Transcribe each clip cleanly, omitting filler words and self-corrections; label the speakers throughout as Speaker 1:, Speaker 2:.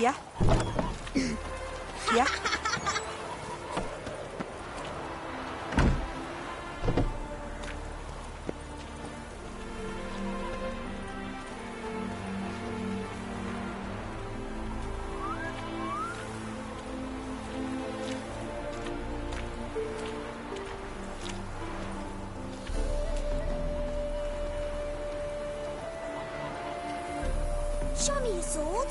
Speaker 1: Here. Here.
Speaker 2: Show me your sword.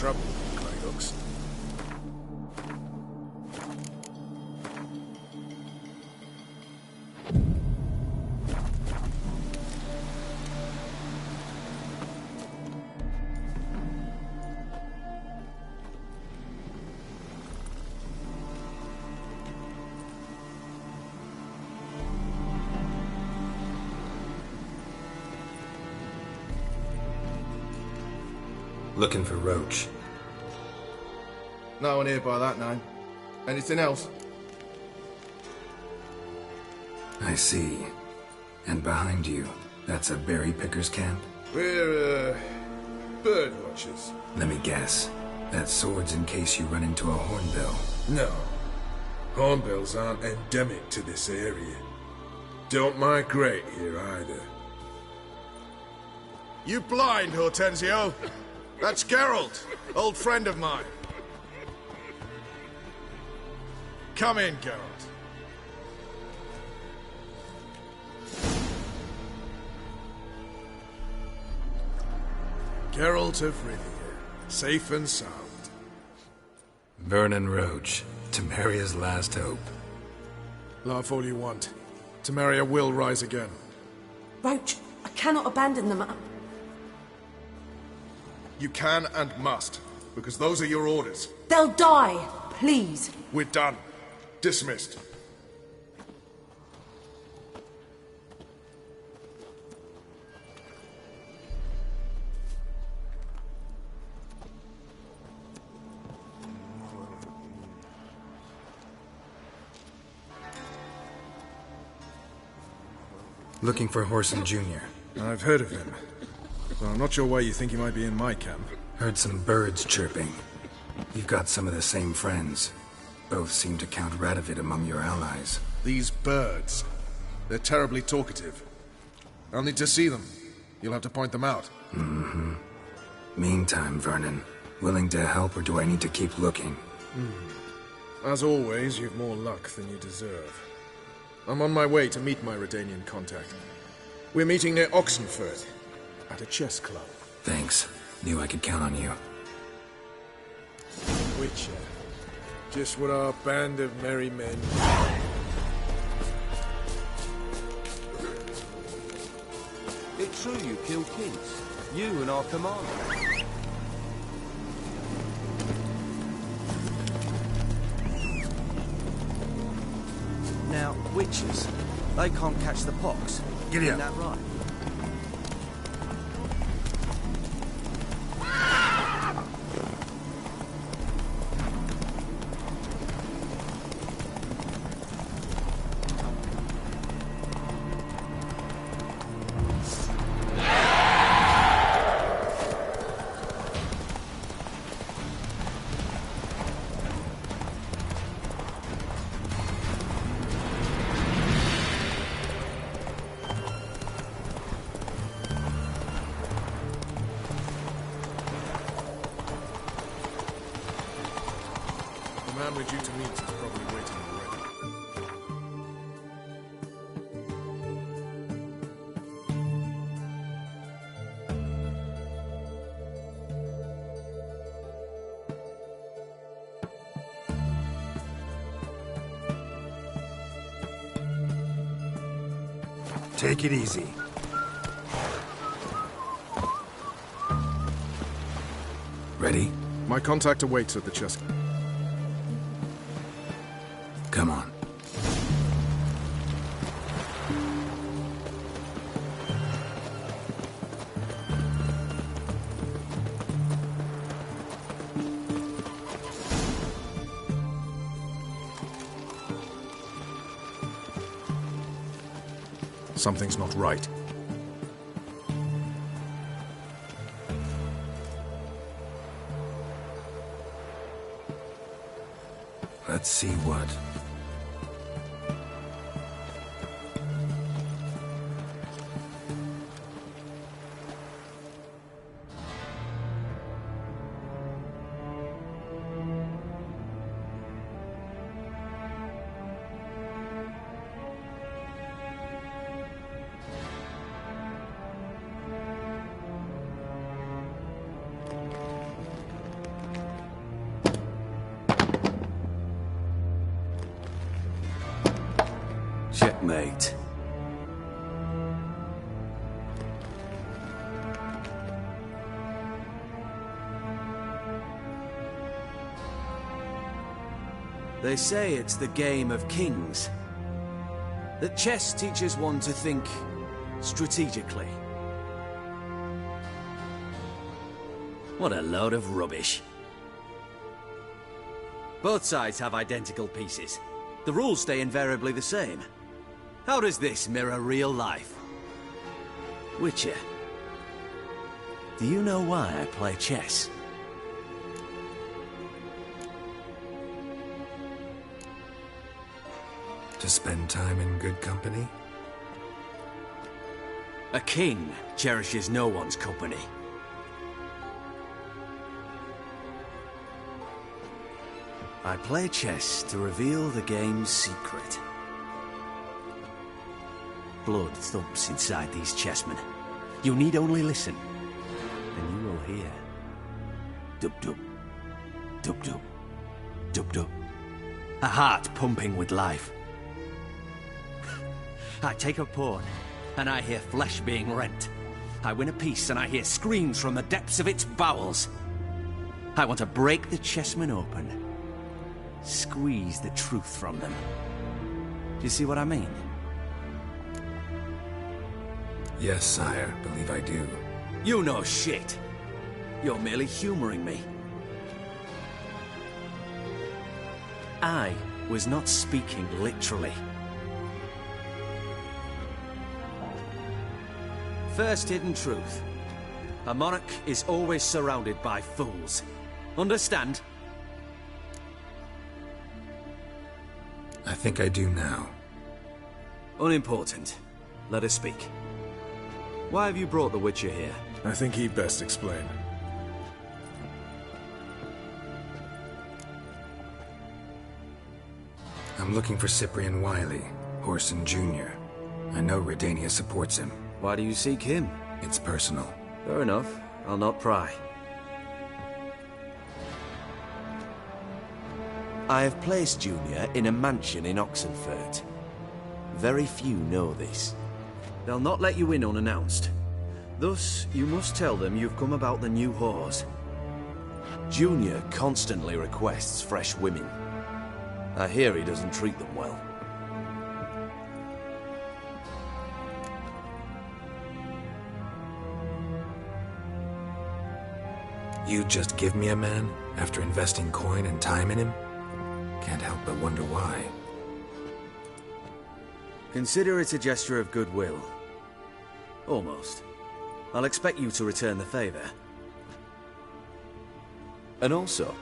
Speaker 1: trouble, Kratos.
Speaker 3: Looking for Roach.
Speaker 1: No one here by that name. Anything else?
Speaker 3: I see. And behind you, that's a berry picker's camp?
Speaker 1: We're, bird watchers.
Speaker 3: Let me guess. That sword's in case you run into a hornbill.
Speaker 1: No. Hornbills aren't endemic to this area. Don't migrate here either. You blind, Hortensio? That's Geralt, old friend of mine. Come in, Geralt. Geralt of Rivia, safe and sound.
Speaker 3: Vernon Roach, Temeria's last hope.
Speaker 1: Laugh all you want. Temeria will rise again.
Speaker 4: Roach, I cannot abandon them.
Speaker 1: You can and must, because those are your orders.
Speaker 4: They'll die, please.
Speaker 1: We're done. Dismissed.
Speaker 3: Looking for Whoreson Jr.
Speaker 1: I've heard of him. Well, I'm not sure why you think he might be in my camp.
Speaker 3: Heard some birds chirping. You've got some of the same friends. Both seem to count Radovid among your allies.
Speaker 1: These birds. They're terribly talkative. I'll need to see them. You'll have to point them out.
Speaker 3: Mm-hmm. Meantime, Vernon, willing to help or do I need to keep looking?
Speaker 1: As always, you've more luck than you deserve. I'm on my way to meet my Redanian contact. We're meeting near Oxenfurt, at a chess club.
Speaker 3: Thanks. Knew I could count on you.
Speaker 1: Witcher. Just what our band of merry men...
Speaker 5: It's true you killed kings. You and our commander. Now, witches, they can't catch the pox.
Speaker 3: Giddy
Speaker 5: Isn't
Speaker 3: up.
Speaker 5: that right?
Speaker 1: The man we're due to meet is probably waiting already.
Speaker 3: Take it easy. Ready?
Speaker 1: My contact awaits at the chess.
Speaker 3: Come on.
Speaker 1: Something's not right.
Speaker 3: Let's see what.
Speaker 5: mate. They say it's the game of kings. That chess teaches one to think strategically. What a load of rubbish. Both sides have identical pieces. The rules stay invariably the same. How does this mirror real life? Witcher, do you know why I play chess?
Speaker 3: To spend time in good company?
Speaker 5: A king cherishes no one's company. I play chess to reveal the game's secret. Blood thumps inside these chessmen. You need only listen, and you will hear. Dub-dub, dub-dub, dub-dub. A heart pumping with life. I take a pawn, and I hear flesh being rent. I win a piece, and I hear screams from the depths of its bowels. I want to break the chessmen open. Squeeze the truth from them. Do you see what I mean?
Speaker 3: Yes, sire. Believe I do.
Speaker 5: You know shit. You're merely humoring me. I was not speaking literally. First hidden truth. A monarch is always surrounded by fools. Understand?
Speaker 3: I think I do now.
Speaker 5: Unimportant. Let us speak. Why have you brought the Witcher here?
Speaker 1: I think he'd best explain.
Speaker 3: I'm looking for Cyprian Wiley, Whoreson Jr. I know Redania supports him.
Speaker 5: Why do you seek him?
Speaker 3: It's personal.
Speaker 5: Fair enough. I'll not pry. I have placed Junior in a mansion in Oxenfurt. Very few know this. They'll not let you in unannounced. Thus, you must tell them you've come about the new whores. Junior constantly requests fresh women. I hear he doesn't treat them well.
Speaker 3: You'd just give me a man after investing coin and time in him? Can't help but wonder why.
Speaker 5: Consider it a gesture of goodwill. Almost. I'll expect you to return the favor. And also,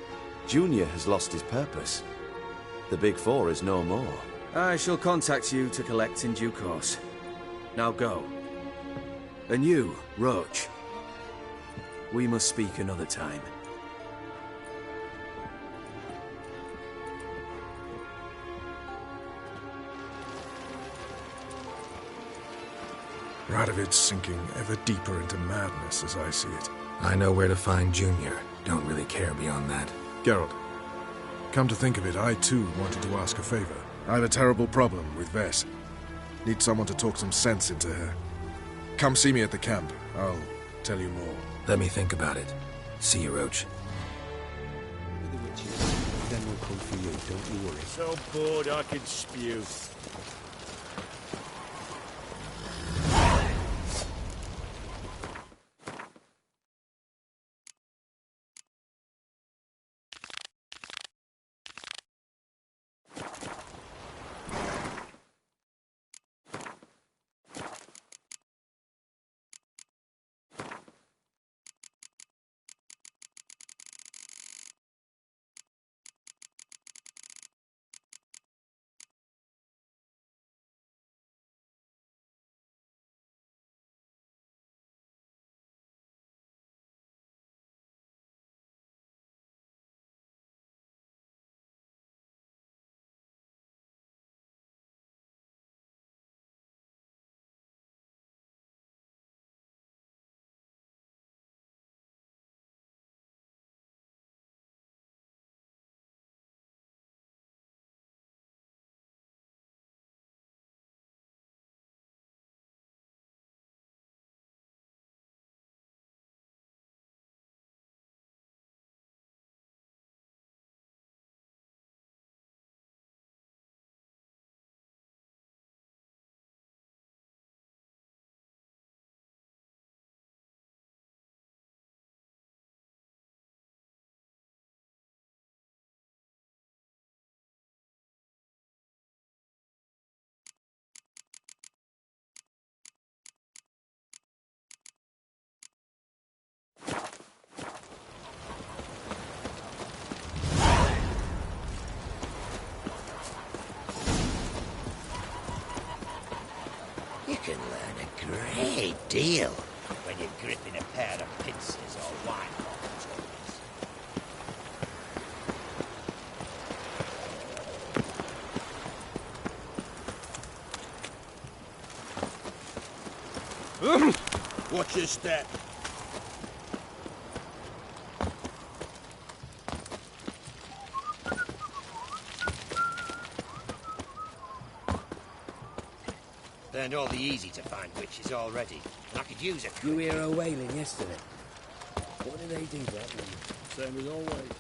Speaker 5: Junior has lost his purpose. The Big Four is no more. I shall contact you to collect in due course. Now go. And you, Roach. We must speak another time.
Speaker 1: Radovid's sinking ever deeper into madness as I see it.
Speaker 3: I know where to find Junior. Don't really care beyond that.
Speaker 1: Geralt, come to think of it, I too wanted to ask a favor. I have a terrible problem with Vess. Need someone to talk some sense into her. Come see me at the camp. I'll tell you more.
Speaker 3: Let me think about it. See you, Roach.
Speaker 5: Then we'll come for you, don't you worry.
Speaker 6: So bored I could spew.
Speaker 7: Fair deal when you're gripping a pair of pincers or wine bottles.
Speaker 6: Watch your step.
Speaker 7: Burned all the easy-to-find witches already. I could use a...
Speaker 8: You hear her wailing yesterday? What did they do that one?
Speaker 6: Same as always.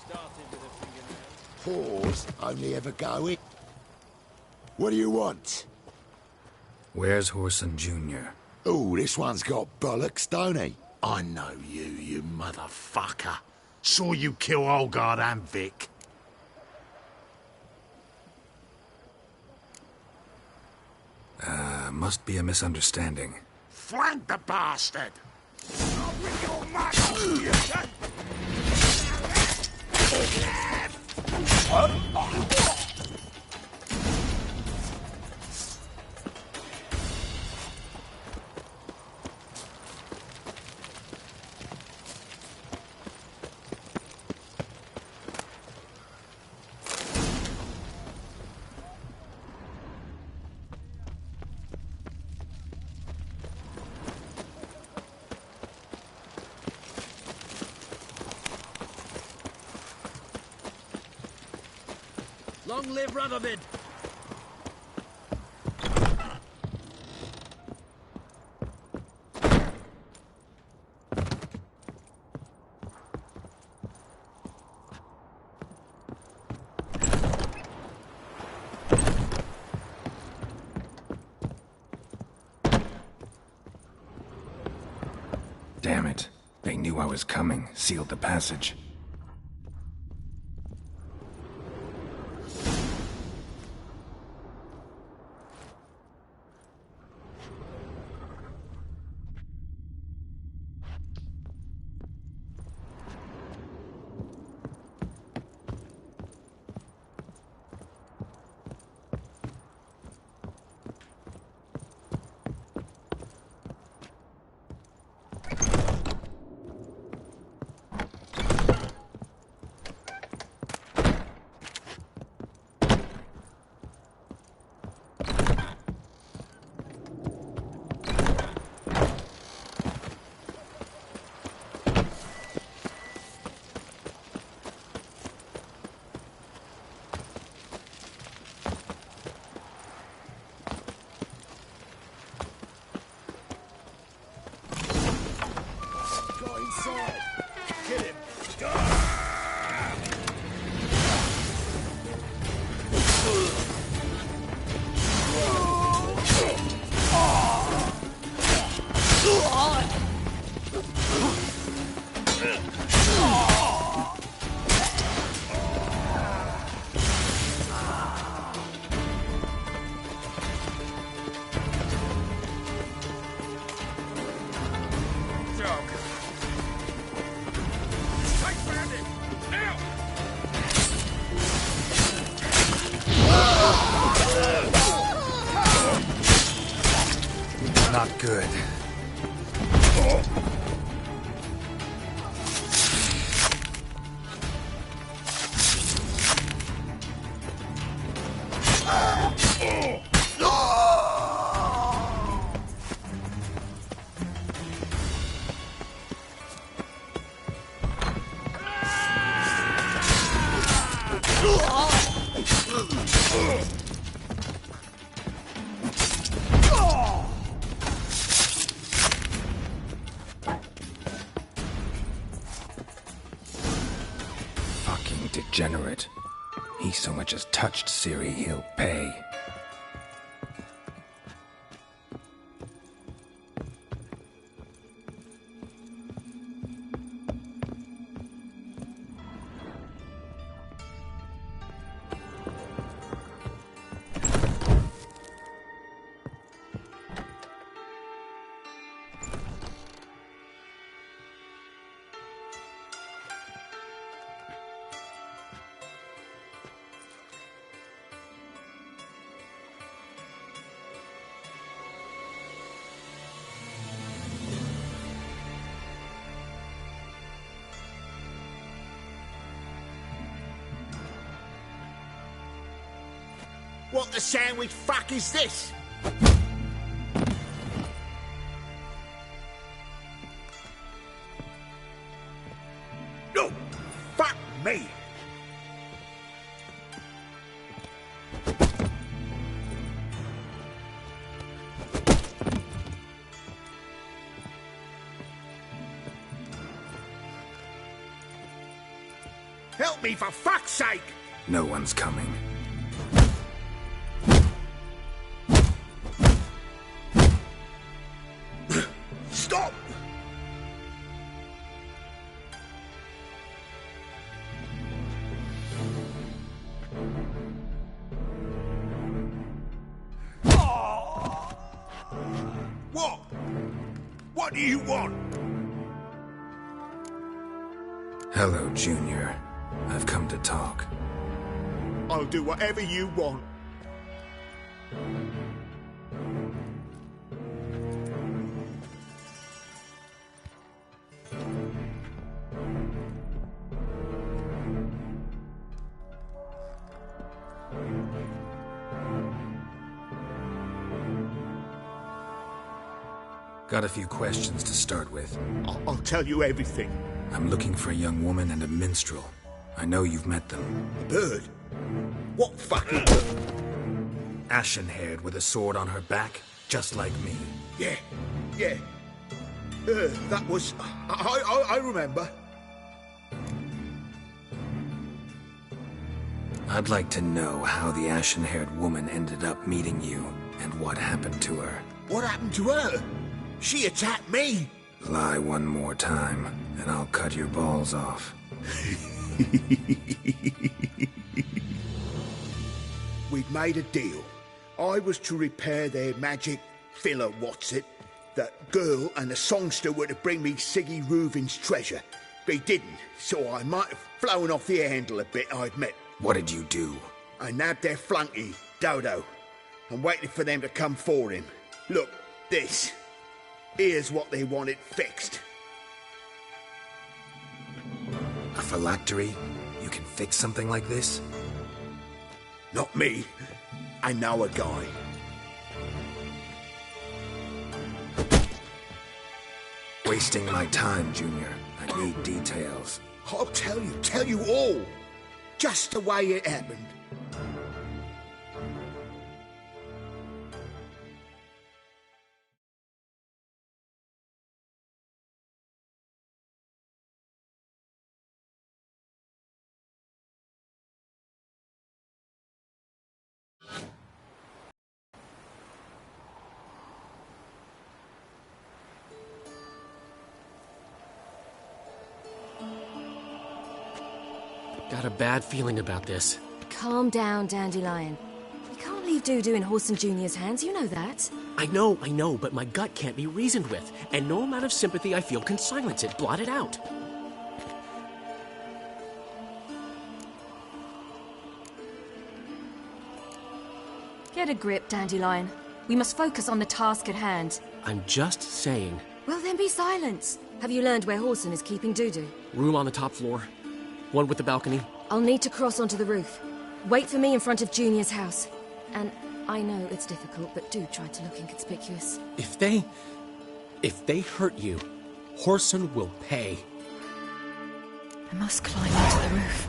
Speaker 6: Started with a fingernail.
Speaker 9: Pause only ever going. What do you want?
Speaker 3: Where's Whoreson Jr.?
Speaker 9: Oh, this one's got bollocks, don't he? I know you, you motherfucker. Saw you kill Olgard and Vic.
Speaker 3: Must be a misunderstanding.
Speaker 9: Flank the bastard! I'll bring your
Speaker 6: Long live Radovid!
Speaker 3: Damn it. They knew I was coming, sealed the passage. Not good. Fucking degenerate. He so much as touched Ciri, he'll pay.
Speaker 9: What the sandwich fuck is this? No! Fuck me! Help me, for fuck's sake!
Speaker 3: No one's coming.
Speaker 9: Stop! What? What do you want?
Speaker 3: Hello, Junior. I've come to talk.
Speaker 9: I'll do whatever you want.
Speaker 3: Got a few questions to start with.
Speaker 9: I'll tell you everything.
Speaker 3: I'm looking for a young woman and a minstrel. I know you've met them.
Speaker 9: A bird? What fucking bird?
Speaker 3: Ashen-haired with a sword on her back, just like me.
Speaker 9: Yeah. That was... I remember.
Speaker 3: I'd like to know how the ashen-haired woman ended up meeting you, and what happened to her.
Speaker 9: What happened to her? She attacked me!
Speaker 3: Lie one more time, and I'll cut your balls off.
Speaker 9: We'd made a deal. I was to repair their magic filler, That girl and the songster were to bring me Siggy Reuven's treasure. They didn't, so I might have flown off the handle a bit, I admit.
Speaker 3: What did you do?
Speaker 9: I nabbed their flunky, Dodo, and waited for them to come for him. Look, this. Here's what they wanted fixed.
Speaker 3: A phylactery? You can fix something like this?
Speaker 9: Not me. I know a guy.
Speaker 3: Wasting my time, Junior. I need details.
Speaker 9: I'll tell you all. Just the way it happened.
Speaker 10: Got a bad feeling about this.
Speaker 11: Calm down, Dandelion. You can't leave Dudu in Whoreson Jr.'s hands, you know that.
Speaker 10: I know, but my gut can't be reasoned with, and no amount of sympathy I feel can silence it, blot it out.
Speaker 11: Get a grip, Dandelion. We must focus on the task at hand.
Speaker 10: I'm just saying.
Speaker 11: Well, then be silent. Have you learned where Whoreson is keeping Dudu?
Speaker 10: Room on the top floor. One with the balcony.
Speaker 11: I'll need to cross onto the roof. Wait for me in front of Junior's house. And I know it's difficult, but do try to look inconspicuous.
Speaker 10: If they hurt you, Whoreson will pay.
Speaker 11: I must climb onto the roof.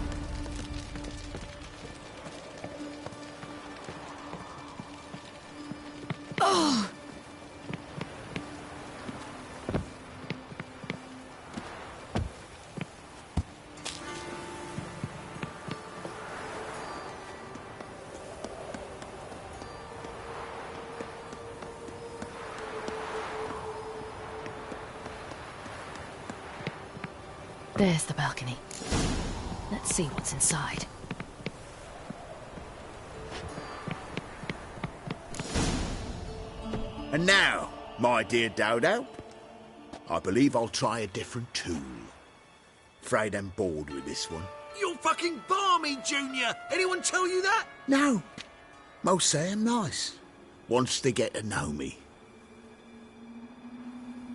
Speaker 11: Oh! There's the balcony. Let's see what's inside.
Speaker 9: And now, my dear Dodo, I believe I'll try a different tool. Afraid I'm bored with this one.
Speaker 6: You're fucking balmy, Junior! Anyone tell you that?
Speaker 9: No. Most say I'm nice. Once they get to know me.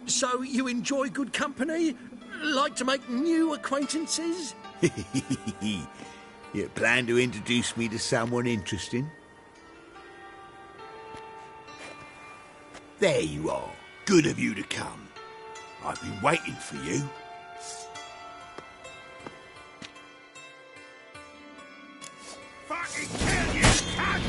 Speaker 6: So you enjoy good company? Like to make new acquaintances?
Speaker 9: You plan to introduce me to someone interesting? There you are. Good of you to come. I've been waiting for you. Fucking kill you, cunt!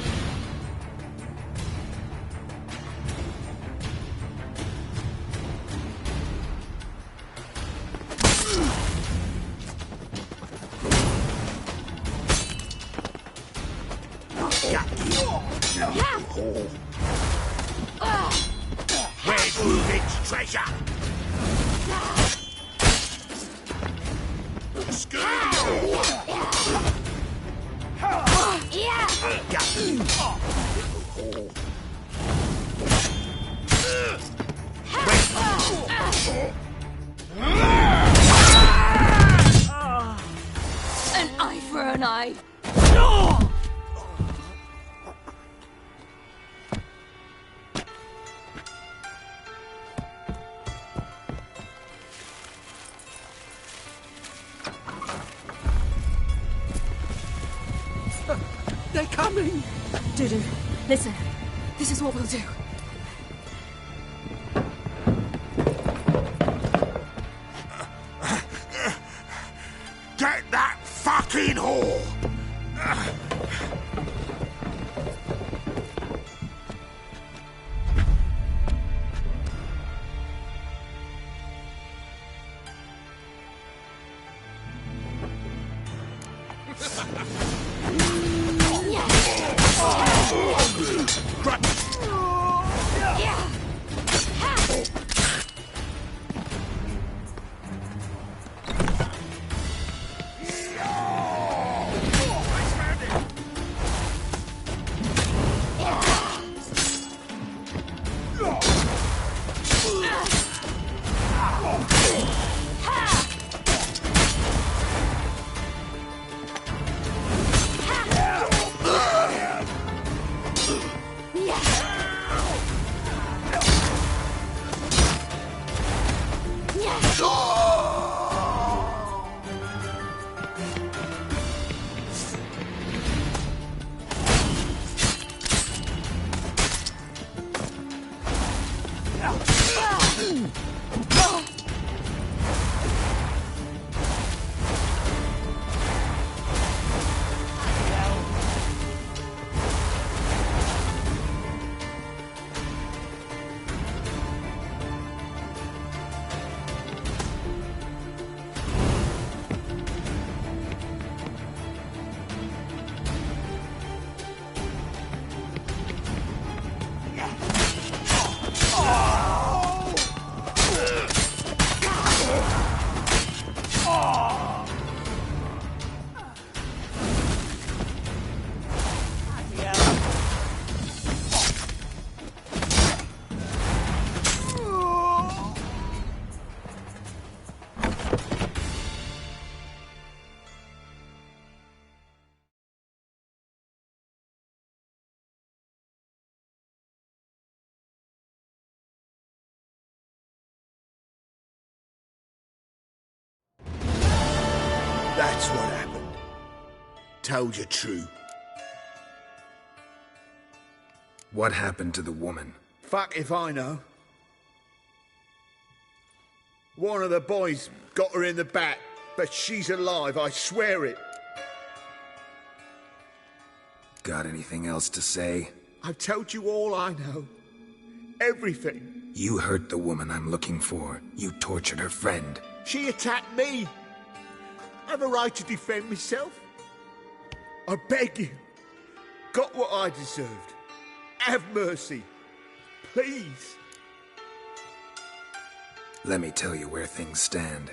Speaker 9: Where's Reuben's treasure?
Speaker 11: An eye for an eye.
Speaker 10: They're coming!
Speaker 11: Dudu, listen. This is what we'll do.
Speaker 9: Get that fucking whore! That's what happened. Told you true.
Speaker 3: What happened to the woman?
Speaker 9: Fuck if I know. One of the boys got her in the back, but she's alive, I swear it.
Speaker 3: Got anything else to say?
Speaker 9: I've told you all I know. Everything.
Speaker 3: You hurt the woman I'm looking for. You tortured her friend.
Speaker 9: She attacked me. I have a right to defend myself. I beg you. Got what I deserved. Have mercy. Please.
Speaker 3: Let me tell you where things stand.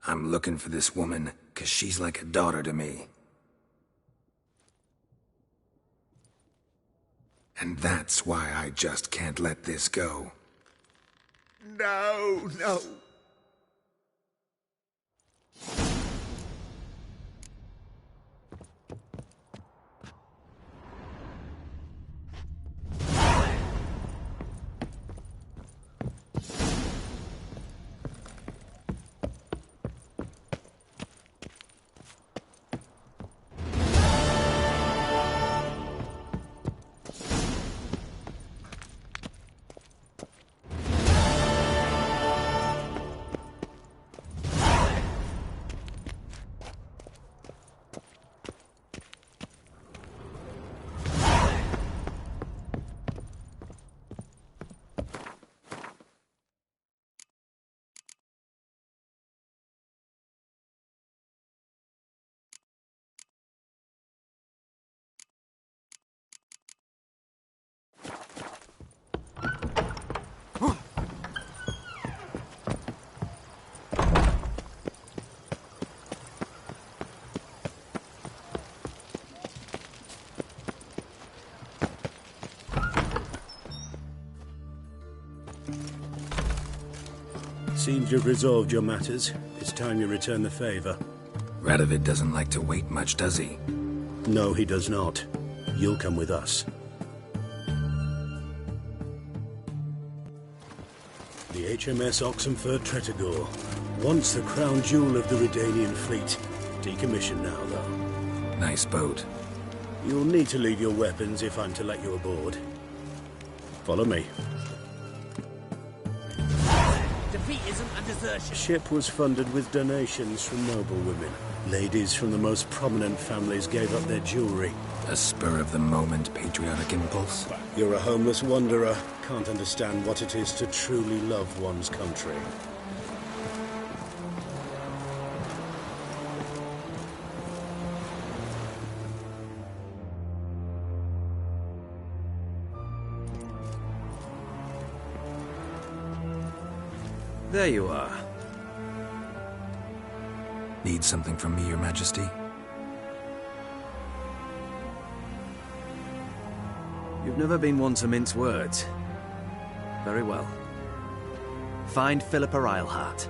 Speaker 3: I'm looking for this woman, 'cause she's like a daughter to me. And that's why I just can't let this go.
Speaker 9: No, no.
Speaker 12: Seems you've resolved your matters. It's time you return the favor.
Speaker 3: Radovid doesn't like to wait much, does he?
Speaker 12: No, he does not. You'll come with us. The HMS Oxenford Tretogor. Once the crown jewel of the Redanian fleet. Decommissioned now, though.
Speaker 3: Nice boat.
Speaker 12: You'll need to leave your weapons if I'm to let you aboard. Follow me.
Speaker 8: Defeatism and desertion.
Speaker 12: Ship was funded with donations from noble women. Ladies from the most prominent families gave up their jewelry.
Speaker 3: A spur-of-the-moment patriotic impulse?
Speaker 12: You're a homeless wanderer. Can't understand what it is to truly love one's country.
Speaker 5: There you are.
Speaker 3: Need something from me, Your Majesty?
Speaker 5: You've never been one to mince words. Very well. Find Philippa Eilhart.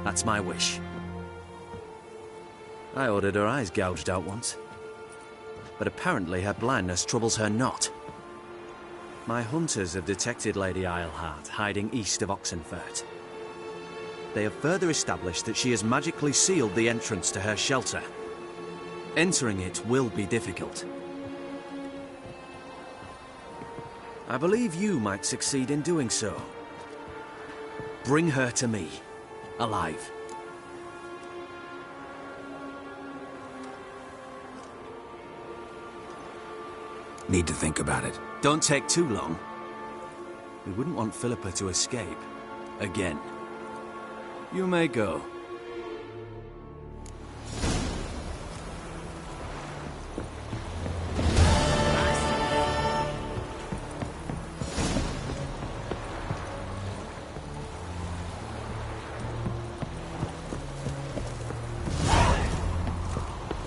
Speaker 5: That's my wish. I ordered her eyes gouged out once. But apparently her blindness troubles her not. My hunters have detected Lady Eilhart hiding east of Oxenfurt. They have further established that she has magically sealed the entrance to her shelter. Entering it will be difficult. I believe you might succeed in doing so. Bring her to me, alive.
Speaker 3: Need to think about it.
Speaker 5: Don't take too long. We wouldn't want Philippa to escape. Again. You may go.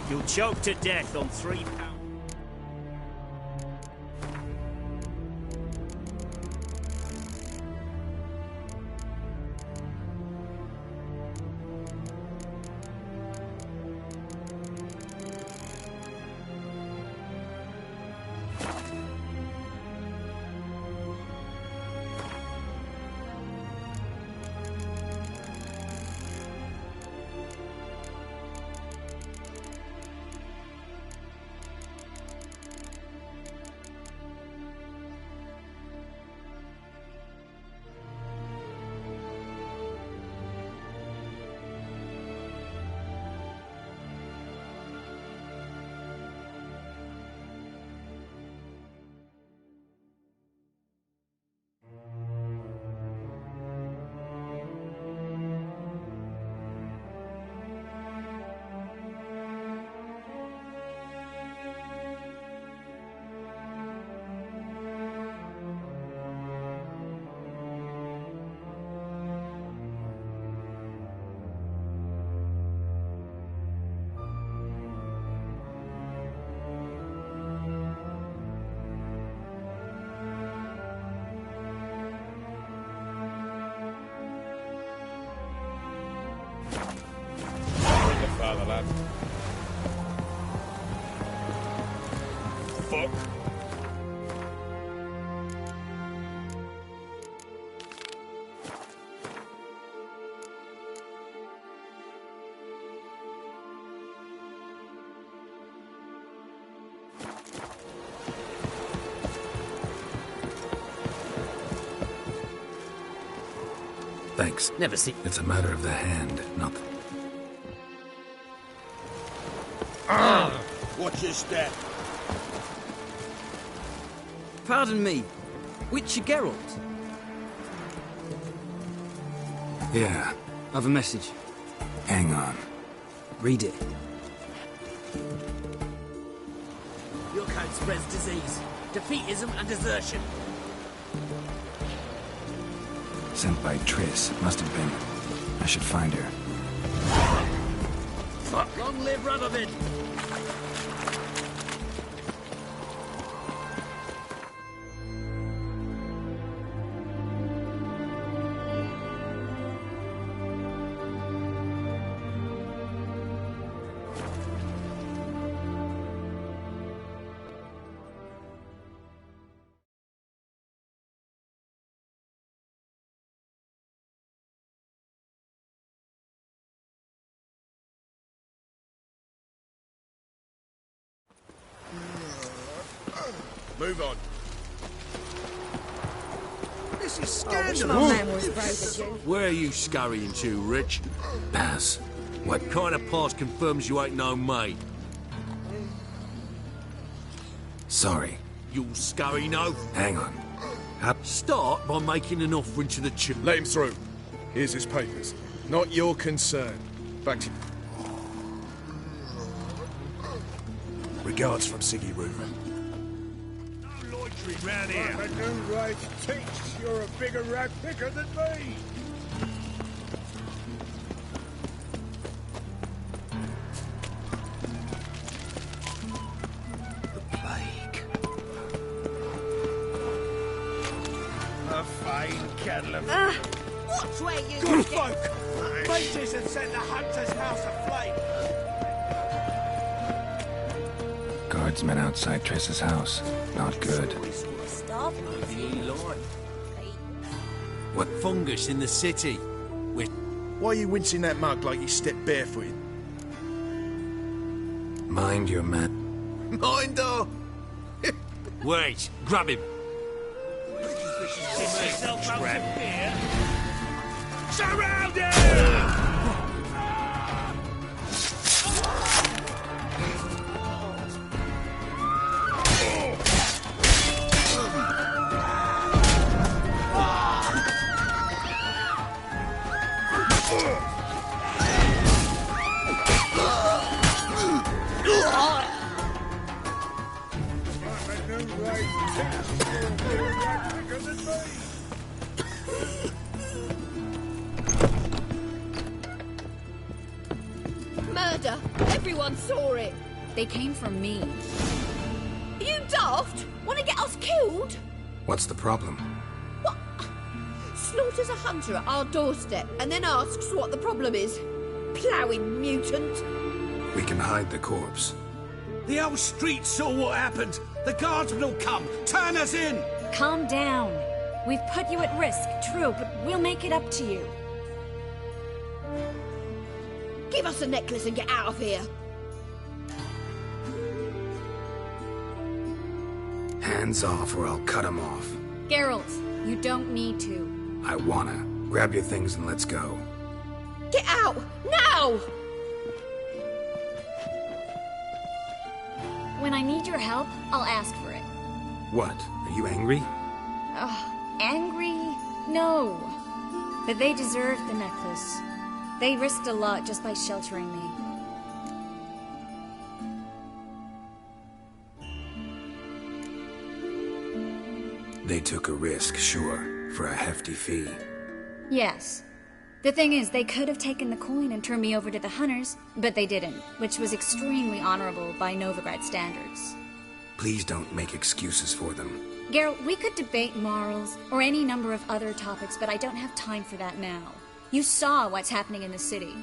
Speaker 8: You'll choke to death on 3 pounds.
Speaker 6: Fatherland. Fuck.
Speaker 3: Thanks.
Speaker 8: Never see.
Speaker 3: It's a matter of the hand, not the...
Speaker 9: Watch your step.
Speaker 13: Pardon me. Witcher Geralt?
Speaker 3: Yeah.
Speaker 13: I've a message.
Speaker 3: Hang on.
Speaker 13: Read it.
Speaker 8: Your code spreads disease, defeatism and desertion.
Speaker 3: Sent by Triss. Must have been. I should find her.
Speaker 8: Fuck. Long live Radovid!
Speaker 6: Move on.
Speaker 8: This is
Speaker 11: I wish
Speaker 8: scandalous.
Speaker 11: my man was brave as you.
Speaker 14: Where are you scurrying to, Rich?
Speaker 3: Pass. What?
Speaker 14: Kind of pass confirms you ain't no mate.
Speaker 3: Sorry.
Speaker 14: You'll scurry no?
Speaker 3: Hang on.
Speaker 14: Start by making an offering to the church.
Speaker 1: Let him through. Here's his papers. Not your concern. Back to... Regards from Siggy Reuven.
Speaker 6: No loitering round here.
Speaker 9: My new right thinks you're a bigger rat picker than me.
Speaker 6: A fine kettle of...
Speaker 8: Watch where you
Speaker 6: Good
Speaker 8: get.
Speaker 6: folk! Mages have set the hunter's house aflame.
Speaker 3: Guardsmen outside Triss's house. Not good.
Speaker 14: What fungus in the city?
Speaker 1: Why are you wincing that mug like you stepped barefooted?
Speaker 3: Mind your man.
Speaker 1: Mind or...
Speaker 14: Wait, grab him.
Speaker 6: Surround him!
Speaker 15: Murder! Everyone saw it!
Speaker 16: They came from me.
Speaker 15: Are you daft? Want to get us killed?
Speaker 3: What's the problem?
Speaker 15: What? Slaughters a hunter at our doorstep and then asks what the problem is. Ploughing mutant.
Speaker 3: We can hide the corpse.
Speaker 8: The whole street saw what happened. The guardsmen will come. Turn us in.
Speaker 16: Calm down. We've put you at risk, true, but we'll make it up to you.
Speaker 15: Give us a necklace and get out of here.
Speaker 3: Hands off or I'll cut him off.
Speaker 16: Geralt, you don't need to.
Speaker 3: I wanna. Grab your things and let's go.
Speaker 15: Get out! Now!
Speaker 16: When I need your help, I'll ask for it.
Speaker 3: What? Are you angry?
Speaker 16: Angry? No. But they deserved the necklace. They risked a lot just by sheltering me.
Speaker 3: They took a risk, sure, for a hefty fee.
Speaker 16: Yes. The thing is, they could have taken the coin and turned me over to the hunters, but they didn't, which was extremely honorable by Novigrad standards.
Speaker 3: Please don't make excuses for them.
Speaker 16: Geralt, we could debate morals, or any number of other topics, but I don't have time for that now. You saw what's happening in the city.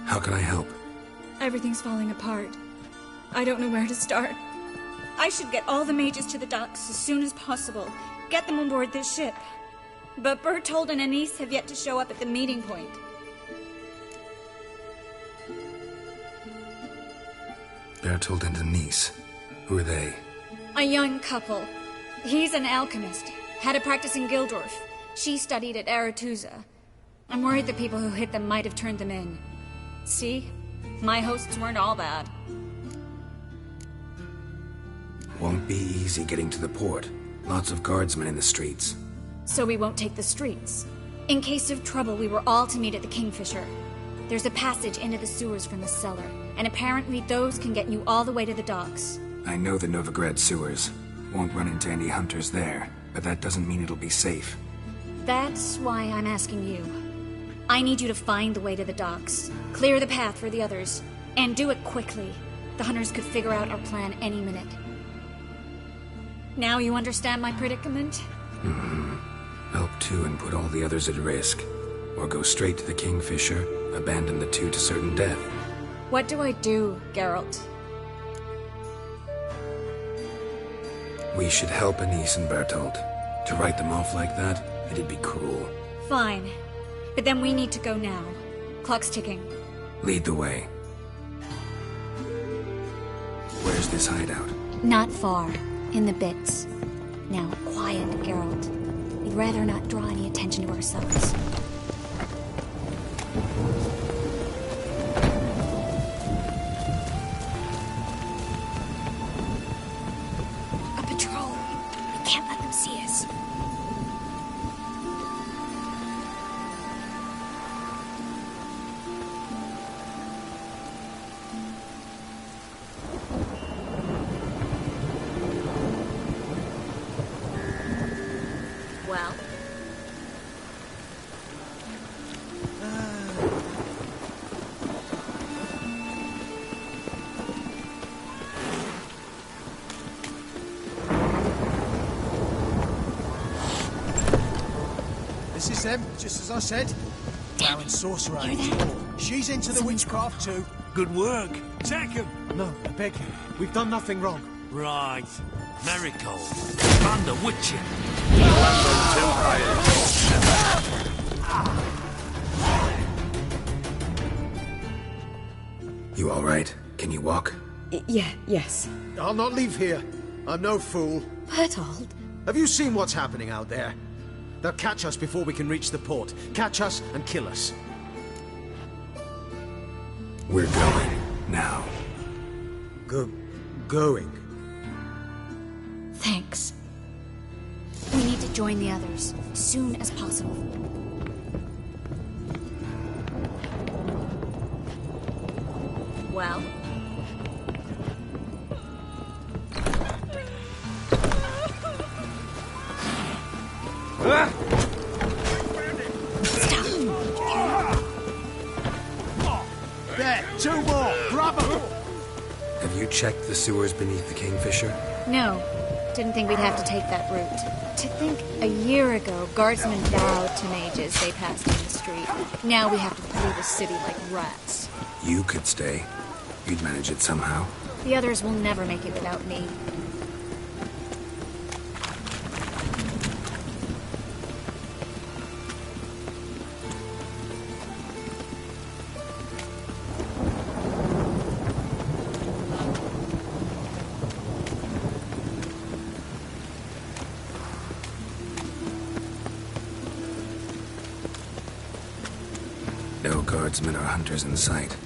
Speaker 3: How can I help?
Speaker 16: Everything's falling apart. I don't know where to start. I should get all the mages to the docks as soon as possible. Get them on board this ship. But Bertold and Anise have yet to show up at the meeting point.
Speaker 3: Bertold and Anise. Who are they?
Speaker 16: A young couple. He's an alchemist. Had a practice in Gildorf. She studied at Aretuza. I'm worried the people who hit them might have turned them in. See? My hosts weren't all bad.
Speaker 3: Won't be easy getting to the port. Lots of guardsmen in the streets.
Speaker 16: So we won't take the streets. In case of trouble, we were all to meet at the Kingfisher. There's a passage into the sewers from the cellar, and apparently those can get you all the way to the docks.
Speaker 3: I know the Novigrad sewers. Won't run into any hunters there, but that doesn't mean it'll be safe.
Speaker 16: That's why I'm asking you. I need you to find the way to the docks, clear the path for the others, and do it quickly. The hunters could figure out our plan any minute. Now you understand my predicament?
Speaker 3: Mm-hmm. Help two and put all the others at risk. Or go straight to the Kingfisher, abandon the two to certain death.
Speaker 16: What do I do, Geralt?
Speaker 3: We should help Anise and Bertold. To write them off like that, it'd be cruel.
Speaker 16: Fine. But then we need to go now. Clock's ticking.
Speaker 3: Lead the way. Where's this hideout?
Speaker 16: Not far. In the bits. Now, quiet, Geralt. We'd rather not draw any attention to ourselves. A patrol. We can't let them see us. Well?
Speaker 6: This is them, just as I said. Plowing sorcerer. She's into the witchcraft too.
Speaker 14: Good work. Take him.
Speaker 6: No, I beg you. We've done nothing wrong.
Speaker 14: Right. Miracle. Band of witching.
Speaker 3: You all right? Can you walk?
Speaker 11: Yes.
Speaker 6: I'll not leave here. I'm no fool.
Speaker 11: Bertold?
Speaker 6: Have you seen what's happening out there? They'll catch us before we can reach the port. Catch us and kill us.
Speaker 3: We're going. Now.
Speaker 6: Going?
Speaker 16: Thanks. We need to join the others, as soon as possible. Well?
Speaker 6: There, two more! Grab them!
Speaker 3: Have you checked the sewers beneath the Kingfisher?
Speaker 16: No. Didn't think we'd have to take that route. To think a year ago, guardsmen vowed to mages they passed in the street. Now we have to flee the city like rats.
Speaker 3: You could stay. You'd manage it somehow.
Speaker 16: The others will never make it without me.
Speaker 3: No guardsmen or hunters in sight.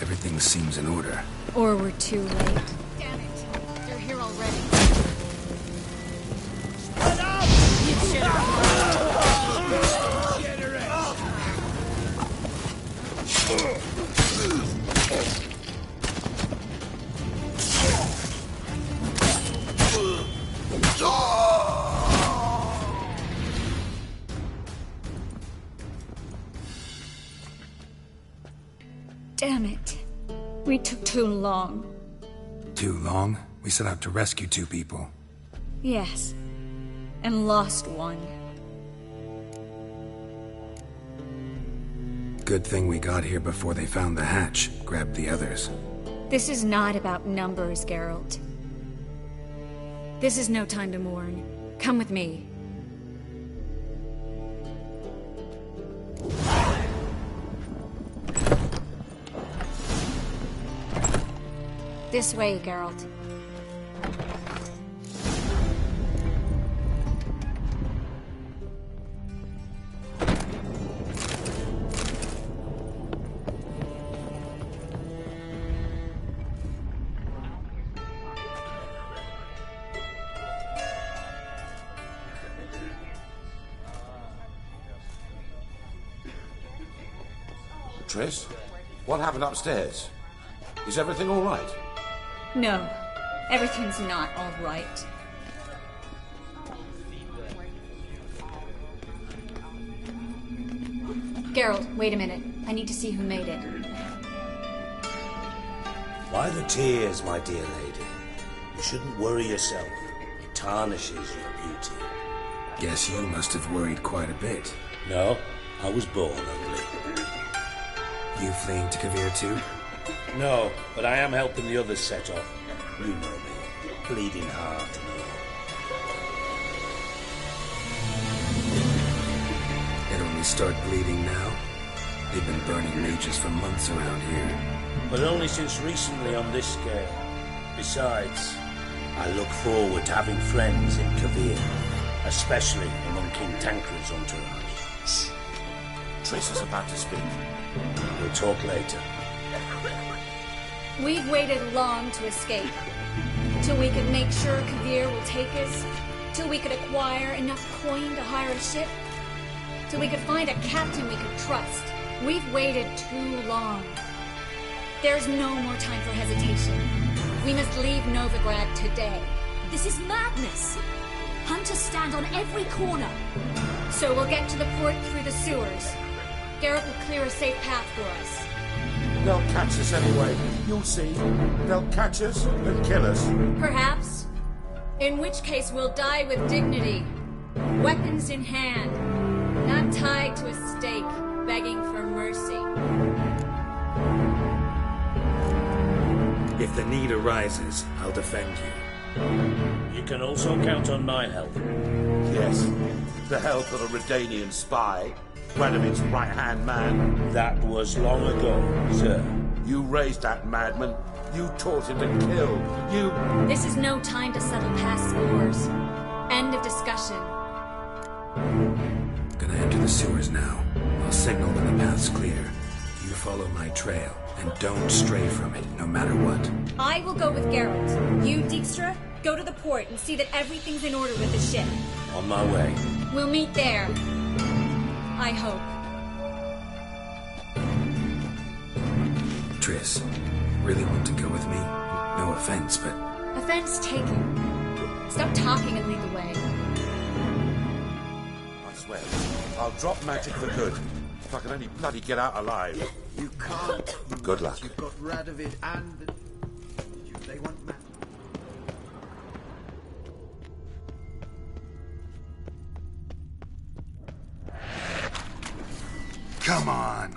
Speaker 3: Everything seems in order.
Speaker 16: Or we're too late. Damn it! They're here already.
Speaker 8: Spread out! Get her out!
Speaker 16: Damn it. We took too long.
Speaker 3: Too long? We set out to rescue two people.
Speaker 16: Yes. And lost one.
Speaker 3: Good thing we got here before they found the hatch, grabbed the others.
Speaker 16: This is not about numbers, Geralt. This is no time to mourn. Come with me. This way, Geralt.
Speaker 17: Triss, what happened upstairs? Is everything all right?
Speaker 16: No, everything's not all right. Geralt, wait a minute. I need to see who made it.
Speaker 18: Why the tears, my dear lady? You shouldn't worry yourself. It tarnishes your beauty.
Speaker 3: Guess you must have worried quite a bit.
Speaker 18: No, I was born ugly.
Speaker 3: You fleeing to Kovir too?
Speaker 18: No, but I am helping the others set off. You know me. Bleeding heart and all.
Speaker 3: It only start bleeding now? They've been burning mages for months around here.
Speaker 18: But only since recently on this scale. Besides, I look forward to having friends in Kavir, especially among King Tancred's entourage.
Speaker 17: Shh. Triss is about to speak.
Speaker 18: We'll talk later.
Speaker 16: We've waited long to escape. Till we could make sure Kavir will take us. Till we could acquire enough coin to hire a ship. Till we could find a captain we could trust. We've waited too long. There's no more time for hesitation. We must leave Novigrad today.
Speaker 2: This is madness. Hunters stand on every corner.
Speaker 16: So we'll get to the port through the sewers. Garrett will clear a safe path for us.
Speaker 17: They'll catch us anyway. You'll see. They'll catch us and kill us.
Speaker 16: Perhaps. In which case we'll die with dignity. Weapons in hand. Not tied to a stake, begging for mercy.
Speaker 3: If the need arises, I'll defend you.
Speaker 18: You can also count on my help.
Speaker 17: Yes, the help of a Redanian spy, Radovid's right-hand man.
Speaker 18: That was long ago, sir.
Speaker 17: You raised that madman. You taught him to kill. You...
Speaker 16: This is no time to settle past scores. End of discussion.
Speaker 3: Gonna enter the sewers now. I'll signal when the path's clear. You follow my trail, and don't stray from it, no matter what.
Speaker 16: I will go with Geralt. You, Dijkstra, go to the port and see that everything's in order with the ship.
Speaker 18: On my way.
Speaker 16: We'll meet there. I hope.
Speaker 3: Triss, really want to go with me? No offense, but...
Speaker 16: Offense taken. Stop talking and lead the way.
Speaker 17: I swear, I'll drop magic for good. If I can only bloody get out alive.
Speaker 6: You can't.
Speaker 17: Good luck.
Speaker 6: You've got Radovid and... They want magic.
Speaker 9: Come on.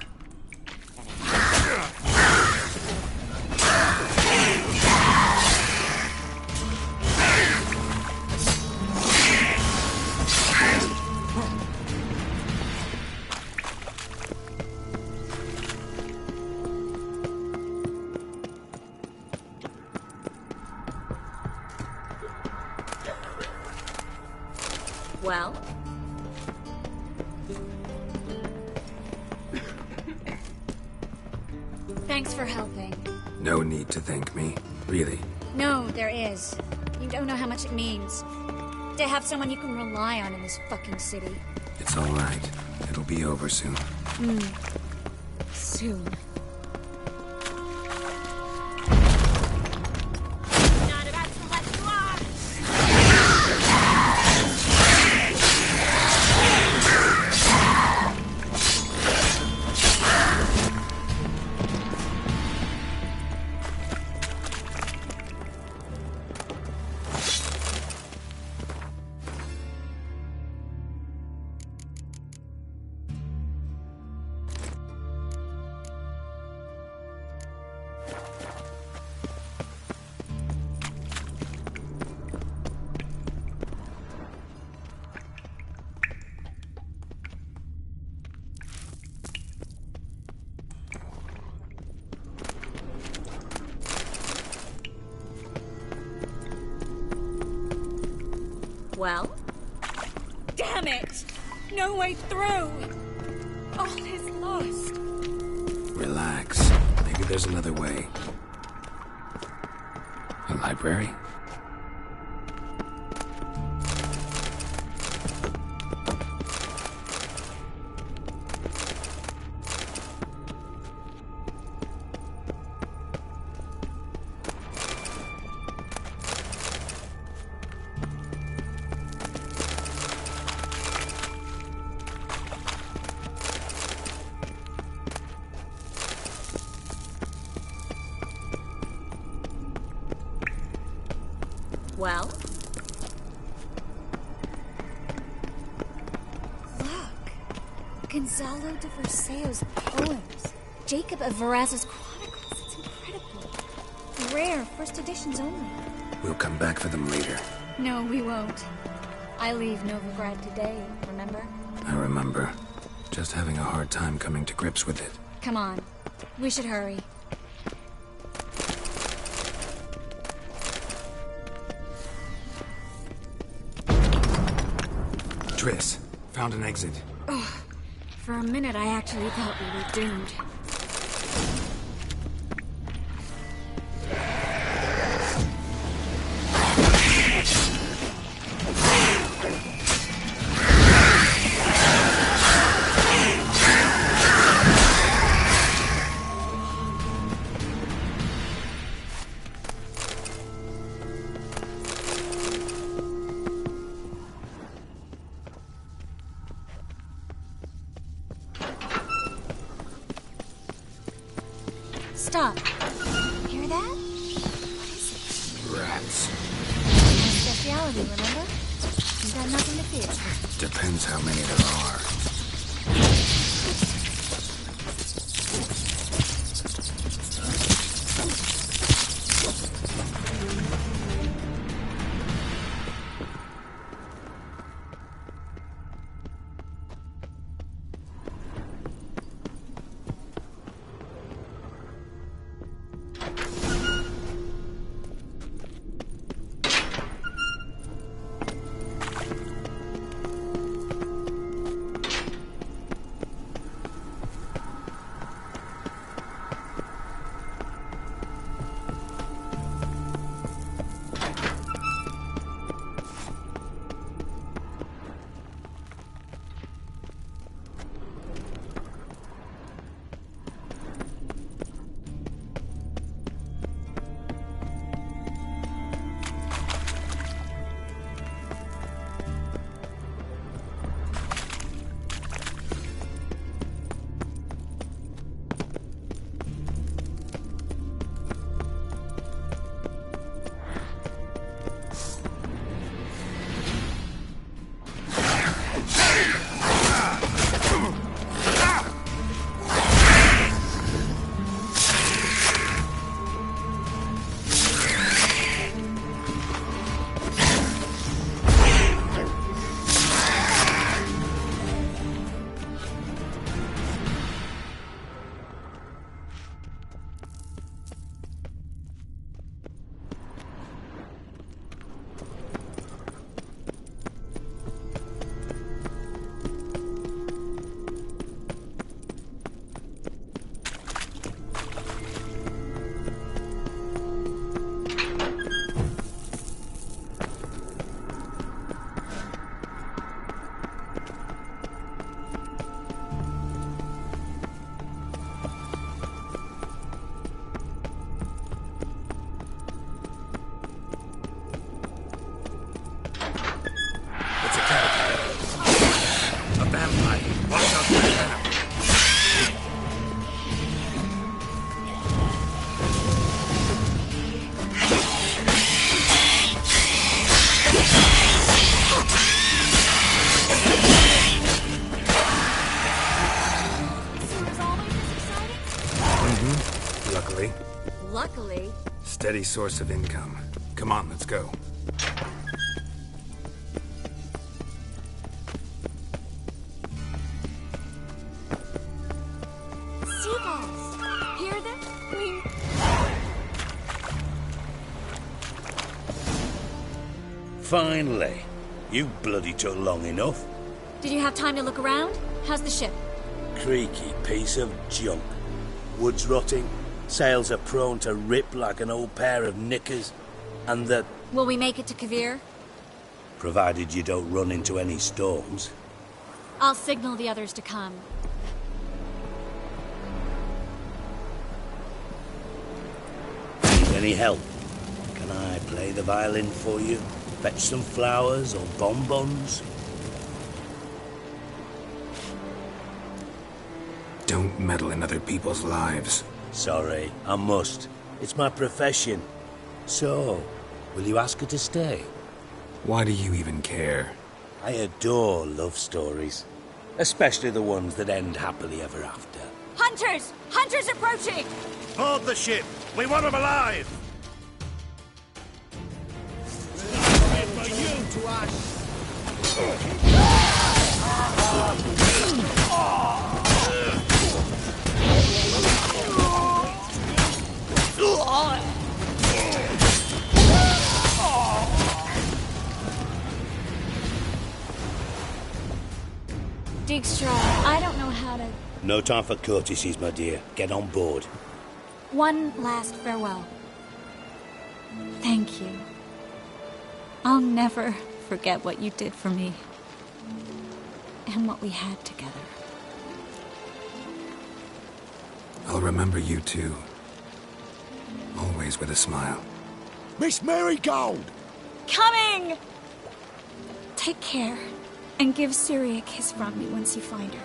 Speaker 16: Well? Thanks for helping.
Speaker 3: No need to thank me, really.
Speaker 16: No, there is. You don't know how much it means. To have someone you can rely on in this fucking city.
Speaker 3: It's all right. It'll be over soon.
Speaker 16: Soon. Well? Damn it! No way through! All is lost.
Speaker 3: Relax. Maybe there's another way. A library?
Speaker 16: Well? Look. Gonzalo de Verseo's poems. Jacob of Varaz's chronicles. It's incredible. Rare, first editions only.
Speaker 3: We'll come back for them later.
Speaker 16: No, we won't. I leave Novigrad today, remember?
Speaker 3: I remember. Just having a hard time coming to grips with it.
Speaker 16: Come on. We should hurry.
Speaker 3: Triss, found an exit.
Speaker 16: Ugh. For a minute, I actually thought we were doomed. Stop. Hear that? What is it?
Speaker 3: Rats.
Speaker 16: Speciality, remember? You got nothing to fear.
Speaker 3: Depends how many there are.
Speaker 11: Luckily.
Speaker 3: Steady source of income. Come on, let's go.
Speaker 16: Seagulls! Hear them?
Speaker 18: Finally. You bloody took long enough.
Speaker 16: Did you have time to look around? How's the ship?
Speaker 18: Creaky piece of junk. Wood's rotting. Sails are prone to rip like an old pair of knickers. And the...
Speaker 16: Will we make it to Kavir?
Speaker 18: Provided you don't run into any storms.
Speaker 16: I'll signal the others to come.
Speaker 18: Need any help? Can I play the violin for you? Fetch some flowers or bonbons?
Speaker 3: Don't meddle in other people's lives.
Speaker 18: Sorry, I must. It's my profession. So, will you ask her to stay?
Speaker 3: Why do you even care?
Speaker 18: I adore love stories. Especially the ones that end happily ever after.
Speaker 16: Hunters! Hunters approaching!
Speaker 17: Board the ship! We want them alive!
Speaker 8: For you to us!
Speaker 16: Dijkstra, I don't know how to...
Speaker 18: No time for courtesies, my dear. Get on board.
Speaker 16: One last farewell. Thank you. I'll never forget what you did for me. And what we had together.
Speaker 3: I'll remember you too. Always with a smile.
Speaker 9: Miss Marigold!
Speaker 16: Coming! Take care, and give Ciri a kiss from me once you find her.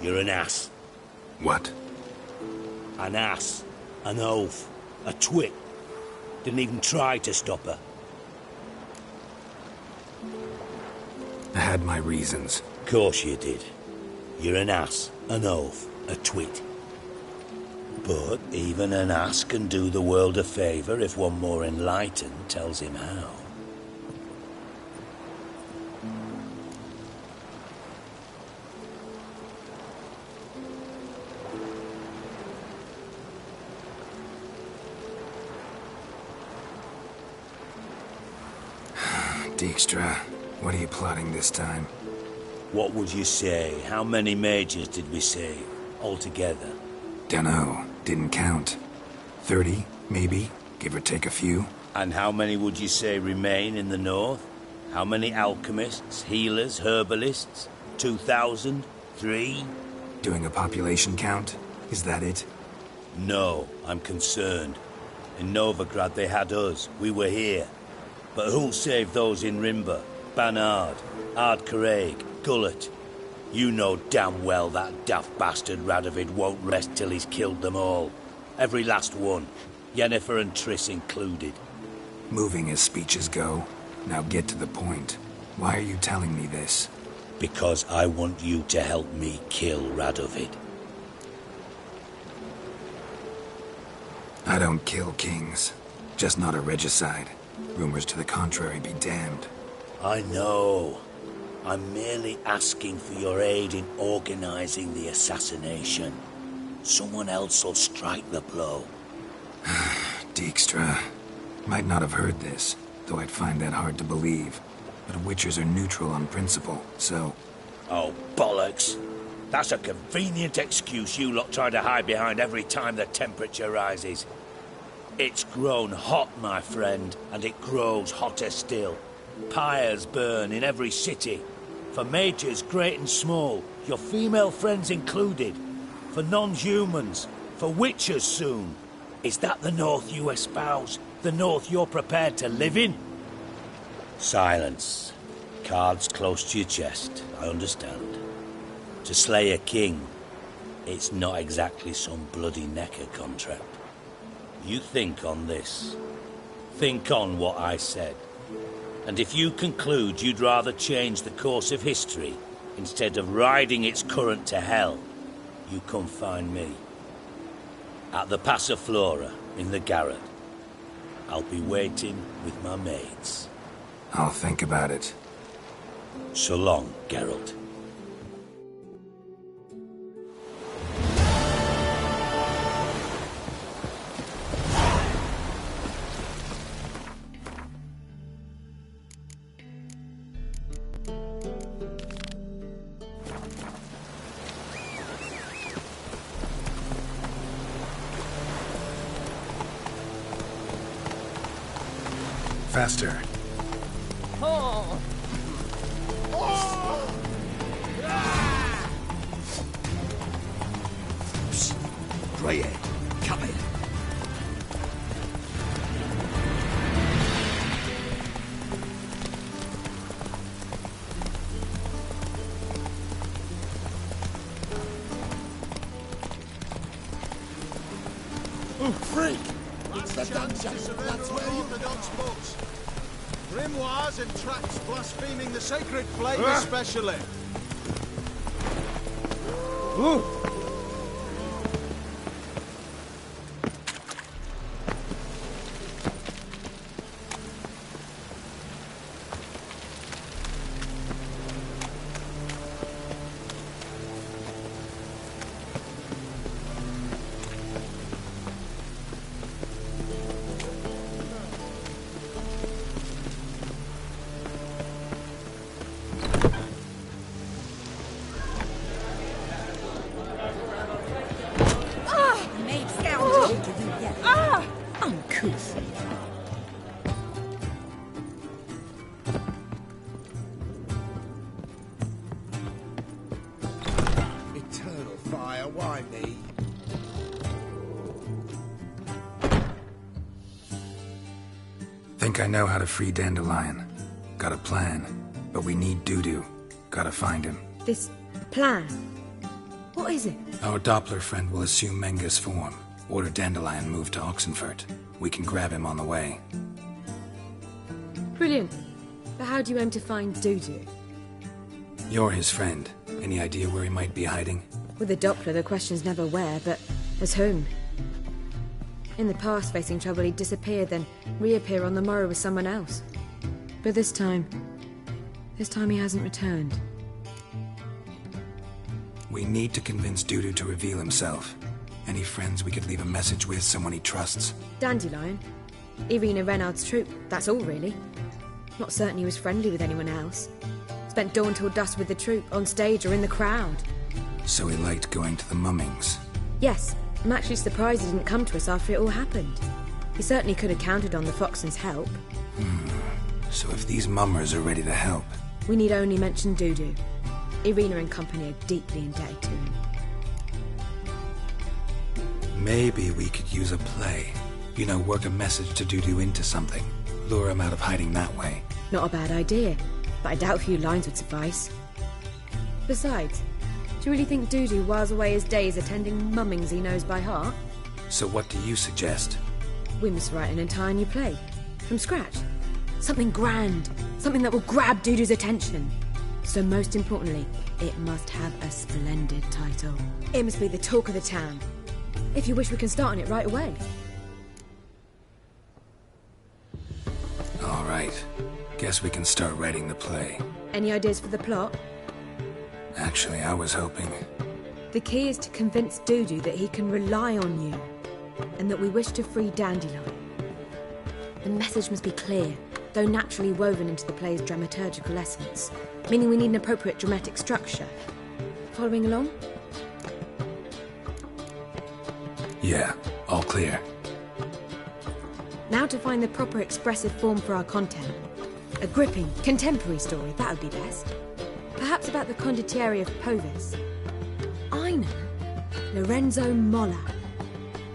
Speaker 18: You're an ass.
Speaker 3: What?
Speaker 18: An ass. An oaf. A twit. Didn't even try to stop her.
Speaker 3: I had my reasons.
Speaker 18: Course you did. You're an ass, an oaf, a twit. But even an ass can do the world a favour if one more enlightened tells him how.
Speaker 3: Dijkstra, what are you plotting this time?
Speaker 18: What would you say? How many mages did we save, altogether?
Speaker 3: Dunno. Didn't count. 30, maybe? Give or take a few?
Speaker 18: And how many would you say remain in the north? How many alchemists, healers, herbalists? 2,000? 3?
Speaker 3: Doing a population count? Is that it?
Speaker 18: No, I'm concerned. In Novigrad they had us. We were here. But who'll save those in Rimba? Banard, Ardcaraig, Gullet? You know damn well that daft bastard Radovid won't rest till he's killed them all. Every last one. Yennefer and Triss included.
Speaker 3: Moving as speeches go. Now get to the point. Why are you telling me this?
Speaker 18: Because I want you to help me kill Radovid.
Speaker 3: I don't kill kings. Just not a regicide. Rumors to the contrary be damned.
Speaker 18: I know. I'm merely asking for your aid in organizing the assassination. Someone else will strike the blow.
Speaker 3: Dijkstra. Might not have heard this, though I'd find that hard to believe. But Witchers are neutral on principle, so...
Speaker 18: Oh, bollocks. That's a convenient excuse you lot try to hide behind every time the temperature rises. It's grown hot, my friend, and it grows hotter still. Pyres burn in every city. For mages great and small, your female friends included. For non-humans, for witchers soon. Is that the North you espouse? The North you're prepared to live in? Silence. Cards close to your chest, I understand. To slay a king, it's not exactly some bloody necker contract. You think on this. Think on what I said. And if you conclude you'd rather change the course of history instead of riding its current to hell, you come find me. At the Passiflora, in the garret. I'll be waiting with my maids.
Speaker 3: I'll think about it.
Speaker 18: So long, Geralt.
Speaker 3: Faster.
Speaker 8: Oh. Oh. Ah.
Speaker 9: Greyhead, come here.
Speaker 17: Oh, freak! It's the dungeon. That's where you... the dog's books.
Speaker 6: Grimoires and tracts blaspheming the sacred flame especially.
Speaker 1: Ooh.
Speaker 11: Uncouth.
Speaker 9: Eternal fire, why me?
Speaker 3: Think I know how to free Dandelion. Got a plan, but we need Dudu. Gotta find him.
Speaker 11: This plan? What is it?
Speaker 3: Our Doppler friend will assume Menga's form. Order Dandelion moved to Oxenfurt. We can grab him on the way.
Speaker 11: Brilliant. But how do you aim to find Dudu?
Speaker 3: You're his friend. Any idea where he might be hiding?
Speaker 11: With the Doppler, the question's never where, but as whom? In the past, facing trouble, he'd disappear, then reappear on the morrow with someone else. But this time he hasn't returned.
Speaker 3: We need to convince Dudu to reveal himself. Any friends we could leave a message with, someone he trusts.
Speaker 11: Dandelion. Irina Renard's troop, that's all really. Not certain he was friendly with anyone else. Spent dawn till dusk with the troop, on stage or in the crowd.
Speaker 3: So he liked going to the mummings.
Speaker 11: Yes, I'm actually surprised he didn't come to us after it all happened. He certainly could have counted on the Foxen's help.
Speaker 3: So if these mummers are ready to help...
Speaker 11: We need only mention Dudu. Irina and company are deeply indebted to him.
Speaker 3: Maybe we could use a play. You know, work a message to Dudu into something. Lure him out of hiding that way.
Speaker 11: Not a bad idea, but I doubt a few lines would suffice. Besides, do you really think Dudu whiles away his days attending mummings he knows by heart?
Speaker 3: So what do you suggest?
Speaker 11: We must write an entire new play. From scratch. Something grand. Something that will grab Dudu's attention. So most importantly, it must have a splendid title. It must be the talk of the town. If you wish, we can start on it right away.
Speaker 3: All right. Guess we can start writing the play.
Speaker 11: Any ideas for the plot?
Speaker 3: Actually, I was hoping...
Speaker 11: The key is to convince Dudu that he can rely on you, and that we wish to free Dandelion. The message must be clear, though naturally woven into the play's dramaturgical essence, meaning we need an appropriate dramatic structure. Following along?
Speaker 3: Yeah, all clear.
Speaker 11: Now to find the proper expressive form for our content. A gripping, contemporary story, that would be best. Perhaps about the condottieri of Povis. I know. Lorenzo Molla.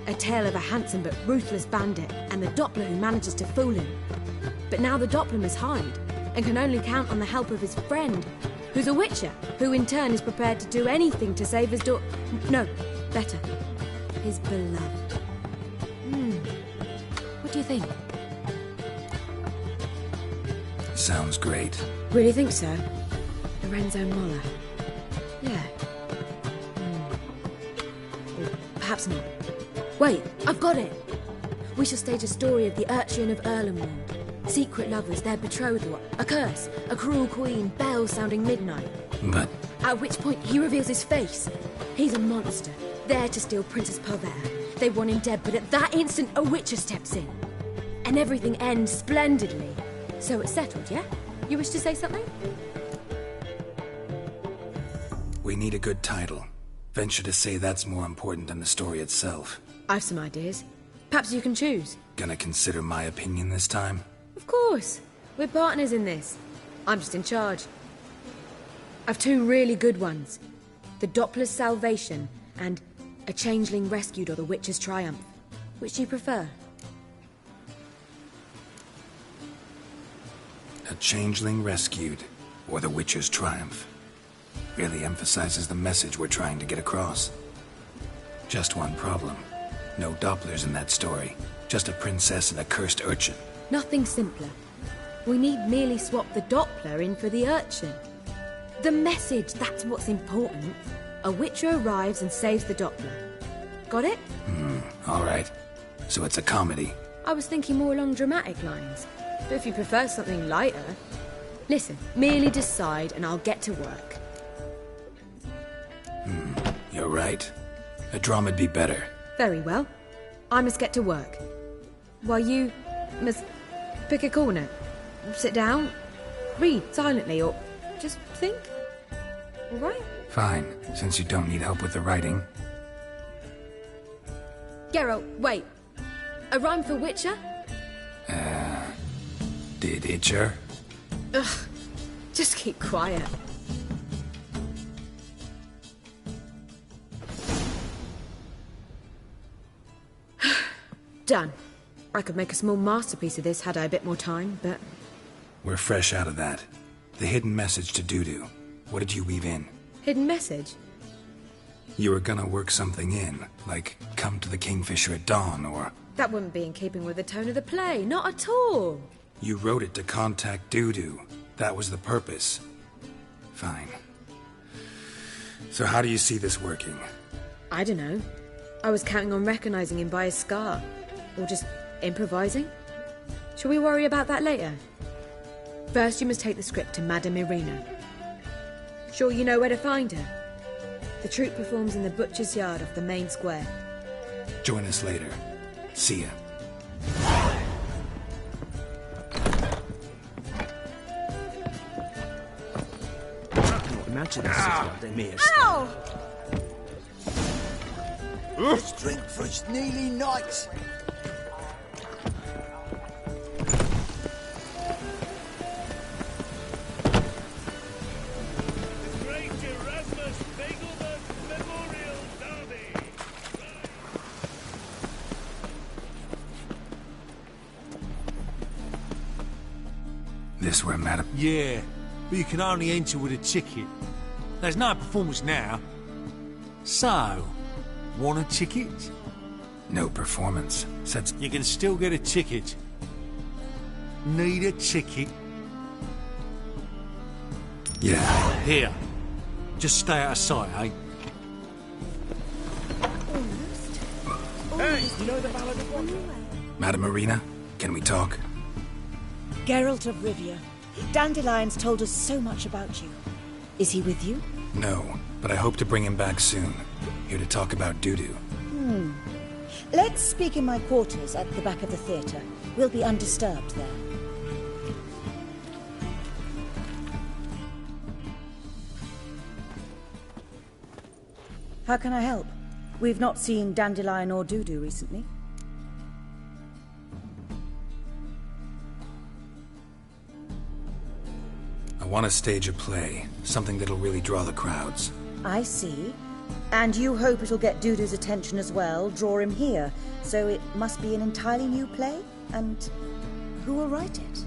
Speaker 11: A tale of a handsome but ruthless bandit and the Doppler who manages to fool him. But now the Doppler must hide and can only count on the help of his friend, who's a witcher, who in turn is prepared to do anything to save his No, better. His beloved. What do you think?
Speaker 3: Sounds great.
Speaker 11: Really think so? Lorenzo Molla. Yeah. Or perhaps not. Wait, I've got it! We shall stage a story of the Urcheon of Erlenwald. Secret lovers, their betrothal, a curse, a cruel queen, bells sounding midnight.
Speaker 3: But...
Speaker 11: At which point he reveals his face. He's a monster, there to steal Princess Pavere. They want him dead, but at that instant a witcher steps in. And everything ends splendidly. So it's settled, yeah? You wish to say something?
Speaker 3: We need a good title. Venture to say that's more important than the story itself.
Speaker 11: I've some ideas. Perhaps you can choose.
Speaker 3: Gonna consider my opinion this time?
Speaker 11: Of course. We're partners in this. I'm just in charge. I've two really good ones. The Doppler's Salvation and A Changeling Rescued or the Witcher's Triumph. Which do you prefer?
Speaker 3: A Changeling Rescued or the Witcher's Triumph. Really emphasizes the message we're trying to get across. Just one problem. No Dopplers in that story. Just a princess and a cursed urchin.
Speaker 11: Nothing simpler. We need merely swap the Doppler in for the urchin. The message, that's what's important. A Witcher arrives and saves the Doppler. Got it?
Speaker 3: All right. So it's a comedy.
Speaker 11: I was thinking more along dramatic lines. But if you prefer something lighter... Listen, merely decide and I'll get to work.
Speaker 3: You're right. A drama'd be better.
Speaker 11: Very well. I must get to work. While you must pick a corner. Sit down, read silently, or just think. All right?
Speaker 3: Fine, since you don't need help with the writing.
Speaker 11: Geralt, wait. A rhyme for Witcher?
Speaker 3: Did Itcher?
Speaker 11: Ugh, just keep quiet. Done. I could make a small masterpiece of this had I a bit more time, but...
Speaker 3: We're fresh out of that. The hidden message to Dudu. What did you weave in?
Speaker 11: Hidden message?
Speaker 3: You were gonna work something in, like come to the Kingfisher at dawn, or...
Speaker 11: That wouldn't be in keeping with the tone of the play, not at all.
Speaker 3: You wrote it to contact Dudu. That was the purpose. Fine. So how do you see this working?
Speaker 11: I don't know. I was counting on recognizing him by his scar. Or just improvising. Shall we worry about that later? First, you must take the script to Madame Irina. Sure you know where to find her? The troupe performs in the butcher's yard off the main square.
Speaker 3: Join us later. See ya.
Speaker 10: Imagine this is what they mean.
Speaker 15: Ow!
Speaker 7: Let's drink for it's nearly night.
Speaker 3: This where Madame...
Speaker 14: Yeah, but you can only enter with a ticket. There's no performance now. So, want a ticket?
Speaker 3: No performance. Said...
Speaker 14: You can still get a ticket. Need a ticket?
Speaker 3: Yeah.
Speaker 14: Here. Just stay out of sight, eh?
Speaker 8: Hey, you know the Ballad of Wonder?
Speaker 3: Madame Irina, can we talk?
Speaker 19: Geralt of Rivia. Dandelion's told us so much about you. Is he with you?
Speaker 3: No, but I hope to bring him back soon. Here to talk about Dudu.
Speaker 19: Let's speak in my quarters at the back of the theatre. We'll be undisturbed there. How can I help? We've not seen Dandelion or Dudu recently.
Speaker 3: I want to stage a play. Something that'll really draw the crowds.
Speaker 19: I see. And you hope it'll get Dudu's attention as well, draw him here. So it must be an entirely new play? And who will write it?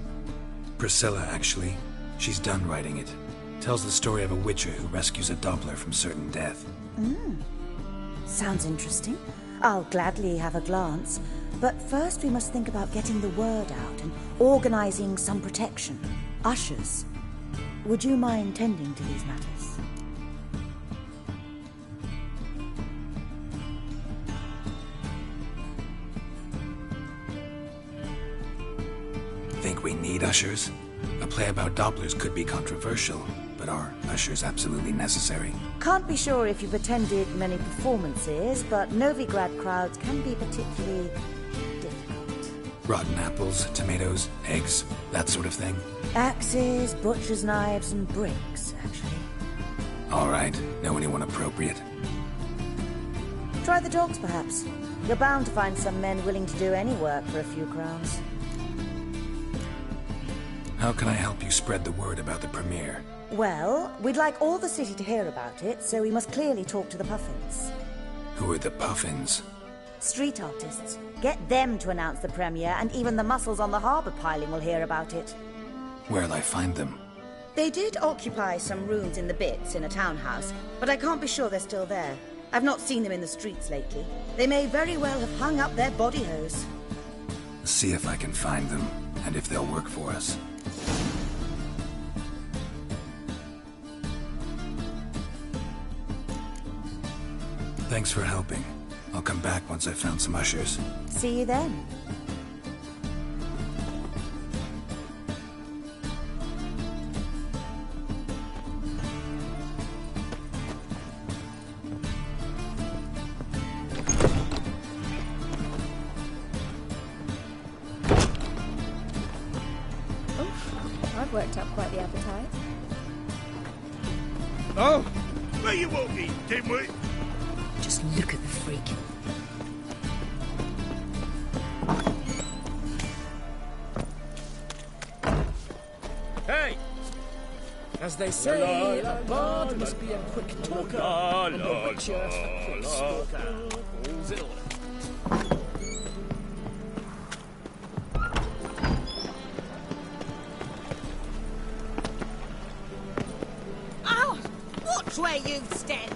Speaker 3: Priscilla, actually. She's done writing it. Tells the story of a witcher who rescues a Doppler from certain death.
Speaker 19: Sounds interesting. I'll gladly have a glance. But first we must think about getting the word out and organizing some protection. Ushers. Would you mind tending to these matters?
Speaker 3: Think we need ushers? A play about Dopplers could be controversial, but are ushers absolutely necessary?
Speaker 19: Can't be sure if you've attended many performances, but Novigrad crowds can be particularly difficult.
Speaker 3: Rotten apples, tomatoes, eggs, that sort of thing?
Speaker 19: Axes, butcher's knives, and bricks, actually.
Speaker 3: All right. Know anyone appropriate?
Speaker 19: Try the dogs, perhaps. You're bound to find some men willing to do any work for a few crowns.
Speaker 3: How can I help you spread the word about the premiere?
Speaker 19: Well, we'd like all the city to hear about it, so we must clearly talk to the Puffins.
Speaker 3: Who are the Puffins?
Speaker 19: Street artists. Get them to announce the premiere, and even the muscles on the harbour piling will hear about it.
Speaker 3: Where'll I find them?
Speaker 19: They did occupy some rooms in the Bits in a townhouse, but I can't be sure they're still there. I've not seen them in the streets lately. They may very well have hung up their body hose.
Speaker 3: See if I can find them, and if they'll work for us. Thanks for helping. I'll come back once I've found some ushers.
Speaker 19: See you then.
Speaker 11: I've worked up quite the appetite.
Speaker 17: Oh! Where you walking, dimwit?
Speaker 11: Just look at the freak.
Speaker 8: Hey! As they say, a bard must be a quick talker, and a witcher a quick stalker. All's in order.
Speaker 15: Oh! Watch where you step!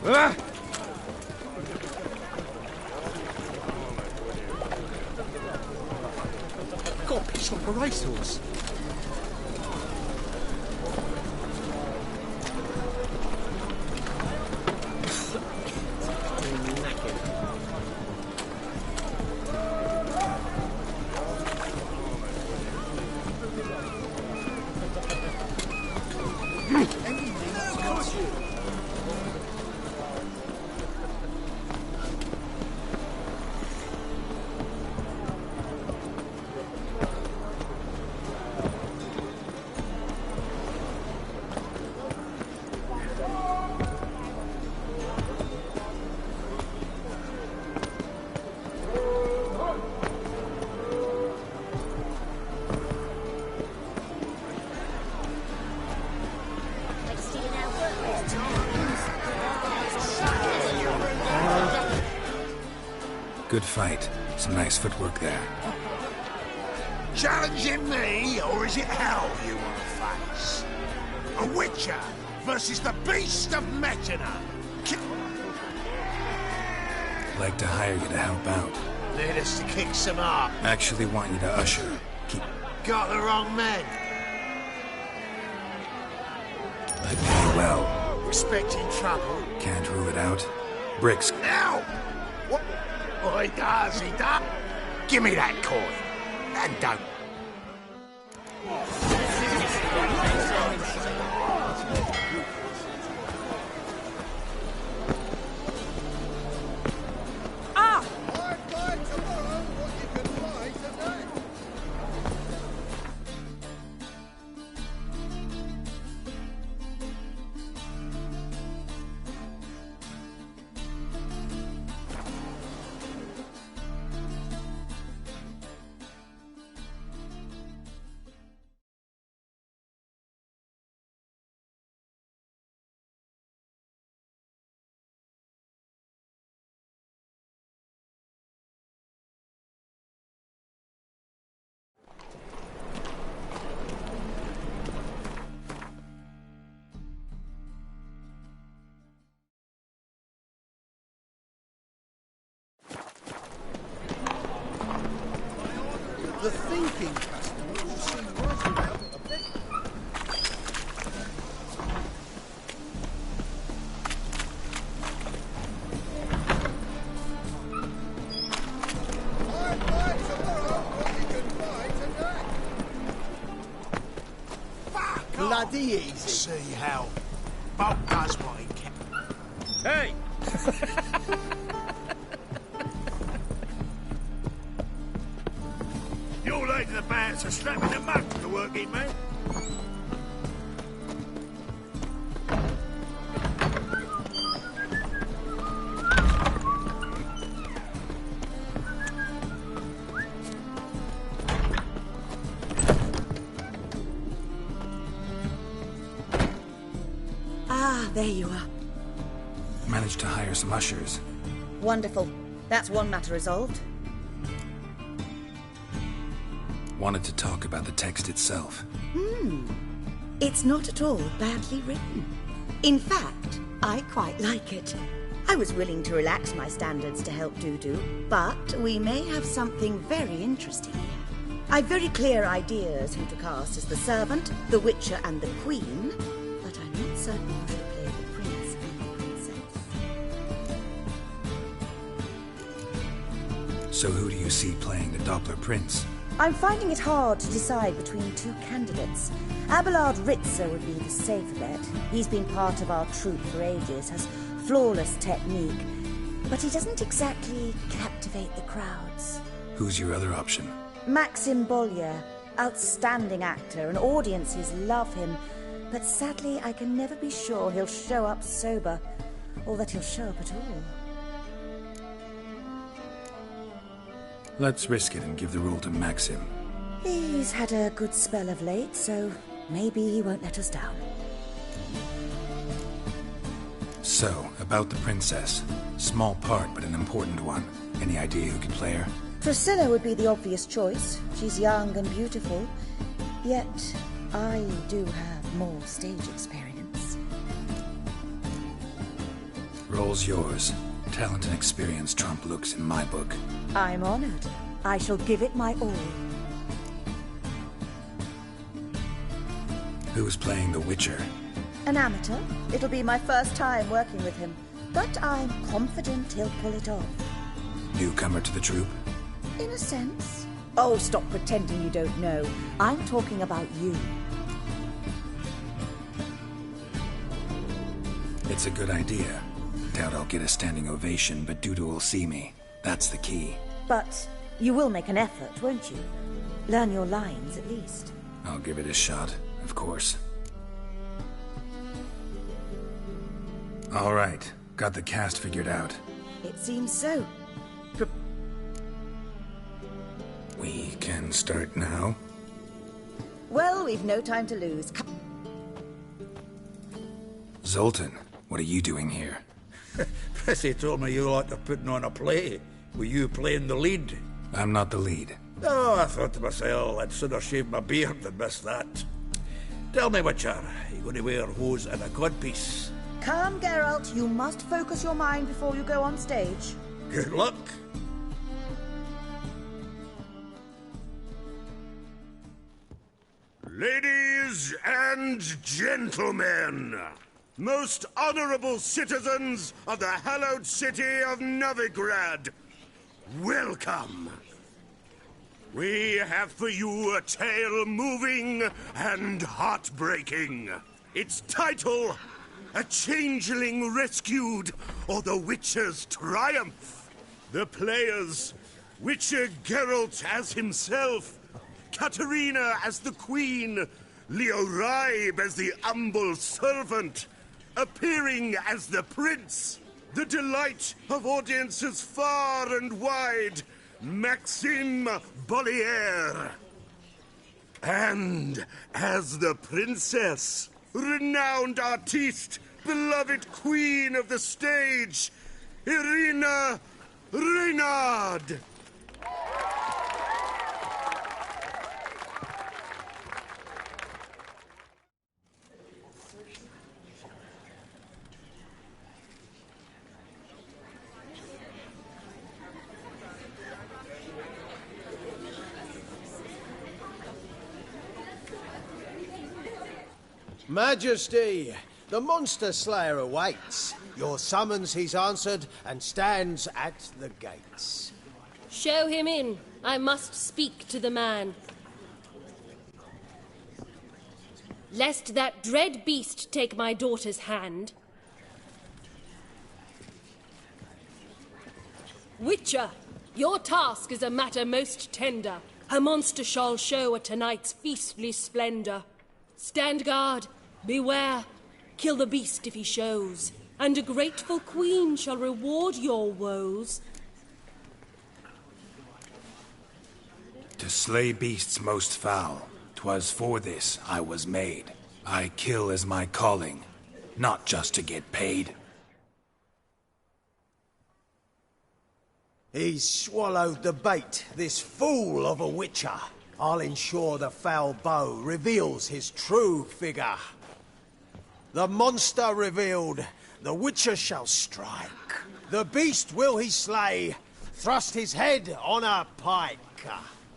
Speaker 17: Ah!
Speaker 6: Got a piss on a racehorse.
Speaker 3: Good fight. Some nice footwork there.
Speaker 17: Challenging me, or is it hell you want to face? A witcher versus the beast of Metina.
Speaker 3: Like to hire you to help out.
Speaker 17: Need us to kick some up.
Speaker 3: Actually want you to usher.
Speaker 17: Got the wrong men.
Speaker 3: I pay well.
Speaker 17: Respecting trouble.
Speaker 3: Can't rule it out. Bricks.
Speaker 17: Now! What? Oh, he does. Give me that coin. And don't.
Speaker 15: Ah!
Speaker 6: The thinking customer will see right about a bit. I'd buy tomorrow what you can buy today. Fuck bloody easy.
Speaker 17: See how Bolt does what he can.
Speaker 8: Hey!
Speaker 17: You're late to the bands for strapping the mug to the working man.
Speaker 19: Ah, there you are.
Speaker 3: Managed to hire some ushers.
Speaker 19: Wonderful. That's one matter resolved.
Speaker 3: Wanted to talk about the text itself.
Speaker 19: It's not at all badly written. In fact, I quite like it. I was willing to relax my standards to help Dudu, but we may have something very interesting here. I've very clear ideas who to cast as the servant, the witcher, and the queen, but I'm not certain who should play the prince.
Speaker 3: So who do you see playing the Doppler Prince?
Speaker 19: I'm finding it hard to decide between two candidates. Abelard Ritzer would be the safer bet. He's been part of our troupe for ages, has flawless technique, but he doesn't exactly captivate the crowds.
Speaker 3: Who's your other option?
Speaker 19: Maxim Bollier, outstanding actor, and audiences love him, but sadly I can never be sure he'll show up sober, or that he'll show up at all.
Speaker 3: Let's risk it and give the role to Maxim.
Speaker 19: He's had a good spell of late, so maybe he won't let us down.
Speaker 3: So, about the princess. Small part, but an important one. Any idea who could play her?
Speaker 19: Priscilla would be the obvious choice. She's young and beautiful, yet I do have more stage experience.
Speaker 3: Role's yours. Talent and experience trump looks in my book.
Speaker 19: I'm honored. I shall give it my all.
Speaker 3: Who's playing the Witcher?
Speaker 19: An amateur. It'll be my first time working with him, but I'm confident he'll pull it off.
Speaker 3: Newcomer to the troupe?
Speaker 19: In a sense. Oh, stop pretending you don't know. I'm talking about you.
Speaker 3: It's a good idea. Doubt I'll get a standing ovation, but Dudu will see me. That's the key.
Speaker 19: But you will make an effort, won't you? Learn your lines, at least.
Speaker 3: I'll give it a shot, of course. All right. Got the cast figured out.
Speaker 19: It seems so.
Speaker 3: We can start now.
Speaker 19: Well, we've no time to lose.
Speaker 3: Zoltan, what are you doing here?
Speaker 17: Prissy told me you like to putting on a play. Were you playing the lead?
Speaker 3: I'm not the lead.
Speaker 17: Oh, I thought to myself, I'd sooner shave my beard than miss that. Tell me, Witcher, are you going to wear hose and a codpiece?
Speaker 19: Calm, Geralt. You must focus your mind before you go on stage.
Speaker 17: Good luck.
Speaker 20: Ladies and gentlemen, most honorable citizens of the hallowed city of Novigrad, welcome. We have for you a tale moving and heartbreaking. Its title, A Changeling Rescued, or The Witcher's Triumph. The players, Witcher Geralt as himself, Katarina as the Queen, Leo Raib as the humble servant, appearing as the Prince, the delight of audiences far and wide, Maxim Bollier. And as the Princess, renowned artiste, beloved Queen of the stage, Irina Reynard.
Speaker 6: Majesty, the Monster Slayer awaits. Your summons he's answered and stands at the gates.
Speaker 21: Show him in. I must speak to the man. Lest that dread beast take my daughter's hand. Witcher, your task is a matter most tender. Her monster shall show at tonight's feastly splendor. Stand guard, beware, kill the beast if he shows, and a grateful queen shall reward your woes.
Speaker 3: To slay beasts most foul, 'twas for this I was made. I kill as my calling, not just to get paid.
Speaker 6: He's swallowed the bait, this fool of a Witcher. I'll ensure the foul bow reveals his true figure. The monster revealed, the Witcher shall strike. The beast will he slay, thrust his head on a pike.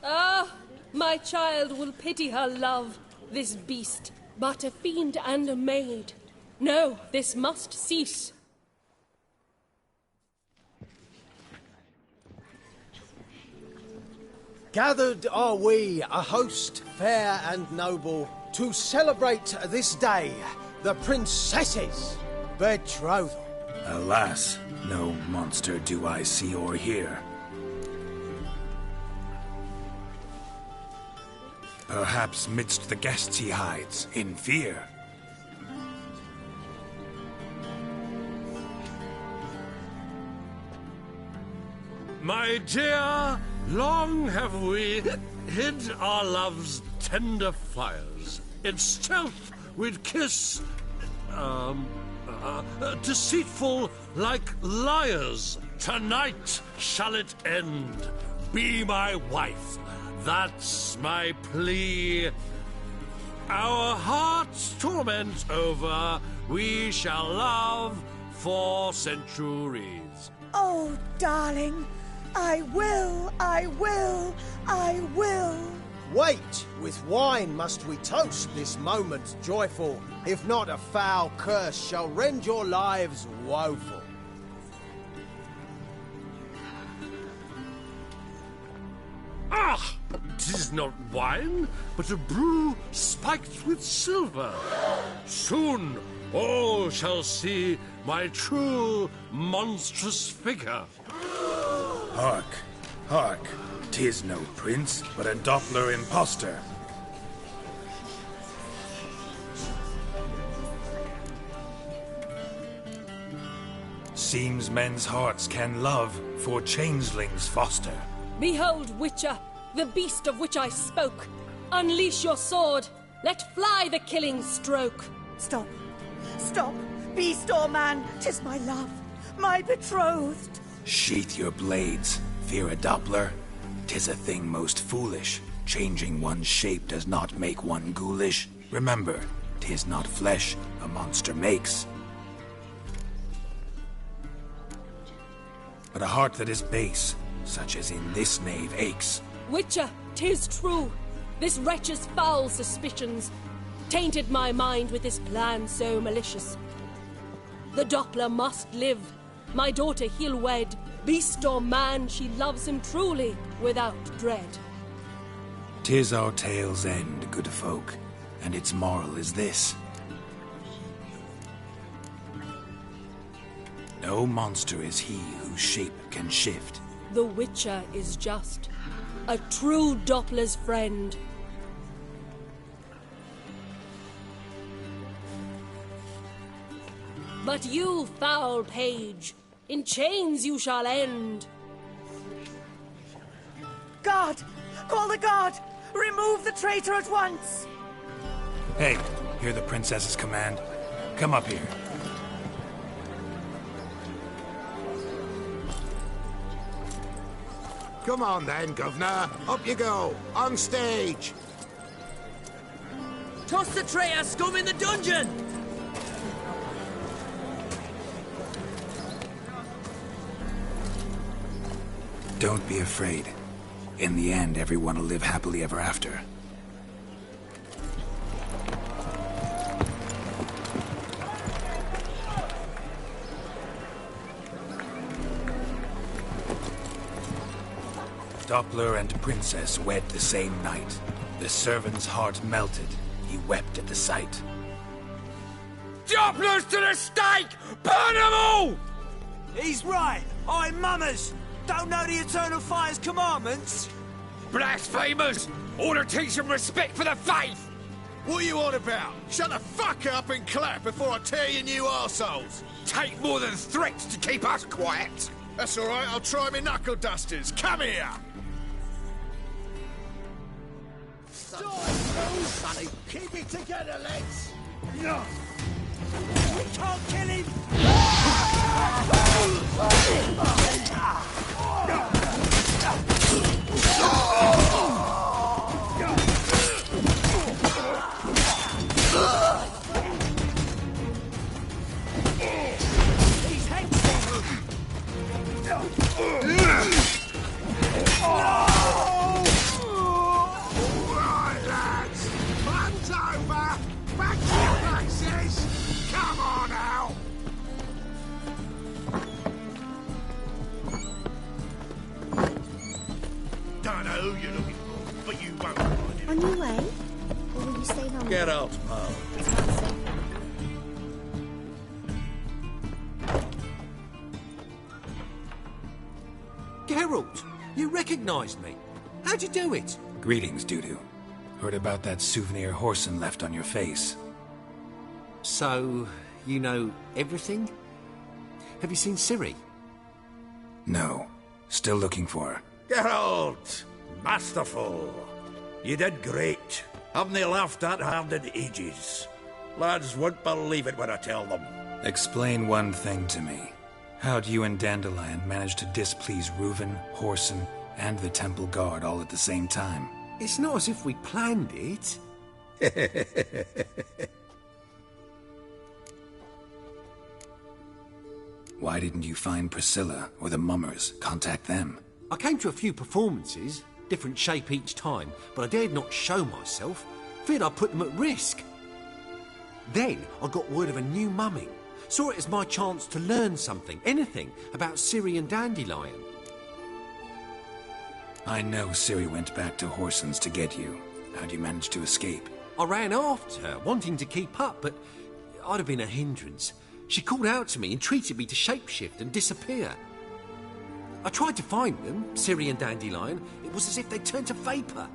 Speaker 21: Ah, my child will pity her love, this beast, but a fiend and a maid. No, this must cease.
Speaker 6: Gathered are we, a host fair and noble, to celebrate this day, the princess's betrothal.
Speaker 3: Alas, no monster do I see or hear. Perhaps midst the guests he hides, in fear.
Speaker 4: My dear, long have we hid our love's tender fires. In stealth we'd kiss, deceitful like liars. Tonight shall it end. Be my wife. That's my plea. Our hearts' torment over, we shall love for centuries.
Speaker 19: Oh, darling, I will, I will, I will.
Speaker 6: Wait, with wine must we toast this moment joyful. If not, a foul curse shall rend your lives woeful.
Speaker 4: Ah! 'Tis not wine, but a brew spiked with silver. Soon all shall see my true monstrous figure.
Speaker 3: Hark, hark. 'Tis no prince, but a Doppler impostor. Seems men's hearts can love, for changelings foster.
Speaker 21: Behold, Witcher, the beast of which I spoke. Unleash your sword. Let fly the killing stroke.
Speaker 19: Stop. Stop. Beast or man, 'tis my love, my betrothed.
Speaker 3: Sheath your blades. Fear a Doppler? 'Tis a thing most foolish. Changing one's shape does not make one ghoulish. Remember, 'tis not flesh a monster makes, but a heart that is base, such as in this knave aches.
Speaker 21: Witcher, 'tis true. This wretch's foul suspicions tainted my mind with this plan so malicious. The Doppler must live. My daughter he'll wed. Beast or man, she loves him truly, without dread.
Speaker 3: 'Tis our tale's end, good folk, and its moral is this. No monster is he whose shape can shift.
Speaker 21: The Witcher is just a true Doppler's friend. But you, foul page, in chains you shall end.
Speaker 19: Guard! Call the guard! Remove the traitor at once!
Speaker 3: Hey, hear the princess's command? Come up here.
Speaker 22: Come on then, Governor. Up you go. On stage.
Speaker 13: Toss the traitor scum in the dungeon!
Speaker 3: Don't be afraid. In the end, everyone will live happily ever after. Doppler and Princess wed the same night. The servant's heart melted. He wept at the sight.
Speaker 8: Dopplers to the stake! Burn them all!
Speaker 23: He's right. I'm mummers. Don't know the Eternal Fire's commandments?
Speaker 8: Blasphemers! Order teach them respect for the faith!
Speaker 22: What are you on about? Shut the fuck up and clap before I tear you new arseholes!
Speaker 8: Take more than threats to keep us quiet!
Speaker 22: That's all right, I'll try my knuckle dusters. Come here!
Speaker 6: Sonny, keep it together, lads!
Speaker 23: We can't kill him!
Speaker 8: He's hexing!
Speaker 22: Right, lads! Fun's over! Back to your places! Come on now! Don't know who you're looking
Speaker 17: Geralt, pal.
Speaker 14: Geralt, you recognised me. How'd you do it?
Speaker 3: Greetings, Dudu. Heard about that souvenir Whoreson left on your face.
Speaker 10: So, you know everything? Have you seen Ciri?
Speaker 3: No. Still looking for her.
Speaker 17: Geralt! Masterful. You did great. Haven't they laughed that hard in ages? Lads won't believe it when I tell them.
Speaker 3: Explain one thing to me. How'd you and Dandelion manage to displease Reuven, Whoreson, and the Temple Guard all at the same time?
Speaker 10: It's not as if we planned it.
Speaker 3: Why didn't you find Priscilla or the Mummers? Contact them.
Speaker 10: I came to a few performances, different shape each time, but I dared not show myself. Feared I'd put them at risk. Then I got word of a new mumming. Saw it as my chance to learn something, anything, about Ciri and Dandelion.
Speaker 3: I know Ciri went back to Whoreson's to get you. How'd you manage to escape?
Speaker 10: I ran after her, wanting to keep up, but I'd have been a hindrance. She called out to me, entreated me to shapeshift and disappear. I tried to find them, Ciri and Dandelion. It was as if they'd turned to vapour.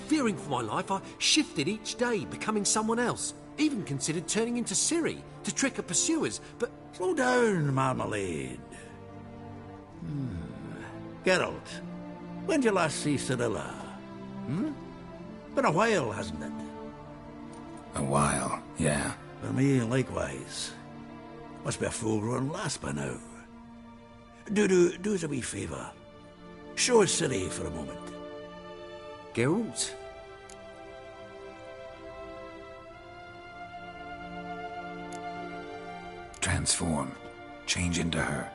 Speaker 10: Fearing for my life, I shifted each day, becoming someone else. Even considered turning into Ciri to trick her pursuers, but...
Speaker 17: Slow down, Marmalade. Geralt, when did you last see Cirilla? Been a while, hasn't it?
Speaker 3: A while, yeah.
Speaker 17: For me, likewise. Must be a full-grown lass by now. Do us a wee favour. Show us Ciri for a moment.
Speaker 10: Geralt?
Speaker 3: Transform. Change into her.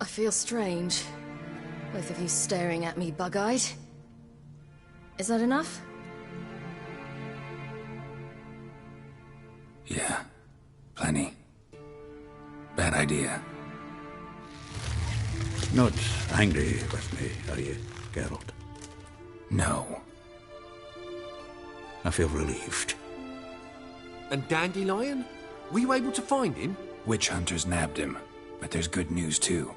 Speaker 11: I feel strange. Both of you staring at me bug-eyed. Is that enough?
Speaker 3: Yeah. Plenty. Bad idea.
Speaker 17: Not angry with me, are you, Geralt?
Speaker 3: No.
Speaker 17: I feel relieved.
Speaker 10: And Dandelion? Were you able to find him?
Speaker 3: Witch hunters nabbed him, but there's good news too.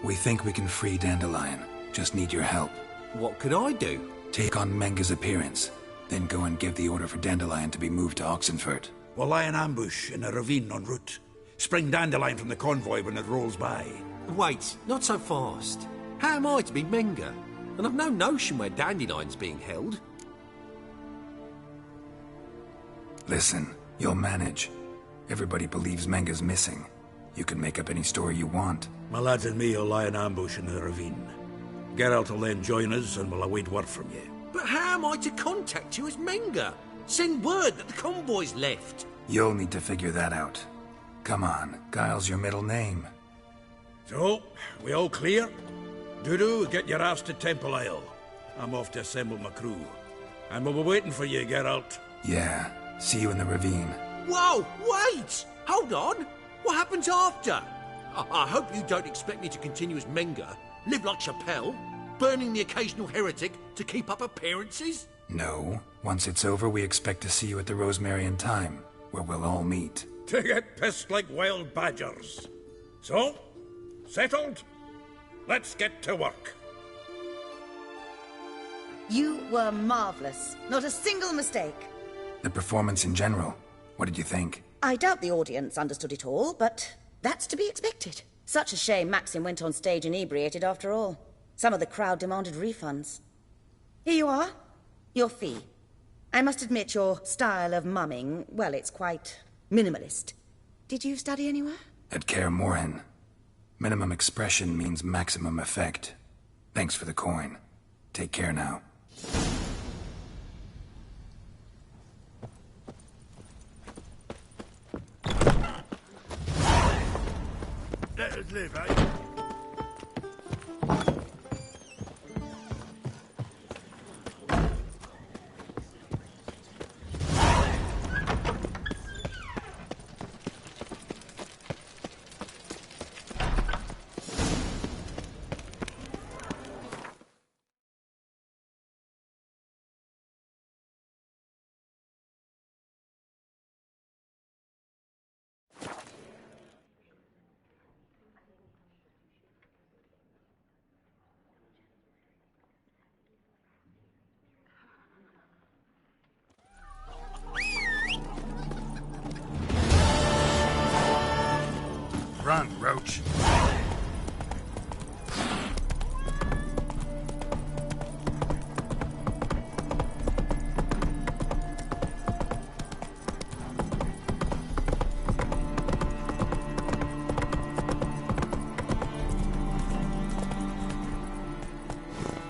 Speaker 3: We think we can free Dandelion. Just need your help.
Speaker 10: What could I do?
Speaker 3: Take on Menga's appearance, then go and give the order for Dandelion to be moved to Oxenfurt.
Speaker 17: We'll lie in ambush in a ravine en route. Spring Dandelion from the convoy when it rolls by.
Speaker 10: Wait, not so fast. How am I to be Menga? And I've no notion where Dandelion's being held.
Speaker 3: Listen, you'll manage. Everybody believes Menga's missing. You can make up any story you want.
Speaker 17: My lads and me will lie in ambush in the ravine. Geralt will then join us and we'll await word from you.
Speaker 10: But how am I to contact you as Menga? Send word that the convoy's left.
Speaker 3: You'll need to figure that out. Come on, Guile's your middle name.
Speaker 17: So, we all clear? Dudu, get your ass to Temple Isle. I'm off to assemble my crew. And we'll be waiting for you, Geralt.
Speaker 3: Yeah, see you in the ravine.
Speaker 10: Whoa, wait! Hold on! What happens after? I hope you don't expect me to continue as Menga, live like Chappelle, burning the occasional heretic to keep up appearances?
Speaker 3: No. Once it's over, we expect to see you at the Rosemary in Time, where we'll all meet.
Speaker 17: To get pissed like wild badgers. So, settled? Let's get to work.
Speaker 19: You were marvellous. Not a single mistake.
Speaker 3: The performance in general, what did you think?
Speaker 19: I doubt the audience understood it all, but that's to be expected. Such a shame Maxim went on stage inebriated after all. Some of the crowd demanded refunds. Here you are. Your fee. I must admit your style of mumming, well, it's quite minimalist. Did you study anywhere?
Speaker 3: At Kaer Morhen. Minimum expression means maximum effect. Thanks for the coin. Take care now.
Speaker 20: Let us live, eh?
Speaker 22: Run, Roach.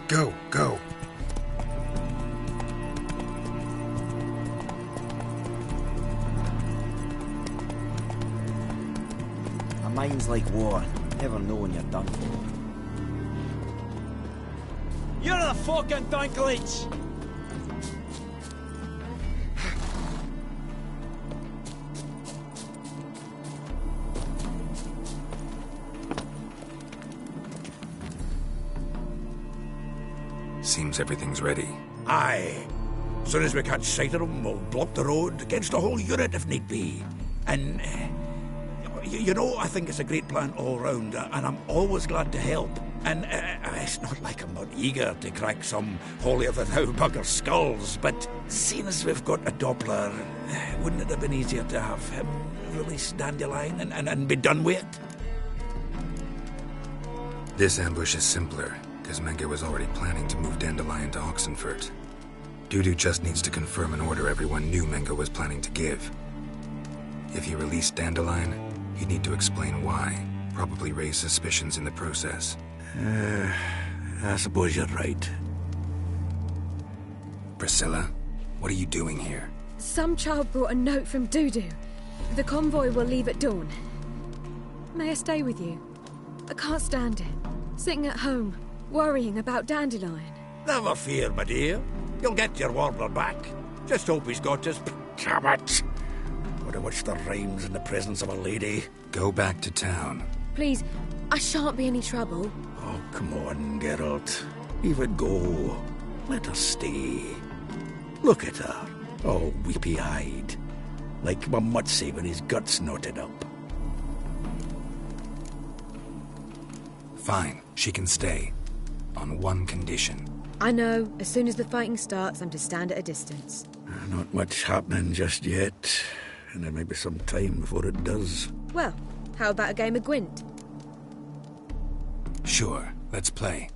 Speaker 22: Go, go.
Speaker 2: A mind's like war. Never know when you're done for.
Speaker 23: You're the fucking Dinklage!
Speaker 3: Seems everything's ready.
Speaker 17: Aye. Soon as we catch sight of them, we'll block the road against the whole unit if need be. And, you know, I think it's a great plan all round, and I'm always glad to help. And it's not like I'm not eager to crack some holier-than-thou bugger's skulls, but seeing as we've got a Doppler, wouldn't it have been easier to have him release Dandelion and be done with it?
Speaker 3: This ambush is simpler, because Menge was already planning to move Dandelion to Oxenfurt. Dudu just needs to confirm an order everyone knew Menge was planning to give. If he released Dandelion, he'd need to explain why, probably raise suspicions in the process.
Speaker 17: I suppose you're right.
Speaker 3: Priscilla, what are you doing here?
Speaker 11: Some child brought a note from Dudu. The convoy will leave at dawn. May I stay with you? I can't stand it. Sitting at home, worrying about Dandelion.
Speaker 17: Never fear, my dear. You'll get your warbler back. Just hope he's got his... Damn it! Would have watched the rhymes in the presence of a lady.
Speaker 3: Go back to town.
Speaker 11: Please, I shan't be any trouble.
Speaker 17: Oh, come on, Geralt. Leave it go. Let her stay. Look at her, all weepy-eyed. Like Mamutsy with his guts knotted up.
Speaker 3: Fine, she can stay. On one condition.
Speaker 11: I know, as soon as the fighting starts, I'm to stand at a distance.
Speaker 17: Not much happening just yet. And there may be some time before it does.
Speaker 11: Well, how about a game of Gwent?
Speaker 3: Sure, let's play.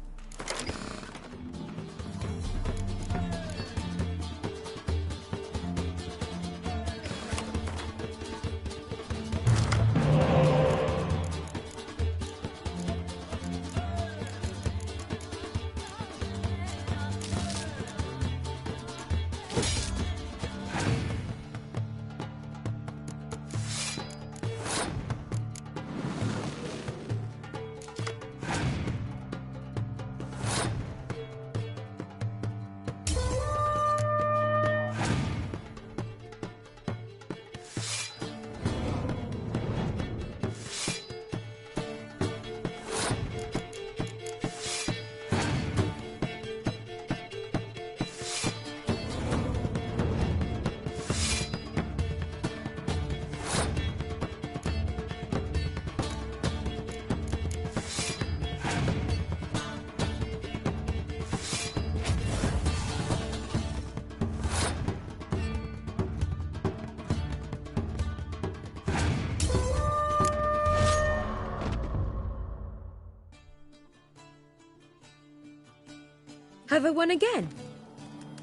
Speaker 11: Have I won again?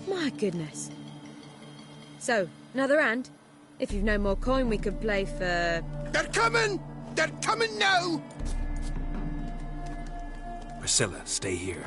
Speaker 11: My goodness. So, another hand? If you've no more coin, we could play for...
Speaker 22: They're coming! They're coming now!
Speaker 3: Priscilla, stay here.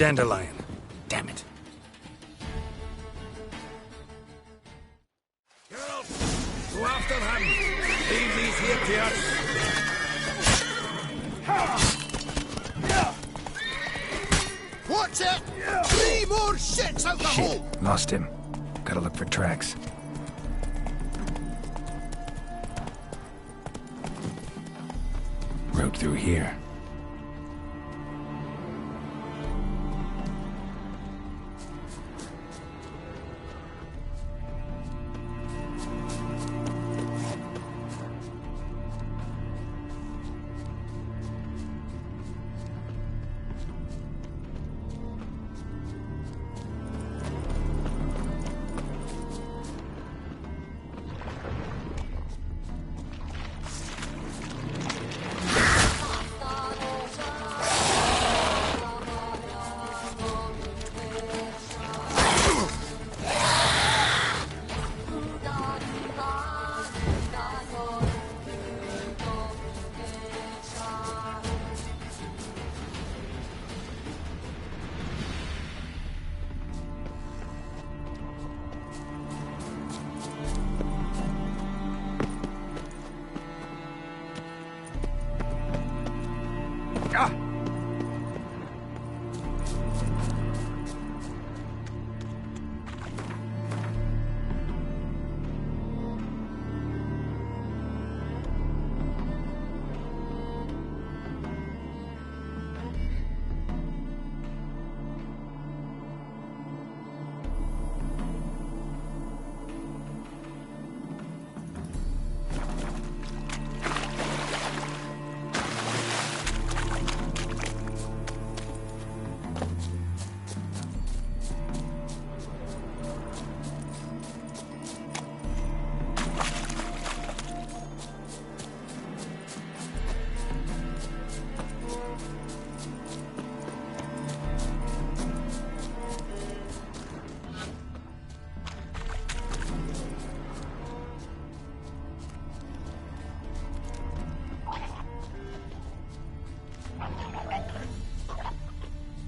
Speaker 17: Dandelion. Damn it.
Speaker 22: Geralt, go after him. Leave these here to us. Watch it! 3 more shits out the hole!
Speaker 3: Lost him. Gotta look for tracks. Road through here.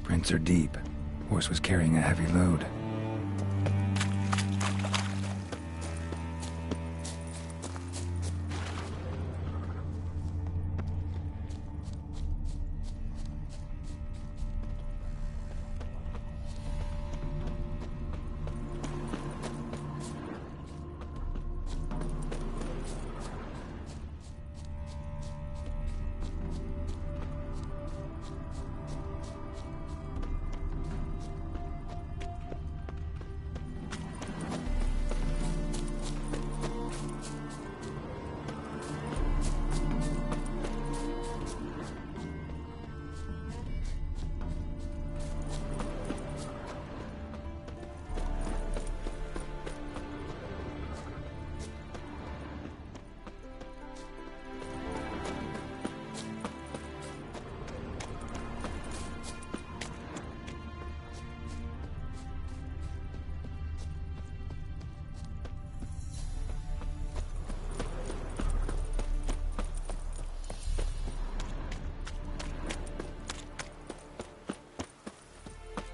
Speaker 3: Prints are deep. Horse was carrying a heavy load.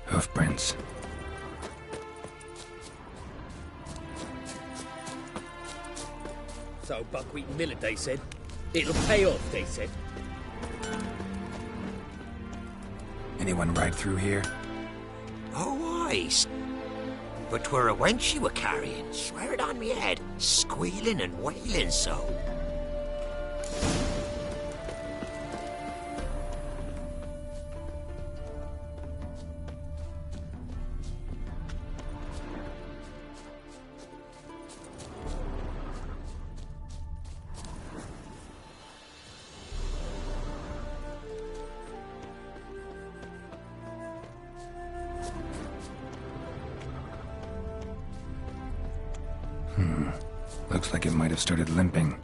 Speaker 3: Hoofprints.
Speaker 13: So buckwheat and millet, they said. It'll pay off, they said.
Speaker 3: Anyone ride through here?
Speaker 7: Oh, aye. But 'twere a wench you were carrying, swear it on me head, squealing and wailing so.
Speaker 3: Looks like it might have started limping.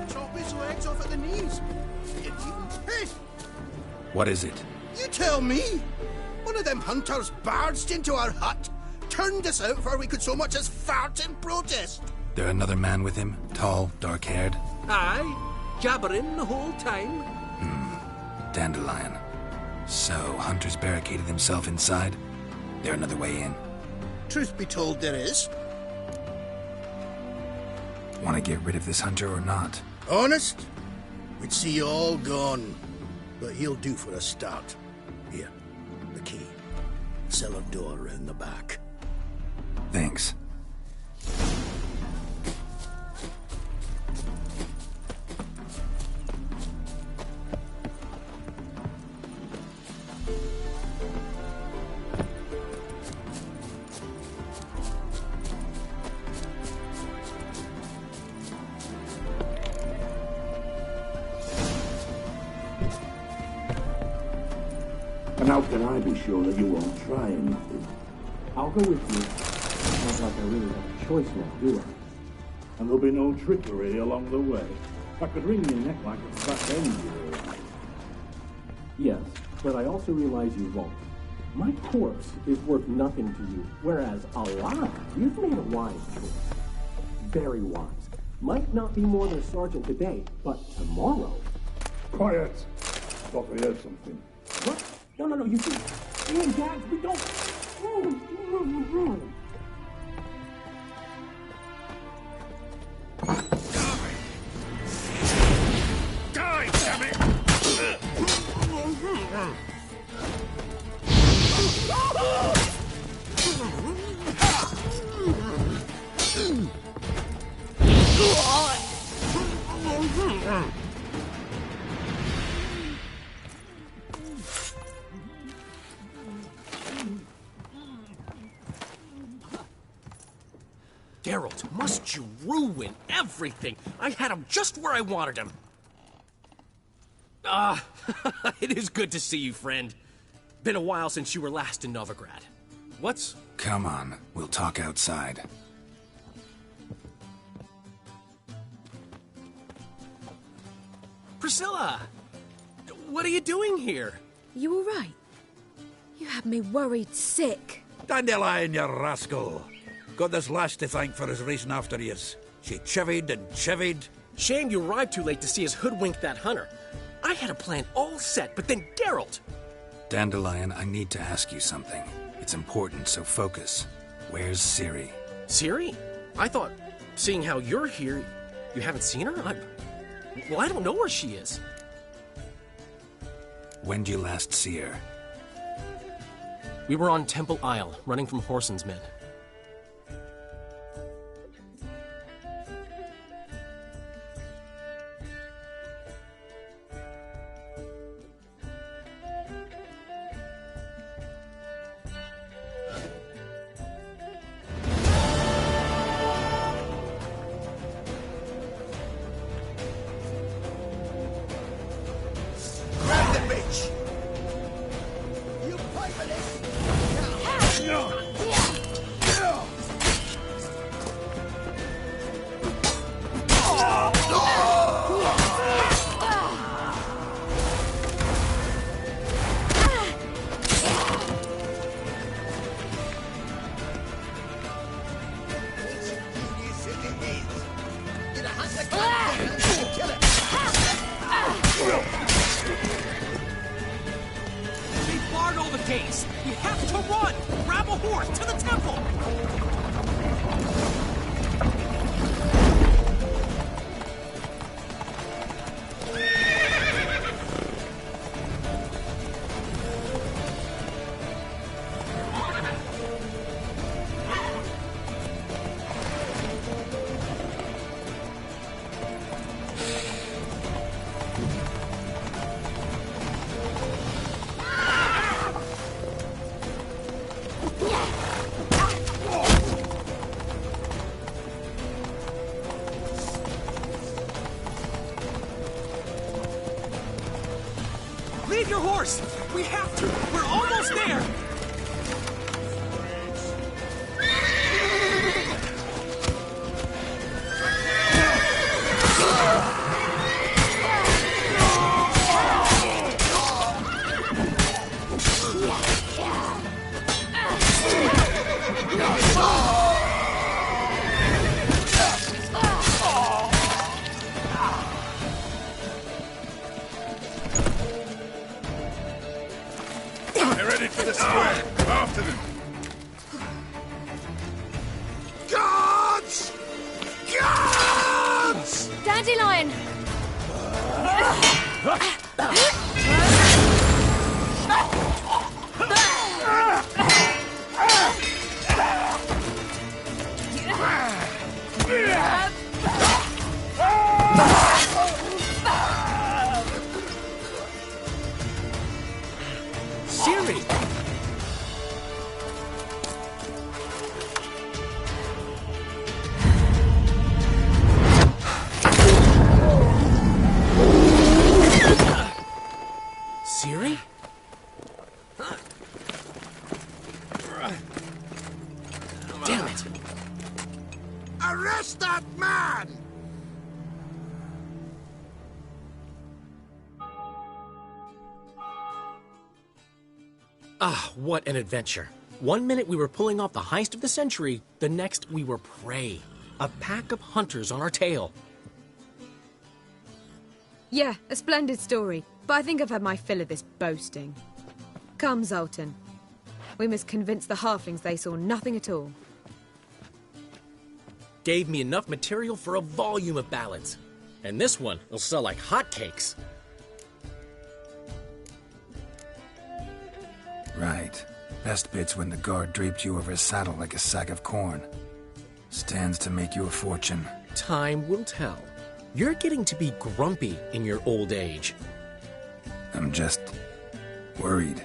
Speaker 22: Chop his legs off at the knees. Hey!
Speaker 3: What is it?
Speaker 9: You tell me! One of them hunters barged into our hut, turned us out before we could so much as fart in protest.
Speaker 3: There another man with him? Tall, dark-haired?
Speaker 10: Aye, jabbering the whole time.
Speaker 3: Dandelion. So, Hunter's barricaded himself inside? There another way in?
Speaker 9: Truth be told, there is.
Speaker 3: Want to get rid of this Hunter or not?
Speaker 9: Honest? We'd see you all gone. But he'll do for a start. Here, the key. Cellar door round the back.
Speaker 3: Thanks.
Speaker 5: And how can I be sure that you won't try anything? I'll go with you. It's not like I really have a choice now, do I? And there'll be no trickery along the way. I could wring your neck like a fat end. Yes, but I also realize you won't. My corpse is worth nothing to you, whereas alive, you've made a wise choice. Very wise. Might not be more than a sergeant today, but tomorrow... Quiet! I thought I heard something. What? No, you see, me and Dad, we don't...
Speaker 22: Die, damn it!
Speaker 13: Geralt, must you ruin everything? I had him just where I wanted him. It is good to see you, friend. Been a while since you were last in Novigrad. What's...
Speaker 3: Come on, we'll talk outside.
Speaker 13: Priscilla! What are you doing here?
Speaker 11: You all right? You had me worried sick.
Speaker 17: Dandelion, you rascal. Got this lass to thank for his racing after yous. She chivied and chivied.
Speaker 13: Shame you arrived too late to see us hoodwink that hunter. I had a plan all set, but then Geralt...
Speaker 3: Dandelion, I need to ask you something. It's important, so focus. Where's Ciri?
Speaker 13: Ciri? I thought, seeing how you're here, you haven't seen her? Well, I don't know where she is.
Speaker 3: When did you last see her?
Speaker 13: We were on Temple Isle, running from Whoreson's men. We have to run! Grab a horse to the temple! Leave your horse! We have to! We're almost there!
Speaker 11: Dandelion!
Speaker 13: Ciri! Ciri? Damn it!
Speaker 22: Arrest that man!
Speaker 13: Ah, what an adventure. One minute we were pulling off the heist of the century, the next we were prey. A pack of hunters on our tail.
Speaker 11: Yeah, a splendid story, but I think I've had my fill of this boasting. Come, Zoltan. We must convince the halflings they saw nothing at all.
Speaker 13: Gave me enough material for a volume of ballads. And this one will sell like hotcakes.
Speaker 3: Right. Best bit's when the guard draped you over his saddle like a sack of corn. Stands to make you a fortune.
Speaker 13: Time will tell. You're getting to be grumpy in your old age.
Speaker 3: I'm just worried.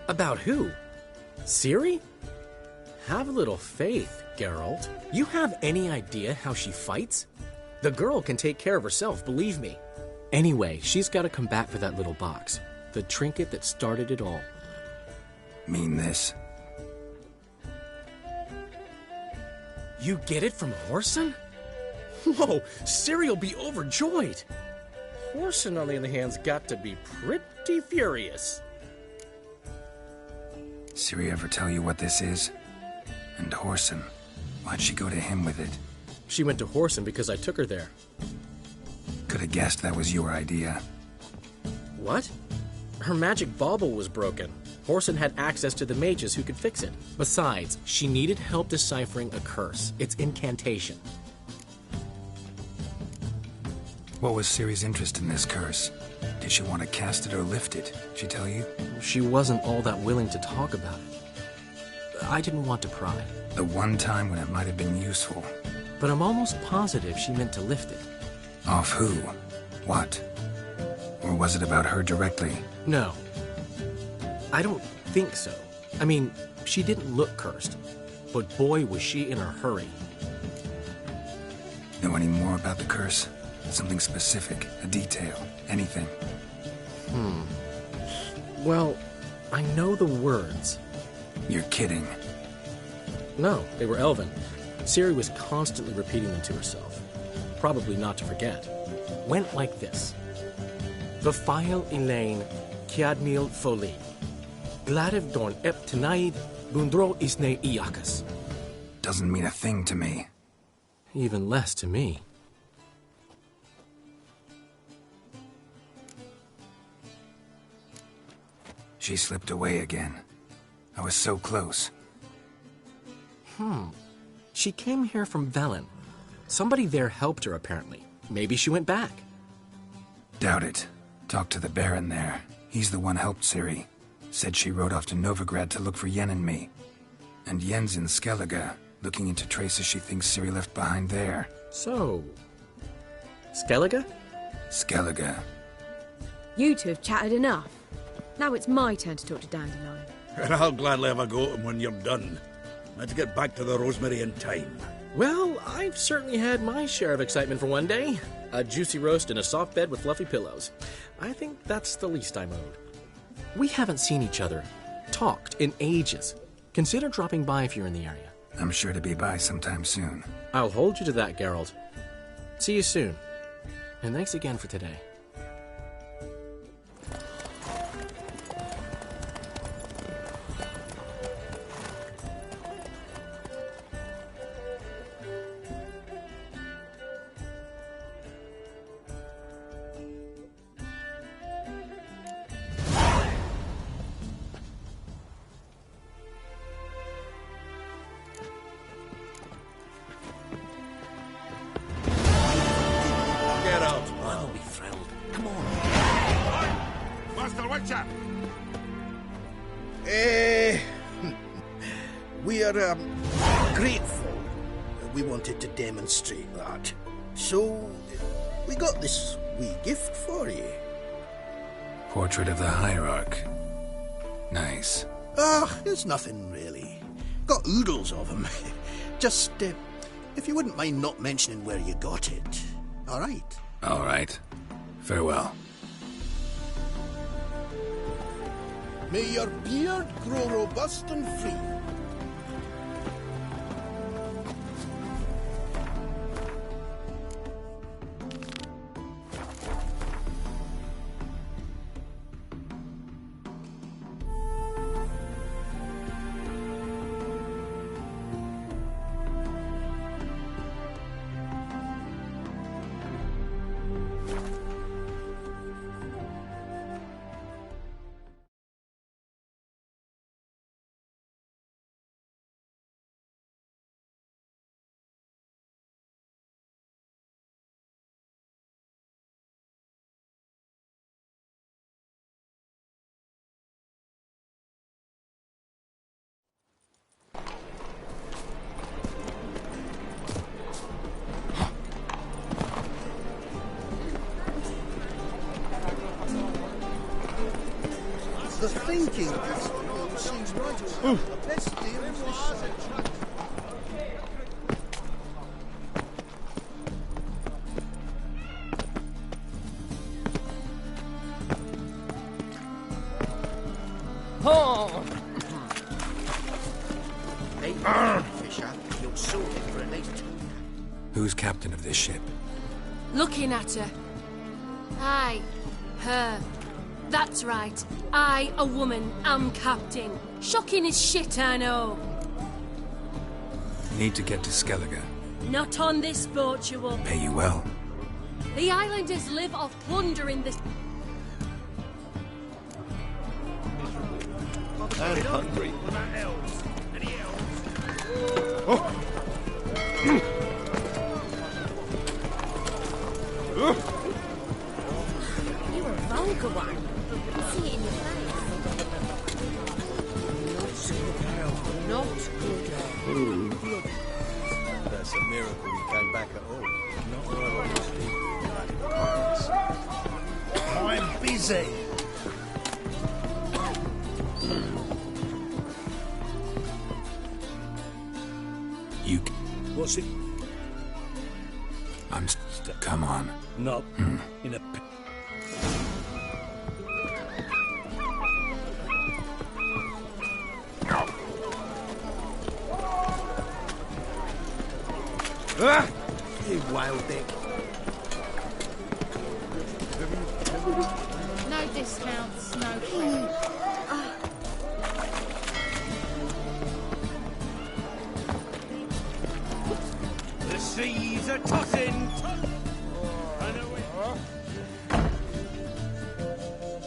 Speaker 13: About who? Ciri? Have a little faith, Geralt. You have any idea how she fights? The girl can take care of herself, believe me. Anyway, she's got to come back for that little box. The trinket that started it all.
Speaker 3: Mean this?
Speaker 13: You get it from Whoreson? Whoa, Ciri will be overjoyed. Whoreson, on the other hand's got to be pretty furious.
Speaker 3: Ciri ever tell you what this is? And Whoreson, why'd she go to him with it?
Speaker 13: She went to Whoreson because I took her there.
Speaker 3: Could have guessed that was your idea.
Speaker 13: What? Her magic bauble was broken. Whoreson had access to the mages who could fix it. Besides, she needed help deciphering a curse. Its incantation.
Speaker 3: What was Ciri's interest in this curse? Did she want to cast it or lift it? She tell you?
Speaker 13: She wasn't all that willing to talk about it. I didn't want to pry.
Speaker 3: The one time when it might have been useful.
Speaker 13: But I'm almost positive she meant to lift it.
Speaker 3: Off who? What? Or was it about her directly?
Speaker 13: No. I don't think so. I mean, she didn't look cursed. But boy, was she in a hurry.
Speaker 3: Know any more about the curse? Something specific, a detail, anything?
Speaker 13: Well, I know the words.
Speaker 3: You're kidding.
Speaker 13: No, they were Elven. Ciri was constantly repeating them to herself. Probably not to forget. Went like this. Vafile Elaine, Kiadmil Foli. Gladev Dorn Ep Tenaid, Bundro Isne Iakas.
Speaker 3: Doesn't mean a thing to me.
Speaker 13: Even less to me.
Speaker 3: She slipped away again. I was so close.
Speaker 13: She came here from Velen. Somebody there helped her, apparently. Maybe she went back.
Speaker 3: Doubt it. Talked to the Baron there. He's the one helped Ciri. Said she rode off to Novigrad to look for Yen and me. And Yen's in Skellige, looking into traces she thinks Ciri left behind there.
Speaker 13: So... Skellige?
Speaker 3: Skellige.
Speaker 11: You two have chatted enough. Now it's my turn to talk to Dandelion.
Speaker 17: And I'll gladly have a go at him when you're done. Let's get back to the Rosemary in time.
Speaker 13: Well, I've certainly had my share of excitement for one day. A juicy roast in a soft bed with fluffy pillows. I think that's the least I'm owed. We haven't seen each other, talked in ages. Consider dropping by if you're in the area.
Speaker 3: I'm sure to be by sometime soon.
Speaker 13: I'll hold you to that, Geralt. See you soon. And thanks again for today.
Speaker 22: matter?
Speaker 12: We are grateful. We wanted to demonstrate that. So, we got this wee gift for you.
Speaker 3: Portrait of the Hierarch. Nice.
Speaker 12: It's nothing really. Got oodles of them. Just, if you wouldn't mind not mentioning where you got it. All right?
Speaker 3: All right. Farewell.
Speaker 12: May your beard grow robust and free. The thinking seems right around the best deal of this side.
Speaker 8: Oh!
Speaker 12: Hey, Fisher, you're sorted for at least 2.
Speaker 3: Who's captain of this ship?
Speaker 21: Looking at her. Aye, her. That's right. I, a woman, am captain. Shocking as shit, I know.
Speaker 3: Need to get to Skellige.
Speaker 21: Not on this boat, you won't.
Speaker 3: Pay you well.
Speaker 21: The islanders live off plundering this.
Speaker 12: I'm hungry.
Speaker 22: What about elves? Any
Speaker 15: You were a vulgar one. I can see it in your face. Not good.
Speaker 6: That's a miracle we came back at all. Not
Speaker 22: I'm busy.
Speaker 3: You.
Speaker 22: What's it?
Speaker 3: Come on.
Speaker 22: Not in a.
Speaker 6: You whale dick.
Speaker 15: No discounts, no credit.
Speaker 22: The seas are tossing.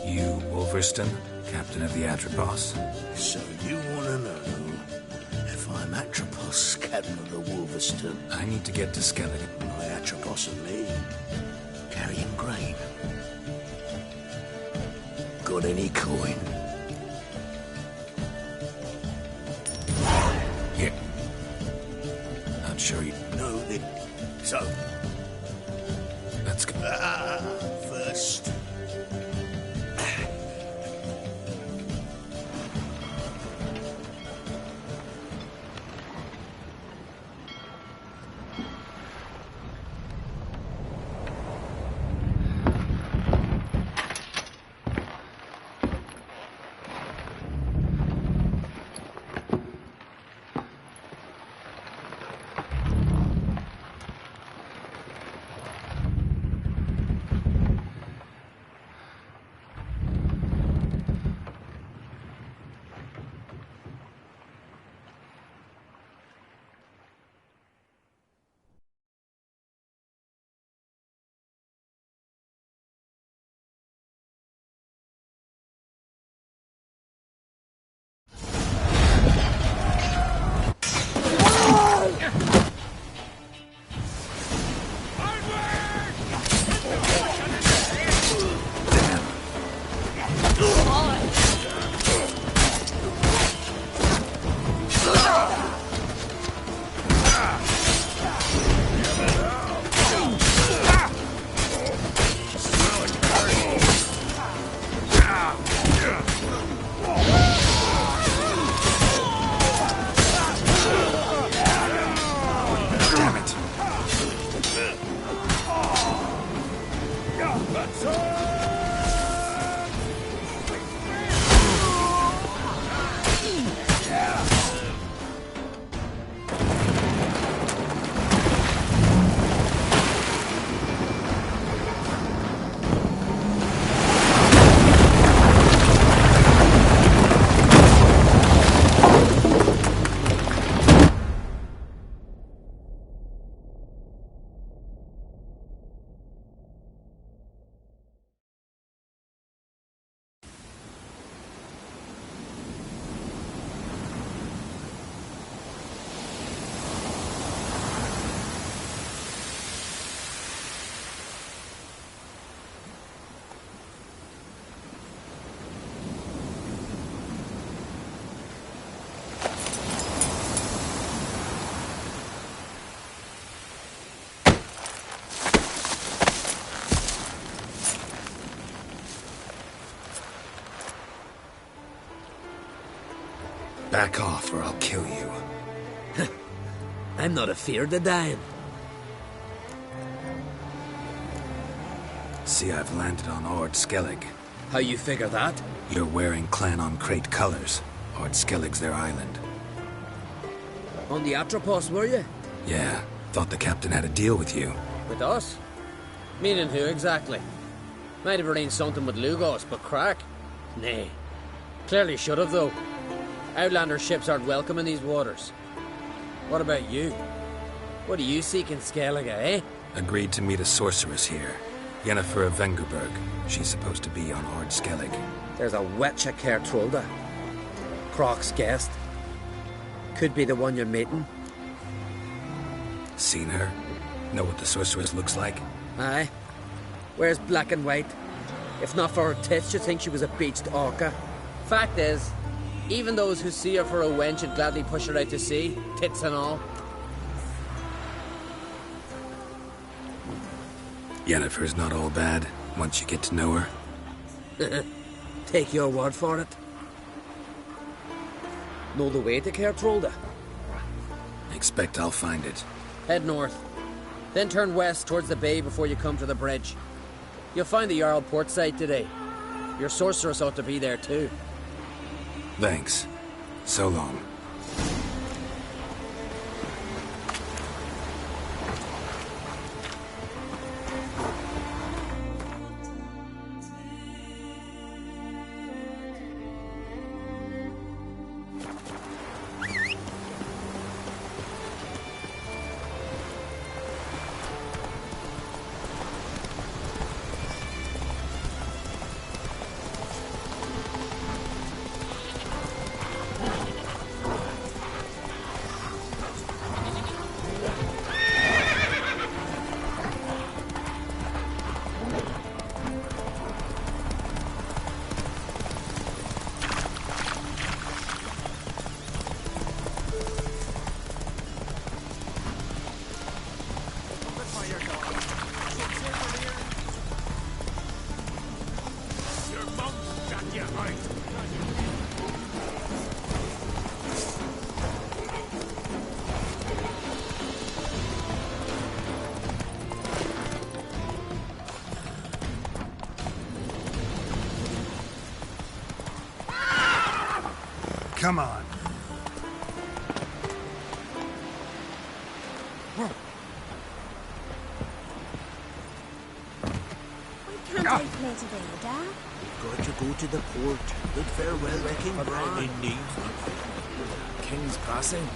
Speaker 3: You, Wolverston, captain of the Atropos.
Speaker 12: So you want to know if I'm Atropos, captain of the Wolverston?
Speaker 3: I need to get to Skellige.
Speaker 12: My Atropos and me, carrying grain. Got any coin?
Speaker 3: Here. Not sure you...
Speaker 12: No, so...
Speaker 3: Let's go.
Speaker 12: First...
Speaker 3: Back off or I'll kill you.
Speaker 1: I'm not afeard of dying.
Speaker 3: See, I've landed on Ord Skellig.
Speaker 1: How you figure that?
Speaker 3: You're wearing Clan on Crate colors. Ord Skellig's their island.
Speaker 1: On the Atropos, were you?
Speaker 3: Yeah, thought the captain had a deal with you.
Speaker 1: With us? Meaning who exactly? Might have arranged something with Lugos, but crack? Nay. Clearly should have, though. Outlander ships aren't welcome in these waters. What about you? What do you seek in Skellige, eh?
Speaker 3: Agreed to meet a sorceress here. Yennefer of Vengerberg. She's supposed to be on Ord Skellig.
Speaker 1: There's a wetcha Kertrolda. Croc's guest. Could be the one you're meeting.
Speaker 3: Seen her? Know what the sorceress looks like?
Speaker 1: Aye. Wears black and white. If not for her tits, you'd think she was a beached orca. Fact is, even those who see her for a wench would gladly push her out to sea, tits and all.
Speaker 3: Yennefer's not all bad, once you get to know her.
Speaker 1: Take your word for it. Know the way to Kertrolda?
Speaker 3: Expect I'll find it.
Speaker 1: Head north. Then turn west towards the bay before you come to the bridge. You'll find the Jarl port site today. Your sorceress ought to be there too.
Speaker 3: Thanks. So long.
Speaker 20: Come on.
Speaker 19: Can't I play today, Dad?
Speaker 2: We've got to go to the port. Bid farewell to King Bran. King's passing.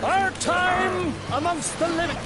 Speaker 21: Our time amongst the living.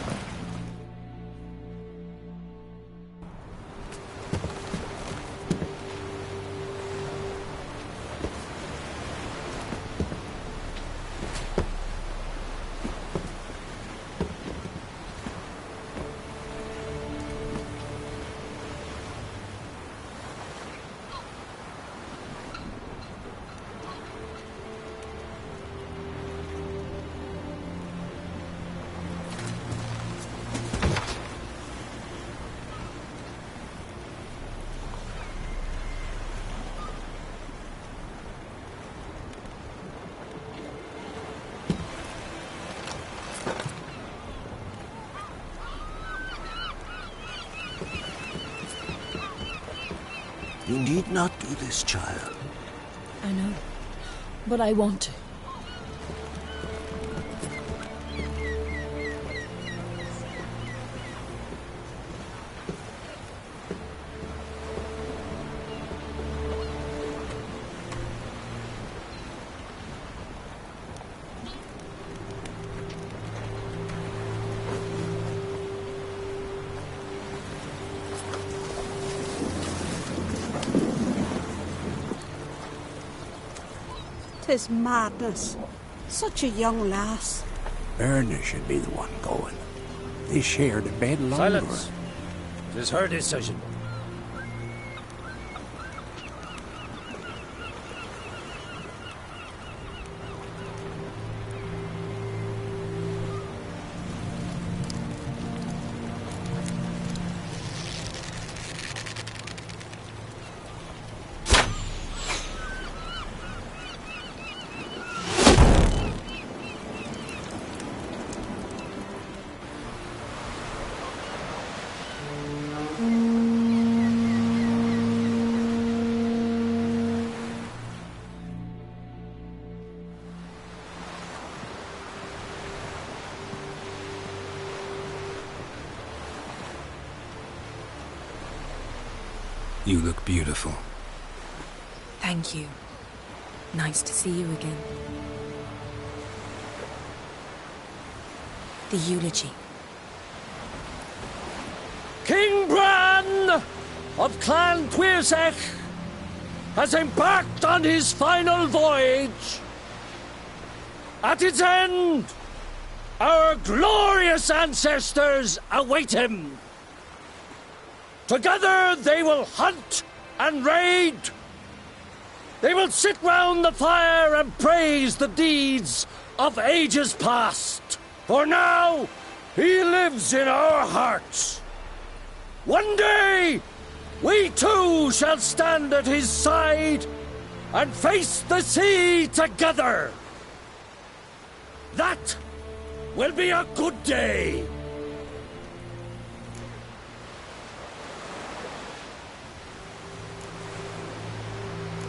Speaker 4: You need not do this, child.
Speaker 21: I know, but I want to.
Speaker 16: Tis madness. Such a young lass.
Speaker 17: Erna should be the one going. They shared a bed longer.
Speaker 21: Silence. It is her decision.
Speaker 3: You look beautiful.
Speaker 11: Thank you. Nice to see you again. The eulogy.
Speaker 21: King Bran of Clan Tuirsech has embarked on his final voyage. At its end, our glorious ancestors await him. Together they will hunt and raid. They will sit round the fire and praise the deeds of ages past. For now, he lives in our hearts. One day, we too shall stand at his side and face the sea together. That will be a good day.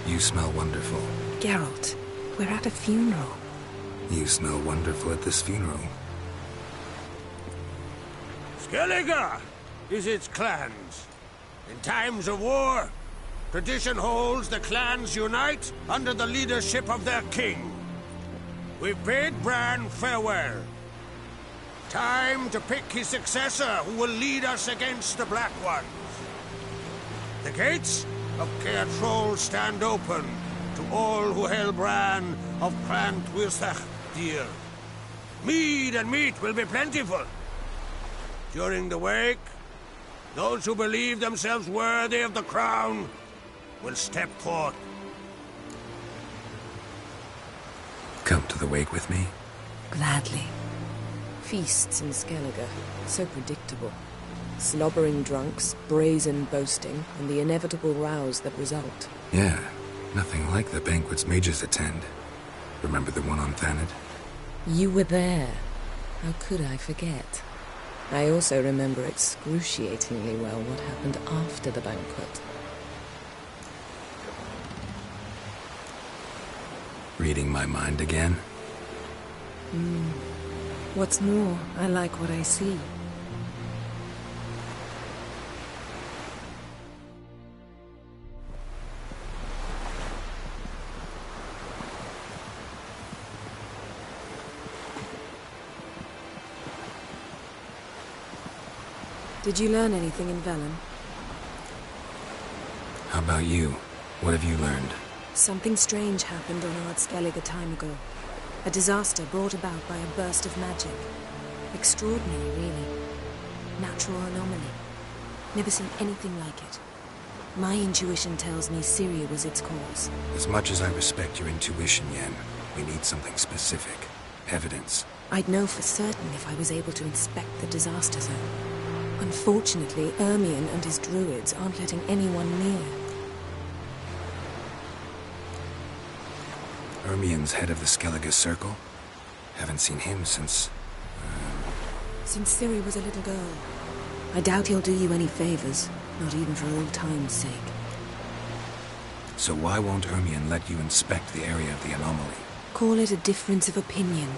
Speaker 3: You smell wonderful.
Speaker 11: Geralt, we're at a funeral.
Speaker 3: You smell wonderful at this funeral.
Speaker 22: Skellige is its clans. In times of war, tradition holds the clans unite under the leadership of their king. We've bid Bran farewell. Time to pick his successor who will lead us against the Black Ones. The gates of Caer Troll stand open to all who held Bran of Clan Tuirsech dear. Mead and meat will be plentiful. During the wake, those who believe themselves worthy of the crown will step forth.
Speaker 3: Come to the wake with me?
Speaker 11: Gladly.
Speaker 18: Feasts in Skellige, so predictable. Slobbering drunks, brazen boasting, and the inevitable rows that result.
Speaker 3: Yeah, nothing like the banquets mages attend. Remember the one on Thanet?
Speaker 18: You were there. How could I forget? I also remember excruciatingly well what happened after the banquet.
Speaker 3: Reading my mind again?
Speaker 18: What's more, I like what I see. Did you learn anything in Velen?
Speaker 3: How about you? What have you learned?
Speaker 18: Something strange happened on Ard Skellig a time ago. A disaster brought about by a burst of magic. Extraordinary, really. Natural anomaly. Never seen anything like it. My intuition tells me Syria was its cause.
Speaker 3: As much as I respect your intuition, Yen, we need something specific. Evidence.
Speaker 18: I'd know for certain if I was able to inspect the disaster zone. Unfortunately, Ermion and his druids aren't letting anyone near.
Speaker 3: Ermion's head of the Skellige Circle? Haven't seen him since...
Speaker 18: Since Ciri was a little girl. I doubt he'll do you any favors, not even for old time's sake.
Speaker 3: So why won't Ermion let you inspect the area of the anomaly?
Speaker 18: Call it a difference of opinion.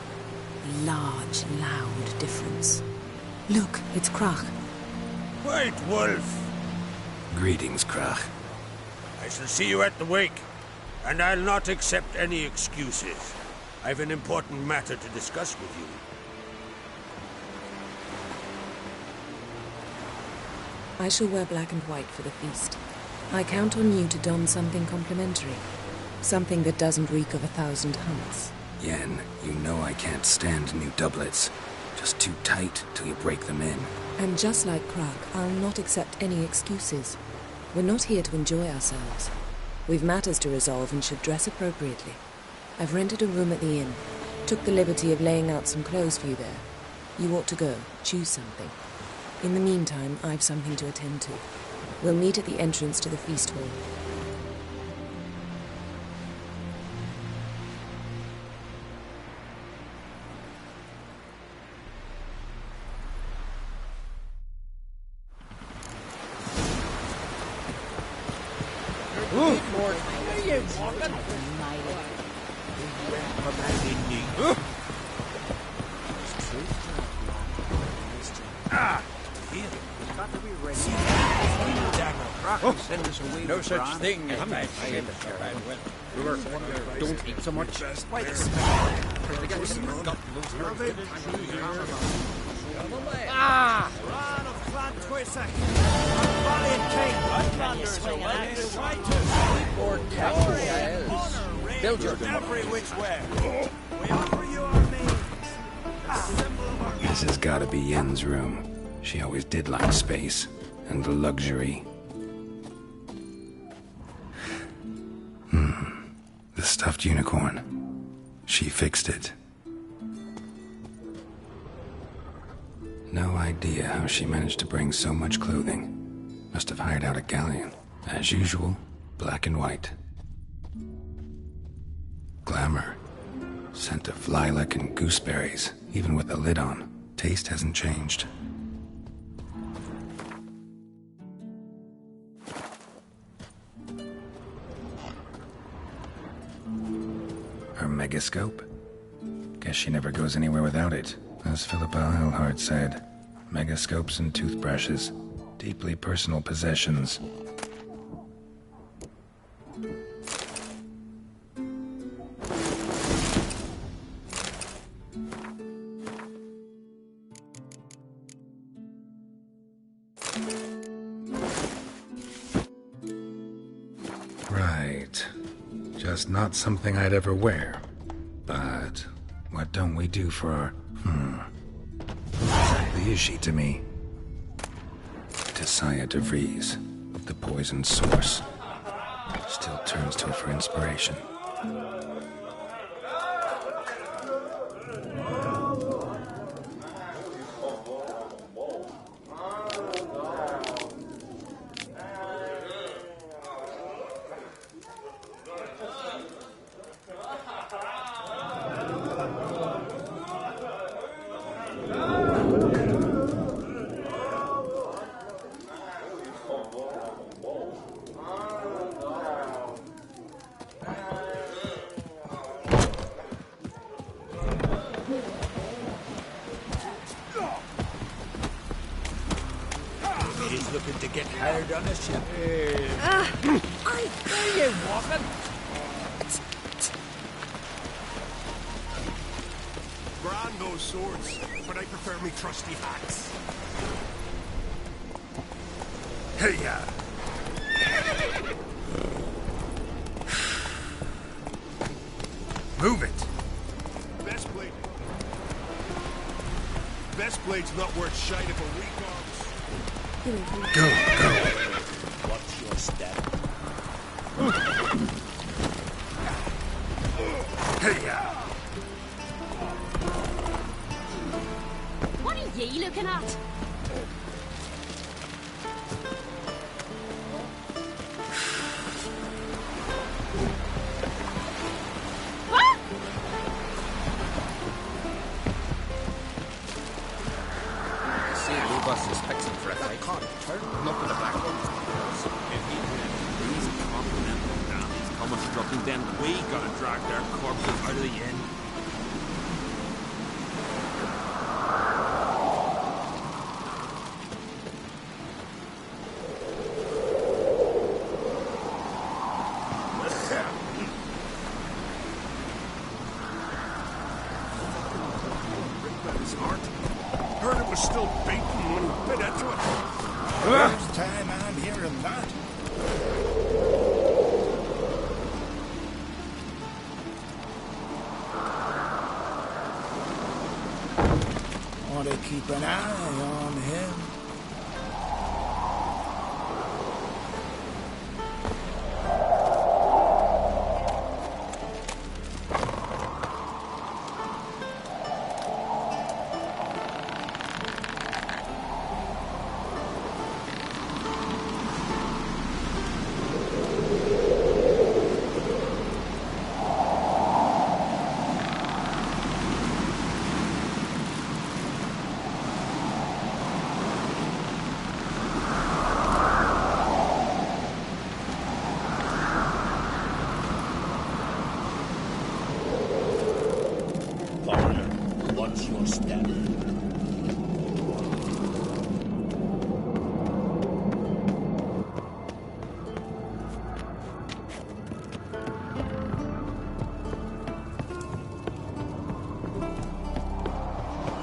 Speaker 18: A large, loud difference. Look, it's Crach.
Speaker 22: White Wolf!
Speaker 3: Greetings, Crach.
Speaker 22: I shall see you at the wake, and I'll not accept any excuses. I've an important matter to discuss with you.
Speaker 18: I shall wear black and white for the feast. I count on you to don something complimentary. Something that doesn't reek of 1,000 hunts.
Speaker 3: Yen, you know I can't stand new doublets. Just too tight till you break them in.
Speaker 18: And just like Crach, I'll not accept any excuses. We're not here to enjoy ourselves. We've matters to resolve and should dress appropriately. I've rented a room at the inn. Took the liberty of laying out some clothes for you there. You ought to go. Choose something. In the meantime, I've something to attend to. We'll meet at the entrance to the feast hall.
Speaker 1: No such thing as bad. Don't eat so much. Ah!
Speaker 3: This has gotta be Yen's room. She always did like space and the luxury. The stuffed unicorn. She fixed it. No idea how she managed to bring so much clothing. Must have hired out a galleon. As usual, black and white. Glamour. Scent of lilac and gooseberries, even with the lid on. Taste hasn't changed. Her megascope? Guess she never goes anywhere without it. As Philippa Eilhart said, megascopes and toothbrushes, deeply personal possessions. Right. Just not something I'd ever wear. But what don't we do for our... Exactly is she to me? Tissaia de Vries, the poisoned source. Still turns to it for inspiration.
Speaker 22: He's looking to get hired on a ship.
Speaker 1: There you walking.
Speaker 20: Grand those swords, but I prefer me trusty hats. Hey-ya! Move it!
Speaker 7: Best blade's not worth shite if a weak arms.
Speaker 20: Go.
Speaker 7: Watch your step.
Speaker 20: Hey-ya!
Speaker 21: What are ye looking at?
Speaker 8: Is fixing for a fight. Look at the black ones. If he these continental dandies come instructing, then we gotta drag their corpses out of the inn.
Speaker 20: Heard it was still beating when he bit into it. First time I'm hearing that. Want to keep an eye on him.
Speaker 7: Watch your step.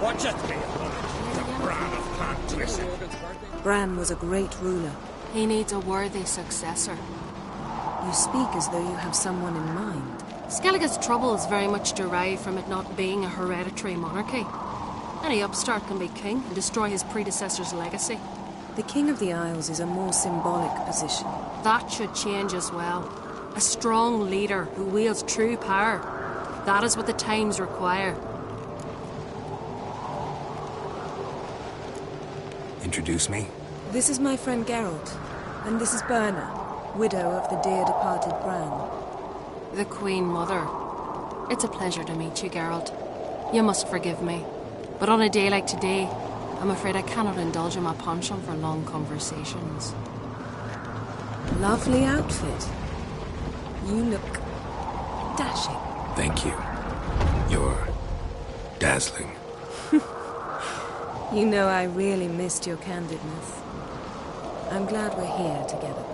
Speaker 20: Watch it, the Bran of Clan Twisted.
Speaker 18: Bran was a great ruler.
Speaker 21: He needs a worthy successor.
Speaker 18: You speak as though you have someone in mind.
Speaker 21: Skellige's troubles very much derive from it not being a hereditary monarchy. Any upstart can be king and destroy his predecessor's legacy.
Speaker 18: The King of the Isles is a more symbolic position.
Speaker 21: That should change as well. A strong leader who wields true power. That is what the times require.
Speaker 3: Introduce me?
Speaker 18: This is my friend Geralt, and this is Berna, widow of the dear departed Bran.
Speaker 21: The Queen Mother. It's a pleasure to meet you, Geralt. You must forgive me, but on a day like today, I'm afraid I cannot indulge in my penchant for long conversations.
Speaker 18: Lovely outfit. You look dashing.
Speaker 3: Thank you. You're dazzling.
Speaker 18: You know, I really missed your candidness. I'm glad we're here together.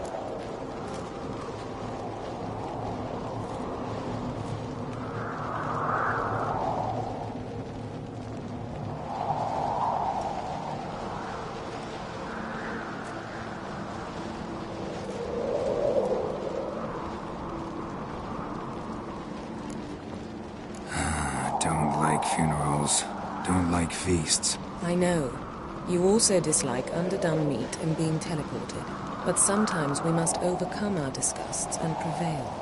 Speaker 3: Don't like funerals. Don't like feasts.
Speaker 18: I know. You also dislike underdone meat and being teleported. But sometimes we must overcome our disgusts and prevail.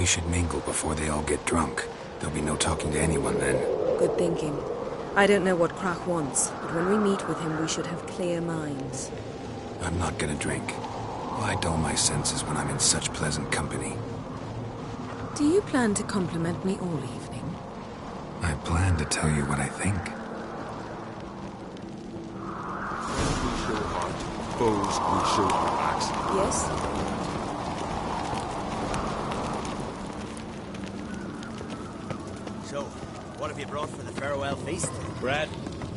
Speaker 3: We should mingle before they all get drunk. There'll be no talking to anyone then.
Speaker 18: Good thinking. I don't know what Crach wants, but when we meet with him, we should have clear minds.
Speaker 3: I'm not gonna drink. Why dull my senses when I'm in such pleasant company?
Speaker 18: Do you plan to compliment me all evening?
Speaker 3: I plan to tell you what I think.
Speaker 7: We show heart, foes we show our backs.
Speaker 18: Yes?
Speaker 2: So, what have you brought for the farewell feast?
Speaker 8: Bread,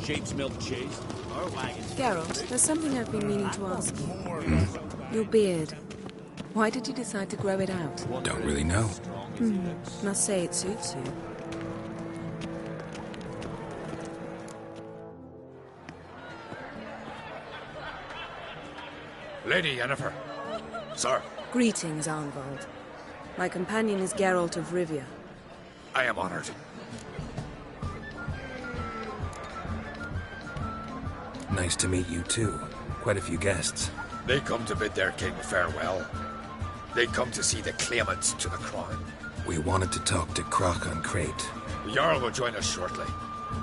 Speaker 8: sheep's milk cheese.
Speaker 2: Or wagons?
Speaker 18: Geralt, there's something I've been meaning to ask you. Your beard. Why did you decide to grow it out?
Speaker 3: Don't really know.
Speaker 18: Must say it suits you.
Speaker 7: Lady Yennefer. Sir.
Speaker 18: Greetings, Arnvald. My companion is Geralt of Rivia.
Speaker 7: I am honored.
Speaker 3: Nice to meet you too. Quite a few guests.
Speaker 7: They come to bid their king farewell. They come to see the claimants to the crown.
Speaker 3: We wanted to talk to Crach on Crate.
Speaker 7: The Jarl will join us shortly.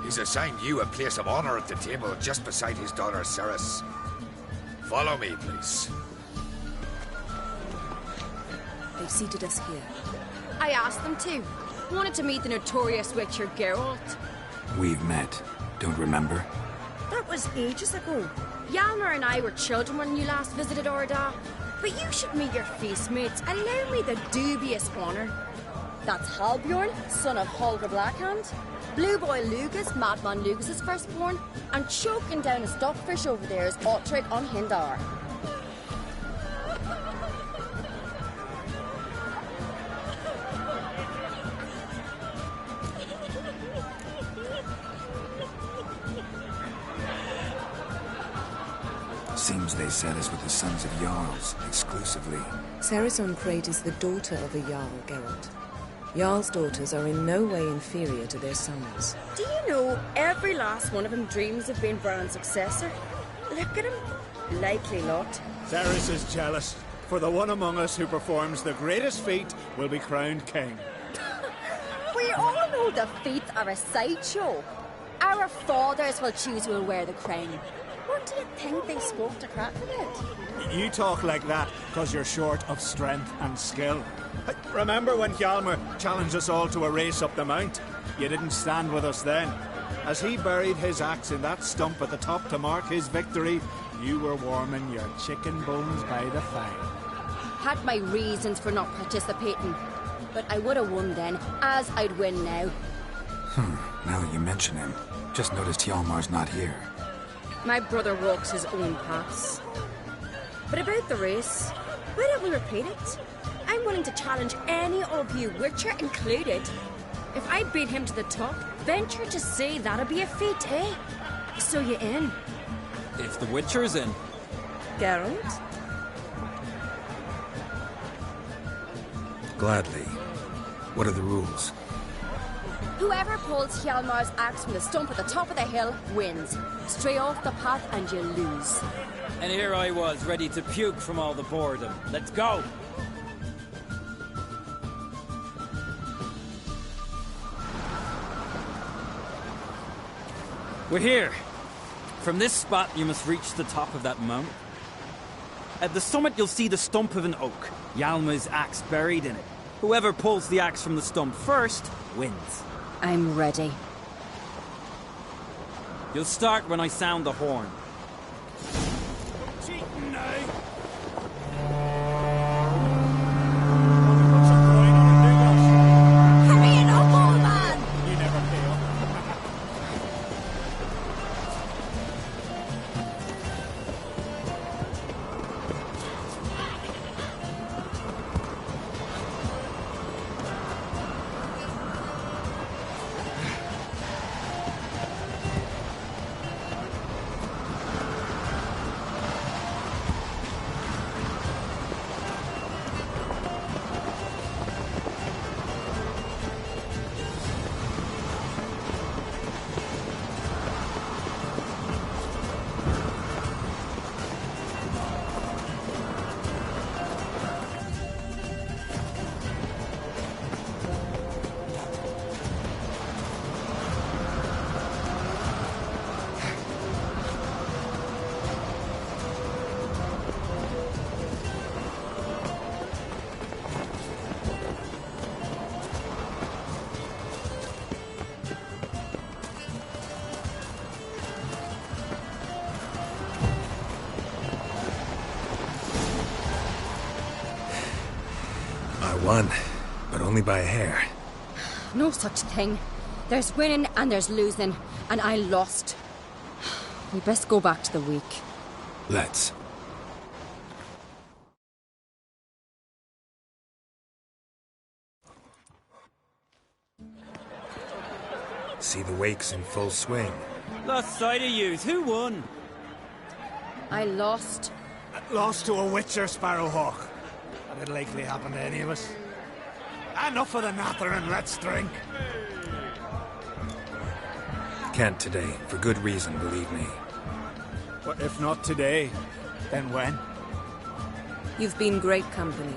Speaker 7: He's assigned you a place of honor at the table just beside his daughter Cerys. Follow me, please.
Speaker 18: They've seated us here.
Speaker 11: I asked them to. Wanted to meet the notorious witcher Geralt.
Speaker 3: We've met. Don't remember?
Speaker 11: That was ages ago. Hjalmar and I were children when you last visited Orda. But you should meet your feast mates. Allow me the dubious honour. That's Halbjorn, son of Holger Blackhand. Blue Boy Lugas, Madman Lugas' firstborn. And choking down a stockfish over there is Ottrig on Hindar.
Speaker 3: Seems they set us with the sons of Jarls, exclusively.
Speaker 18: Cerys on Crate is the daughter of a Jarl, Geralt. Jarl's daughters are in no way inferior to their sons.
Speaker 11: Do you know every last one of them dreams of being Bran's successor? Look at him. Likely lot.
Speaker 10: Cerys is jealous, for the one among us who performs the greatest feat will be crowned king.
Speaker 11: We all know the feats are a sideshow. Our fathers will choose who will wear the crown. What do you think they spoke to Crach about?
Speaker 10: You talk like that because you're short of strength and skill. Remember when Hjalmar challenged us all to a race up the mount? You didn't stand with us then. As he buried his axe in that stump at the top to mark his victory, you were warming your chicken bones by the fire.
Speaker 11: Had my reasons for not participating, but I would have won then, as I'd win now.
Speaker 3: Now that you mention him, just noticed Hjalmar's not here.
Speaker 11: My brother walks his own paths. But about the race, why don't we repeat it? I'm willing to challenge any of you, Witcher included. If I beat him to the top, venture to say that'll be a feat, eh? So you in?
Speaker 14: If the Witcher's in.
Speaker 18: Geralt?
Speaker 3: Gladly. What are the rules?
Speaker 11: Whoever pulls Hjalmar's axe from the stump at the top of the hill wins. Stray off the path and you lose.
Speaker 14: And here I was, ready to puke from all the boredom. Let's go! We're here. From this spot, you must reach the top of that mount. At the summit, you'll see the stump of an oak. Hjalmar's axe buried in it. Whoever pulls the axe from the stump first wins.
Speaker 11: I'm ready.
Speaker 14: You'll start when I sound the horn.
Speaker 10: Cheating now.
Speaker 15: Hurry it up, old man!
Speaker 10: You never pay up.
Speaker 3: won, but only by a hair.
Speaker 5: No such thing. There's winning and there's losing, and I lost. We best go back to the week.
Speaker 3: Let's. See the wakes in full swing.
Speaker 14: Lost sight of yous. Who won?
Speaker 5: I lost.
Speaker 10: Lost to a witcher, Sparrowhawk. That'd likely happen to any of us. Enough of the nattering, let's drink.
Speaker 3: Can't today, for good reason, believe me.
Speaker 10: But if not today, then when?
Speaker 18: You've been great company.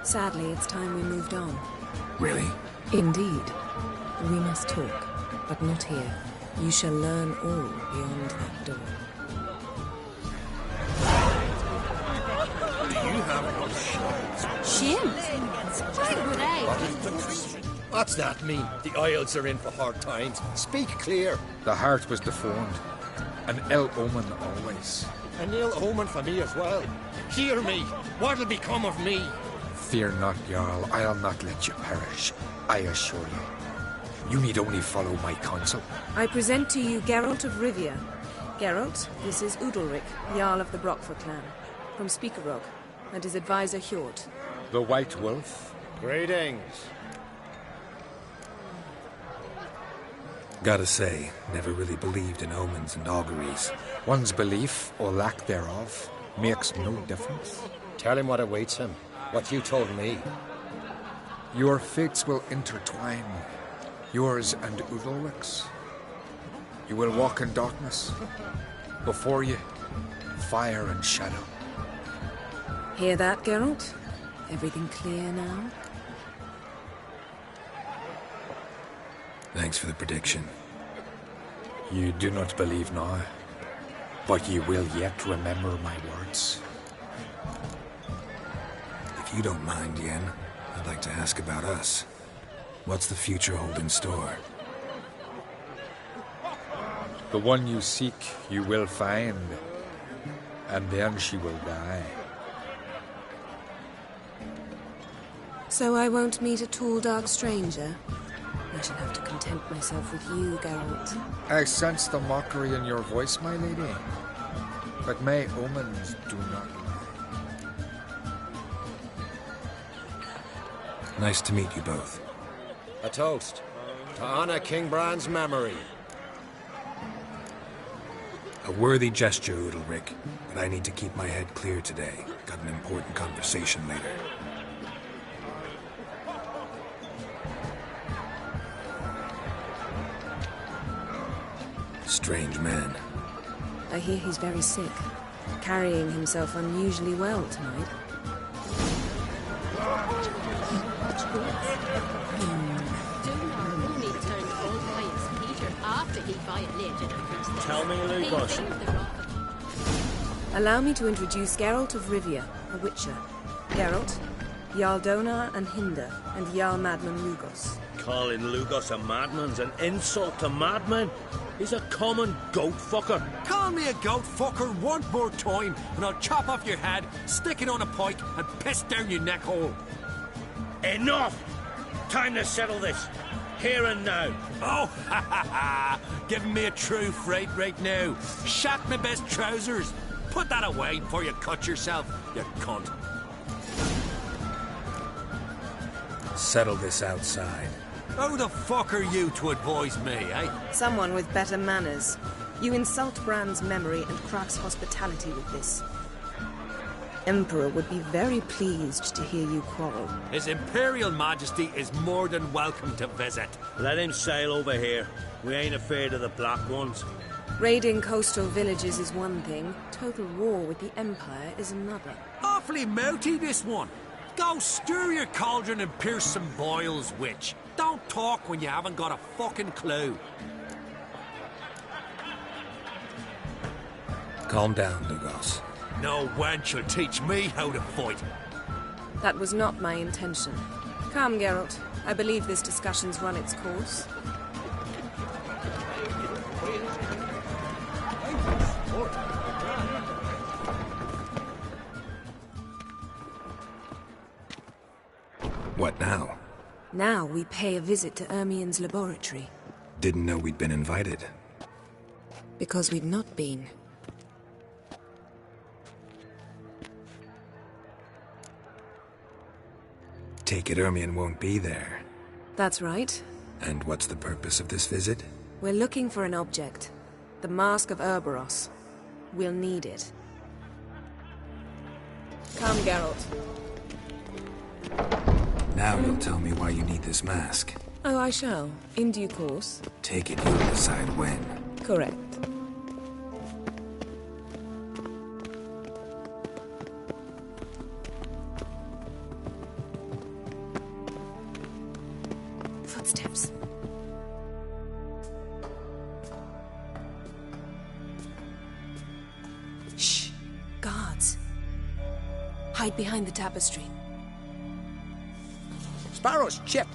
Speaker 18: Sadly, it's time we moved on.
Speaker 3: Really?
Speaker 18: Indeed. We must talk, but not here. You shall learn all beyond that door.
Speaker 20: Do you have no shields?
Speaker 5: Shields? Why would I?
Speaker 9: What's that mean? The Isles are in for hard times. Speak clear.
Speaker 7: The heart was deformed. An ill omen always.
Speaker 9: An ill omen for me as well. Hear me. What'll become of me?
Speaker 7: Fear not, Jarl. I'll not let you perish. I assure you. You need only follow my counsel.
Speaker 18: I present to you Geralt of Rivia. Geralt, this is Udalric, Jarl of the Brockford clan, from Speakerog, and his advisor Hjort.
Speaker 7: The White Wolf.
Speaker 9: Greetings.
Speaker 3: Gotta say, never really believed in omens and auguries.
Speaker 7: One's belief, or lack thereof, makes no difference.
Speaker 9: Tell him what awaits him. What you told me.
Speaker 7: Your fates will intertwine. Yours and Udalric's. You will walk in darkness. Before you, fire and shadow.
Speaker 18: Hear that, Geralt? Everything clear now?
Speaker 3: Thanks for the prediction.
Speaker 7: You do not believe now, but you will yet remember my words.
Speaker 3: If you don't mind, Yen, I'd like to ask about us. What's the future hold in store?
Speaker 7: The one you seek, you will find. And then she will die.
Speaker 18: So I won't meet a tall, dark stranger? I shall have to content myself with you, Geralt.
Speaker 7: I sense the mockery in your voice, my lady. But my omens do not lie.
Speaker 3: Nice to meet you both.
Speaker 9: A toast. To honor King Bran's memory.
Speaker 3: A worthy gesture, Udalric, but I need to keep my head clear today. Got an important conversation later. Strange man.
Speaker 18: I hear he's very sick, carrying himself unusually well tonight.
Speaker 9: Tell me, Lugos.
Speaker 18: Allow me to introduce Geralt of Rivia, a witcher. Geralt, Jarl Donar and Hinder, and Jarl Madman Lugos.
Speaker 22: Calling Lugos a madman's an insult to madmen. He's a common goat fucker.
Speaker 23: Call me a goat fucker one more time, and I'll chop off your head, stick it on a pike, and piss down your neck hole.
Speaker 22: Enough! Time to settle this. Here and now.
Speaker 23: Oh, ha ha ha! Giving me a true fright right now. Shat my best trousers. Put that away before you cut yourself, you cunt.
Speaker 3: Settle this outside.
Speaker 23: Who the fuck are you to advise me, eh?
Speaker 18: Someone with better manners. You insult Bran's memory and Crach's hospitality with this. Emperor would be very pleased to hear you quarrel.
Speaker 23: His Imperial Majesty is more than welcome to visit.
Speaker 22: Let him sail over here. We ain't afraid of the Black Ones.
Speaker 18: Raiding coastal villages is one thing. Total war with the Empire is another.
Speaker 23: Awfully mouty, this one. Go stir your cauldron and pierce some boils, witch. Don't talk when you haven't got a fucking clue.
Speaker 3: Calm down, Lugos.
Speaker 23: No wench will teach me how to fight.
Speaker 18: That was not my intention. Come, Geralt. I believe this discussion's run its course.
Speaker 3: What now?
Speaker 18: Now we pay a visit to Ermien's laboratory.
Speaker 3: Didn't know we'd been invited.
Speaker 18: Because we've not been.
Speaker 3: Take it Ermien won't be there.
Speaker 18: That's right.
Speaker 3: And what's the purpose of this visit?
Speaker 18: We're looking for an object. The Mask of Ouroboros. We'll need it. Come, Geralt.
Speaker 3: Now you'll tell me why you need this mask.
Speaker 18: Oh, I shall. In due course.
Speaker 3: Take it you'll decide when.
Speaker 18: Correct. Footsteps. Shh. Guards. Hide behind the tapestry.
Speaker 22: Sparrows chip,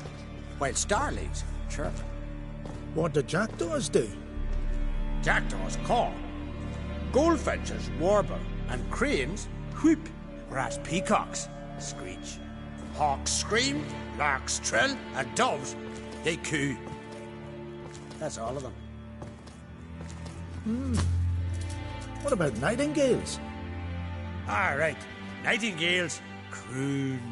Speaker 22: while starlings chirp.
Speaker 9: What do jackdaws do?
Speaker 22: Jackdaws caw. Goldfinches warble, and cranes whoop, whereas peacocks screech. Hawks scream, larks trill, and doves, they coo. That's all of them.
Speaker 9: What about nightingales?
Speaker 22: All right, nightingales croon.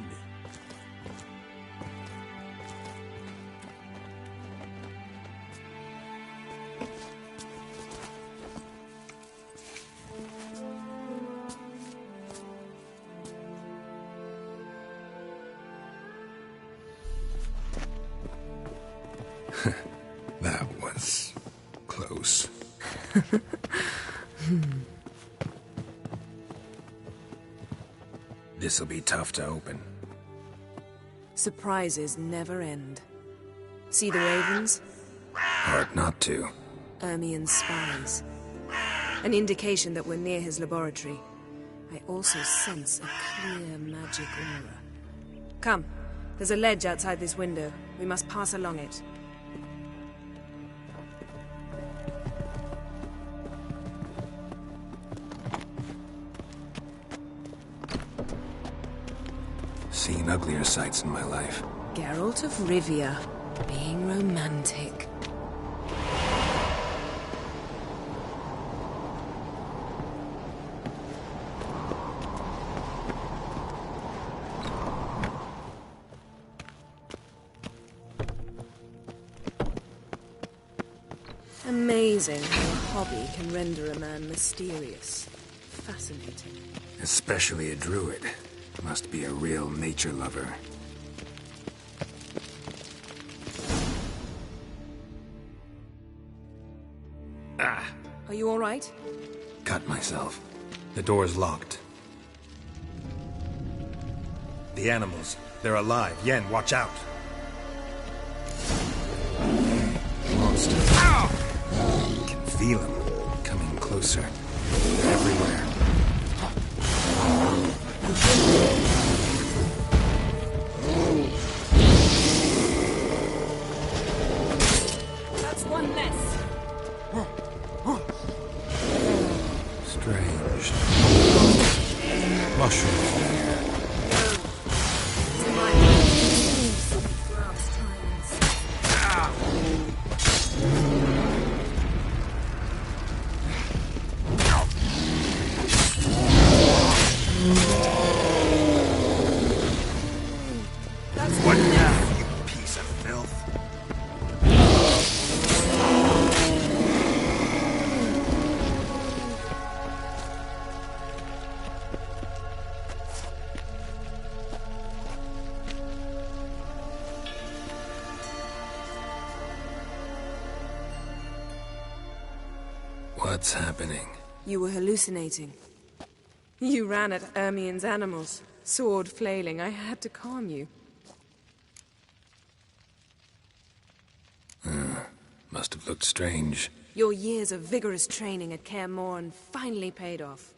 Speaker 3: That was close. This'll be tough to open.
Speaker 18: Surprises never end. See the ravens?
Speaker 3: Hard not to.
Speaker 18: Ermien's spies. An indication that we're near his laboratory. I also sense a clear magic aura. Come, there's a ledge outside this window. We must pass along it.
Speaker 3: Seen uglier sights in my life.
Speaker 18: Geralt of Rivia, being romantic. Amazing how a hobby can render a man mysterious. Fascinating.
Speaker 3: Especially a druid. Must be a real nature lover. Ah!
Speaker 18: Are you all right?
Speaker 3: Cut myself. The door's locked. The animals. They're alive. Yen, watch out. Monster. Ow! Can feel them. Coming closer. They're everywhere.
Speaker 18: That's one less.
Speaker 3: Strange. Mushrooms there. What now, you piece of filth? What's happening?
Speaker 18: You were hallucinating. You ran at Ermien's animals, sword flailing. I had to calm you.
Speaker 3: Must have looked strange.
Speaker 18: Your years of vigorous training at Kaer Morhen finally paid off.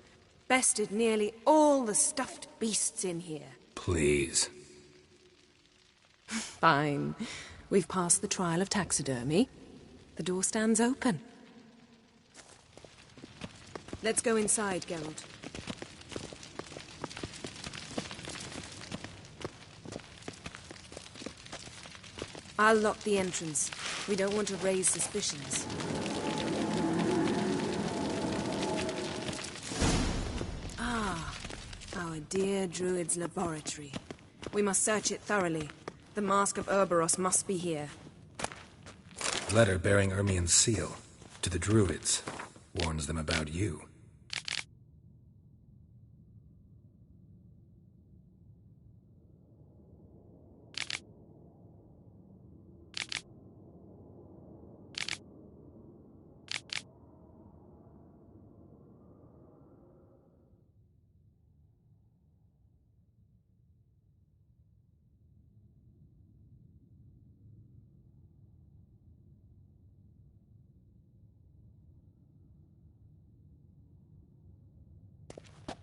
Speaker 18: Bested nearly all the stuffed beasts in here.
Speaker 3: Please.
Speaker 18: Fine. We've passed the trial of taxidermy. The door stands open. Let's go inside, Geralt. I'll lock the entrance. We don't want to raise suspicions. Ah, our dear Druid's laboratory. We must search it thoroughly. The Mask of Ouroboros must be here.
Speaker 3: Letter bearing Ermien's seal to the Druids. Warns them about you.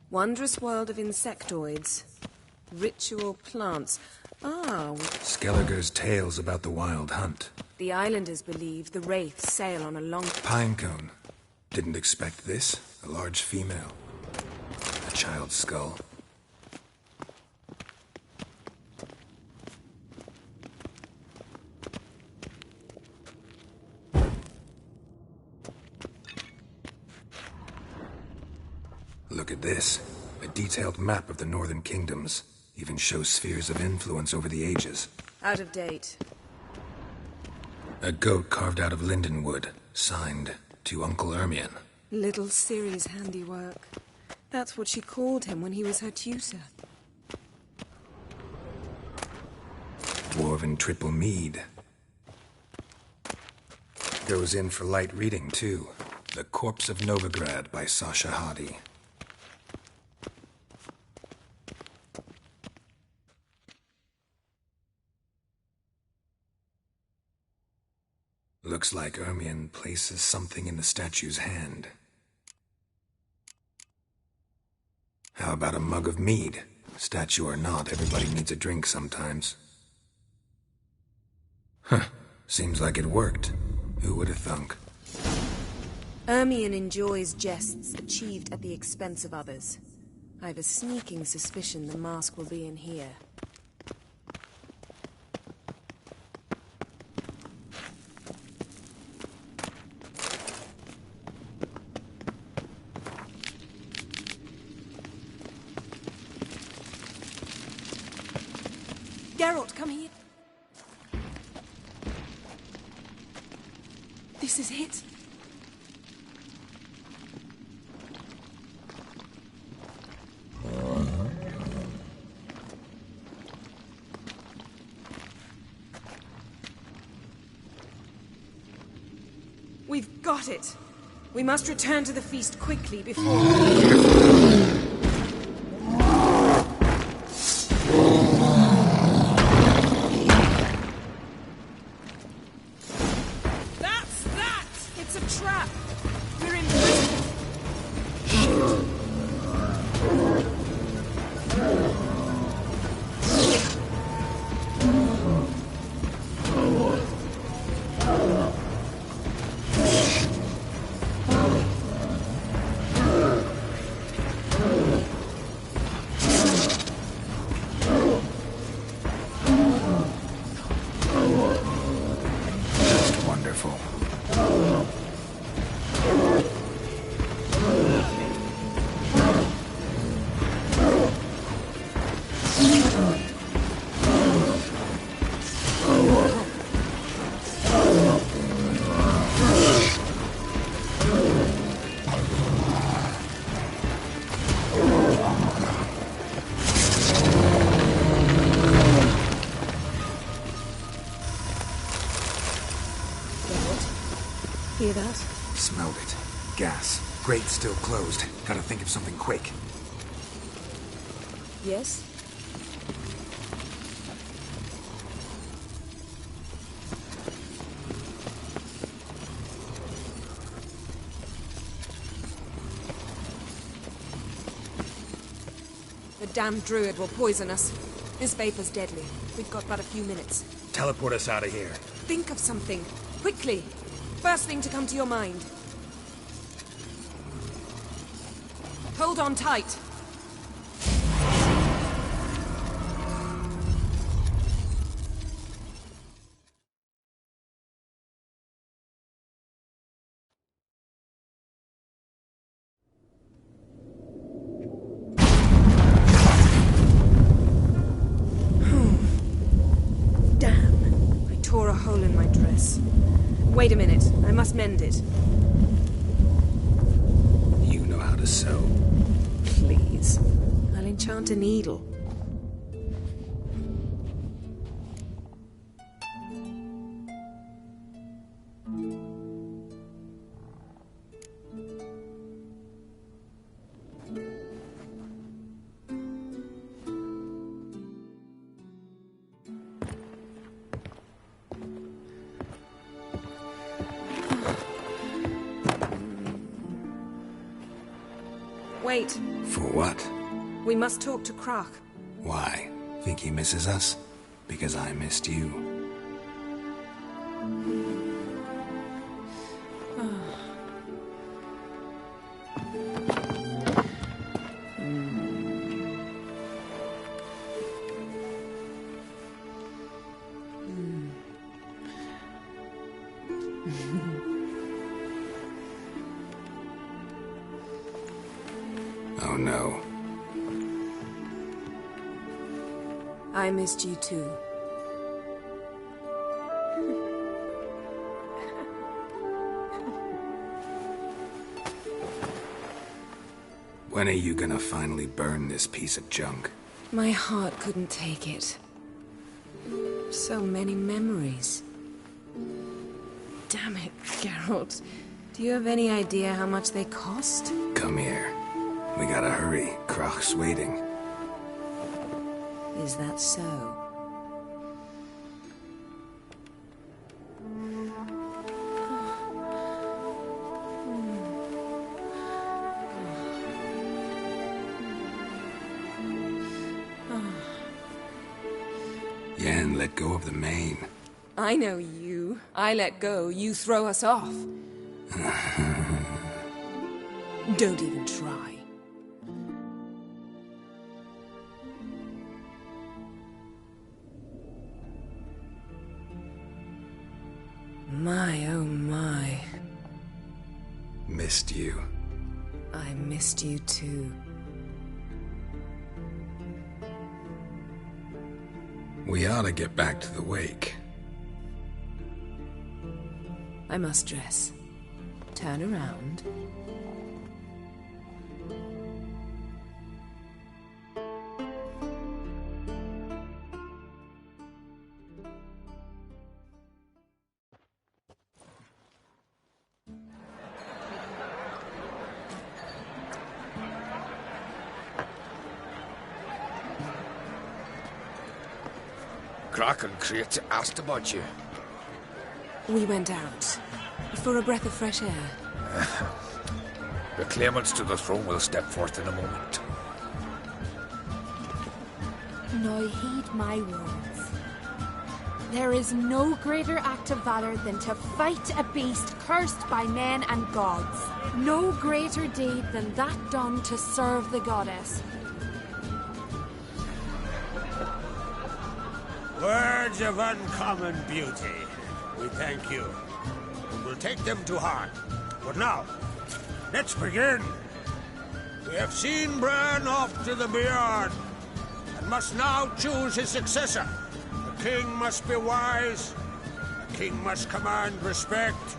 Speaker 18: Wondrous world of insectoids. Ritual plants. Ah,
Speaker 3: Skelliger's tales about the wild hunt.
Speaker 18: the islanders believe the wraiths sail on a long...
Speaker 3: Pinecone. Didn't expect this. A large female. A child's skull. Look at this. A detailed map of the Northern Kingdoms. Even shows spheres of influence over the ages.
Speaker 18: Out of date.
Speaker 3: A goat carved out of lindenwood. Signed, to Uncle Ermien.
Speaker 18: Little Ciri's handiwork. That's what she called him when he was her tutor.
Speaker 3: Dwarven triple mead. Goes in for light reading, too. The Corpse of Novigrad by Sasha Hadi. Looks like Ermien places something in the statue's hand. How about a mug of mead? Statue or not, everybody needs a drink sometimes. Huh. Seems like it worked. Who would have thunk?
Speaker 18: Ermien enjoys jests achieved at the expense of others. I have a sneaking suspicion the mask will be in here. Geralt, come here. This is it. We've got it. We must return to the feast quickly before... Hear that?
Speaker 3: Smelled it. Gas. Grate still closed. Gotta think of something quick.
Speaker 18: Yes? The damned druid will poison us. This vapor's deadly. We've got but a few minutes.
Speaker 3: Teleport us out of here.
Speaker 18: Think of something. Quickly. First thing to come to your mind. Hold on tight. Wait a minute. I must mend it.
Speaker 3: You know how to sew.
Speaker 18: Please. I'll enchant a needle. Wait.
Speaker 3: For what?
Speaker 18: We must talk to Croc.
Speaker 3: Why? Think he misses us? Because I missed you. Oh no.
Speaker 18: I missed you too.
Speaker 3: When are you gonna finally burn this piece of junk?
Speaker 18: My heart couldn't take it. So many memories. Damn it, Geralt. Do you have any idea how much they cost?
Speaker 3: Come here. We gotta hurry. Croc's waiting.
Speaker 18: Is that so?
Speaker 3: Yen, let go of the mane.
Speaker 18: I know you. I let go, you throw us off. Don't even try. My, oh my.
Speaker 3: Missed you.
Speaker 18: I missed you too.
Speaker 3: We ought to get back to the wake.
Speaker 18: I must dress. Turn around.
Speaker 9: Croc and Create asked about you.
Speaker 18: We went out. For a breath of fresh air.
Speaker 9: The claimants to the throne will step forth in a moment.
Speaker 6: Now heed my words. There is no greater act of valor than to fight a beast cursed by men and gods. No greater deed than that done to serve the goddess.
Speaker 22: Words of uncommon beauty. We thank you. And we'll take them to heart. But now, let's begin. We have seen Bran off to the Beyond, and must now choose his successor. A king must be wise. A king must command respect.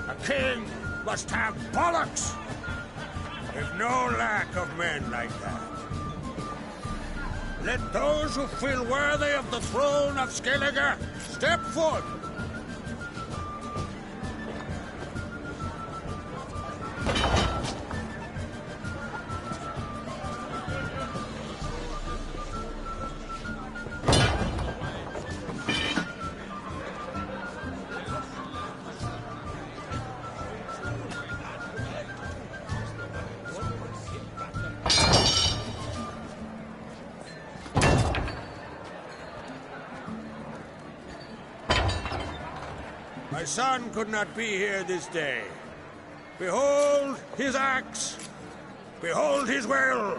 Speaker 22: A king must have bollocks. We've no lack of men like that. Let those who feel worthy of the throne of Skellige step forth. My son could not be here this day. Behold his axe. Behold his will.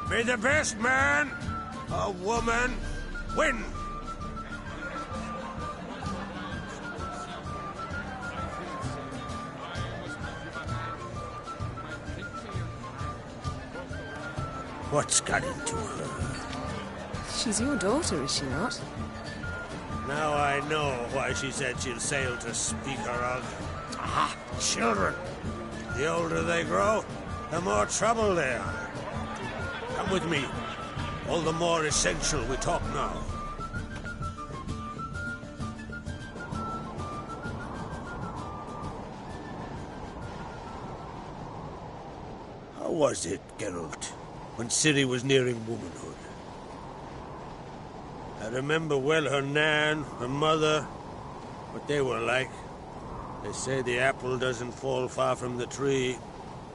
Speaker 22: May the best man, a woman, When? What's got into her?
Speaker 18: She's your daughter, is she not?
Speaker 22: Now I know why she said she'll sail to speak her of. Ah, children. The older they grow, the more trouble they are. Come with me. All the more essential we talk now. How was it, Geralt, when Ciri was nearing womanhood? I remember well her nan, her mother, what they were like. They say the apple doesn't fall far from the tree.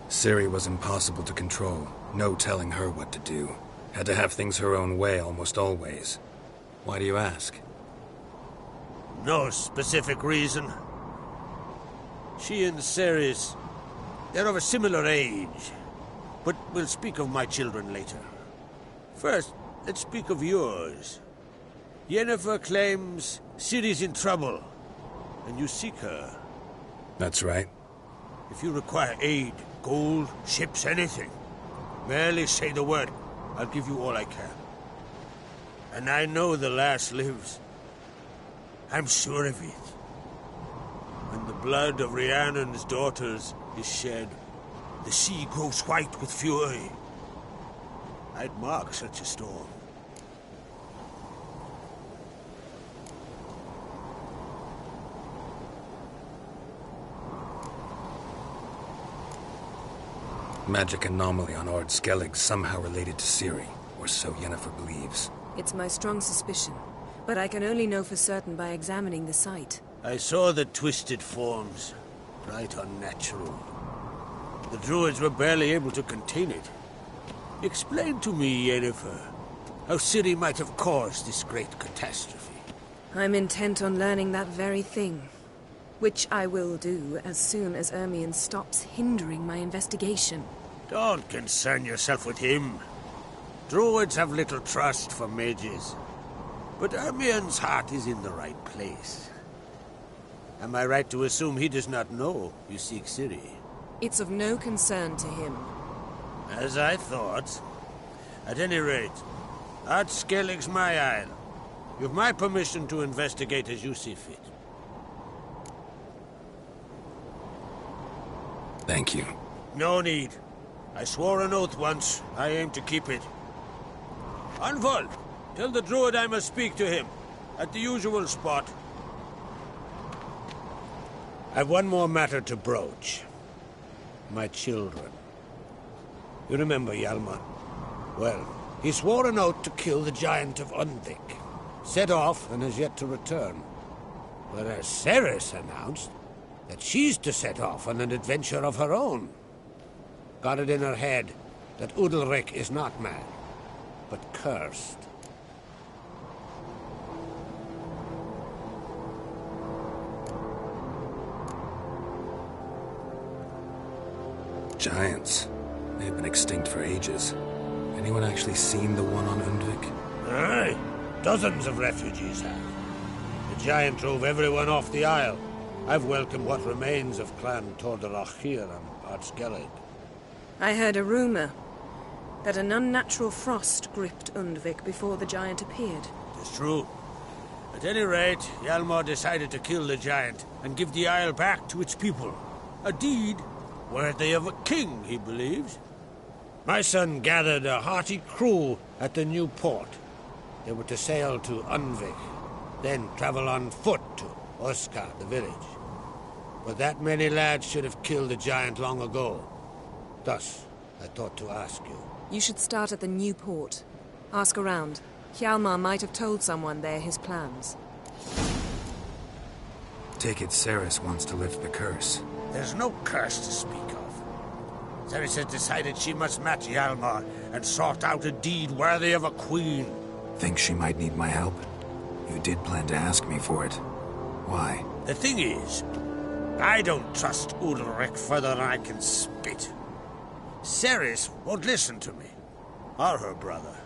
Speaker 3: Ciri was impossible to control. No telling her what to do. Had to have things her own way almost always. Why do you ask?
Speaker 22: No specific reason. She and Ceres, they're of a similar age. But we'll speak of my children later. First, let's speak of yours. Yennefer claims Ciri's in trouble, and you seek her.
Speaker 3: That's right.
Speaker 22: If you require aid, gold, ships, anything, merely say the word. I'll give you all I can. And I know the lass lives. I'm sure of it. When the blood of Rhiannon's daughters is shed, the sea grows white with fury. I'd mark such a storm.
Speaker 3: Magic anomaly on Ard Skellig somehow related to Ciri, or so Yennefer believes.
Speaker 18: It's my strong suspicion, but I can only know for certain by examining the site.
Speaker 22: I saw the twisted forms, right unnatural. The druids were barely able to contain it. Explain to me, Yennefer, how Ciri might have caused this great catastrophe.
Speaker 18: I'm intent on learning that very thing, which I will do as soon as Ermion stops hindering my investigation.
Speaker 22: Don't concern yourself with him. Druids have little trust for mages. But Ermion's heart is in the right place. Am I right to assume he does not know you seek Ciri?
Speaker 18: It's of no concern to him.
Speaker 22: As I thought. At any rate, Ard Skellig's my isle. You've my permission to investigate as you see fit.
Speaker 3: Thank you.
Speaker 22: No need. I swore an oath once. I aim to keep it. Anvald, tell the druid I must speak to him. At the usual spot. I've one more matter to broach. My children. You remember Hjalmar? Well, he swore an oath to kill the Giant of Undvik. Set off and has yet to return. Whereas Ceres announced that she's to set off on an adventure of her own. Got it in her head that Udalric is not mad, but cursed.
Speaker 3: Giants. They've been extinct for ages. Anyone actually seen the one on Undvik?
Speaker 22: Aye. Dozens of refugees have. The giant drove everyone off the isle. I've welcomed what remains of Clan Tordarach here on Ard Skellig.
Speaker 18: I heard a rumor that an unnatural frost gripped Undvik before the giant appeared.
Speaker 22: It's true. At any rate, Hjalmar decided to kill the giant and give the isle back to its people. A deed worthy of a king, he believes. My son gathered a hearty crew at the new port. They were to sail to Undvik, then travel on foot to Oskar, the village. But that many lads should have killed the giant long ago. Thus, I thought to ask you.
Speaker 18: You should start at the new port. Ask around. Hjalmar might have told someone there his plans.
Speaker 3: Take it Ceres wants to lift the curse.
Speaker 22: There's no curse to speak of. Ceres has decided she must match Hjalmar and sort out a deed worthy of a queen.
Speaker 3: Think she might need my help? You did plan to ask me for it. Why?
Speaker 22: The thing is, I don't trust Udalric further than I can spit. Ceres won't listen to me, or her brother.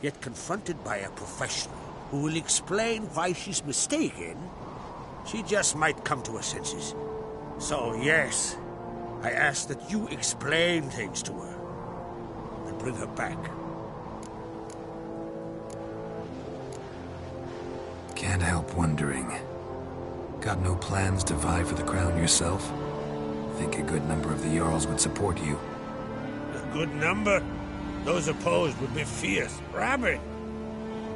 Speaker 22: Yet confronted by a professional, who will explain why she's mistaken, she just might come to her senses. So, yes, I ask that you explain things to her and bring her back.
Speaker 3: Can't help wondering. Got no plans to vie for the crown yourself? Think a good number of the Jarls would support you.
Speaker 22: A good number? Those opposed would be fierce, rabid.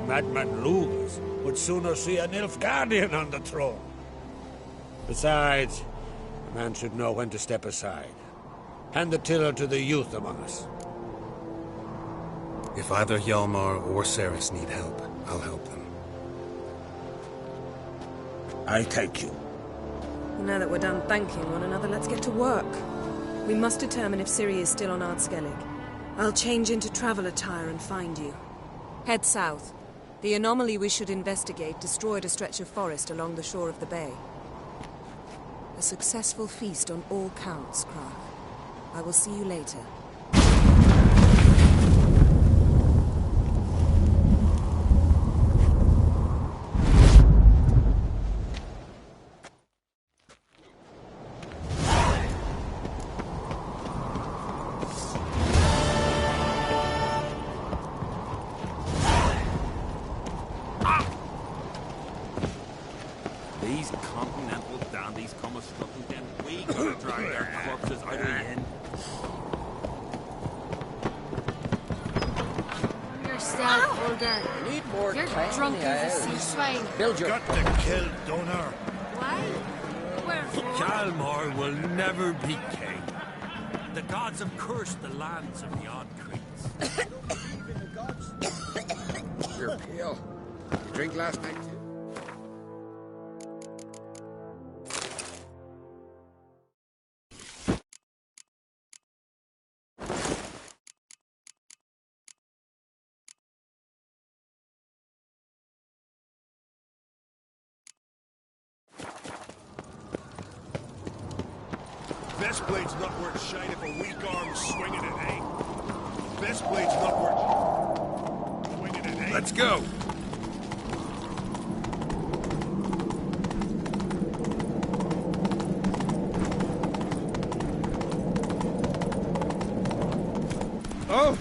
Speaker 22: Madman Lugas would sooner see an Nilfgaardian on the throne. Besides, a man should know when to step aside. Hand the tiller to the youth among us.
Speaker 3: If either Hjalmar or Cerys need help, I'll help them.
Speaker 22: I thank you.
Speaker 18: Now that we're done thanking one another, let's get to work. We must determine if Ciri is still on Ardskellig. I'll change into travel attire and find you. Head south. The anomaly we should investigate destroyed a stretch of forest along the shore of the bay. A successful feast on all counts, Crach. I will see you later.
Speaker 8: These continental dandies come a struggling then. We gotta drag their corpses out of the inn.
Speaker 6: You're still vulgar.
Speaker 1: Need more
Speaker 6: You're
Speaker 1: time,
Speaker 6: drunk as a
Speaker 1: yeah.
Speaker 6: sea swine.
Speaker 1: Build your...
Speaker 20: Got to kill Donar.
Speaker 6: Why? Wherefore?
Speaker 23: Hjalmar will never be king. The gods have cursed the lands of the Odd Creeks.
Speaker 1: You're pale. You drink last night too?
Speaker 20: Best blade's not worth shite if a weak arm's swinging it, eh? Best blade's not worth swinging it, eh?
Speaker 23: Let's go!
Speaker 10: Oh!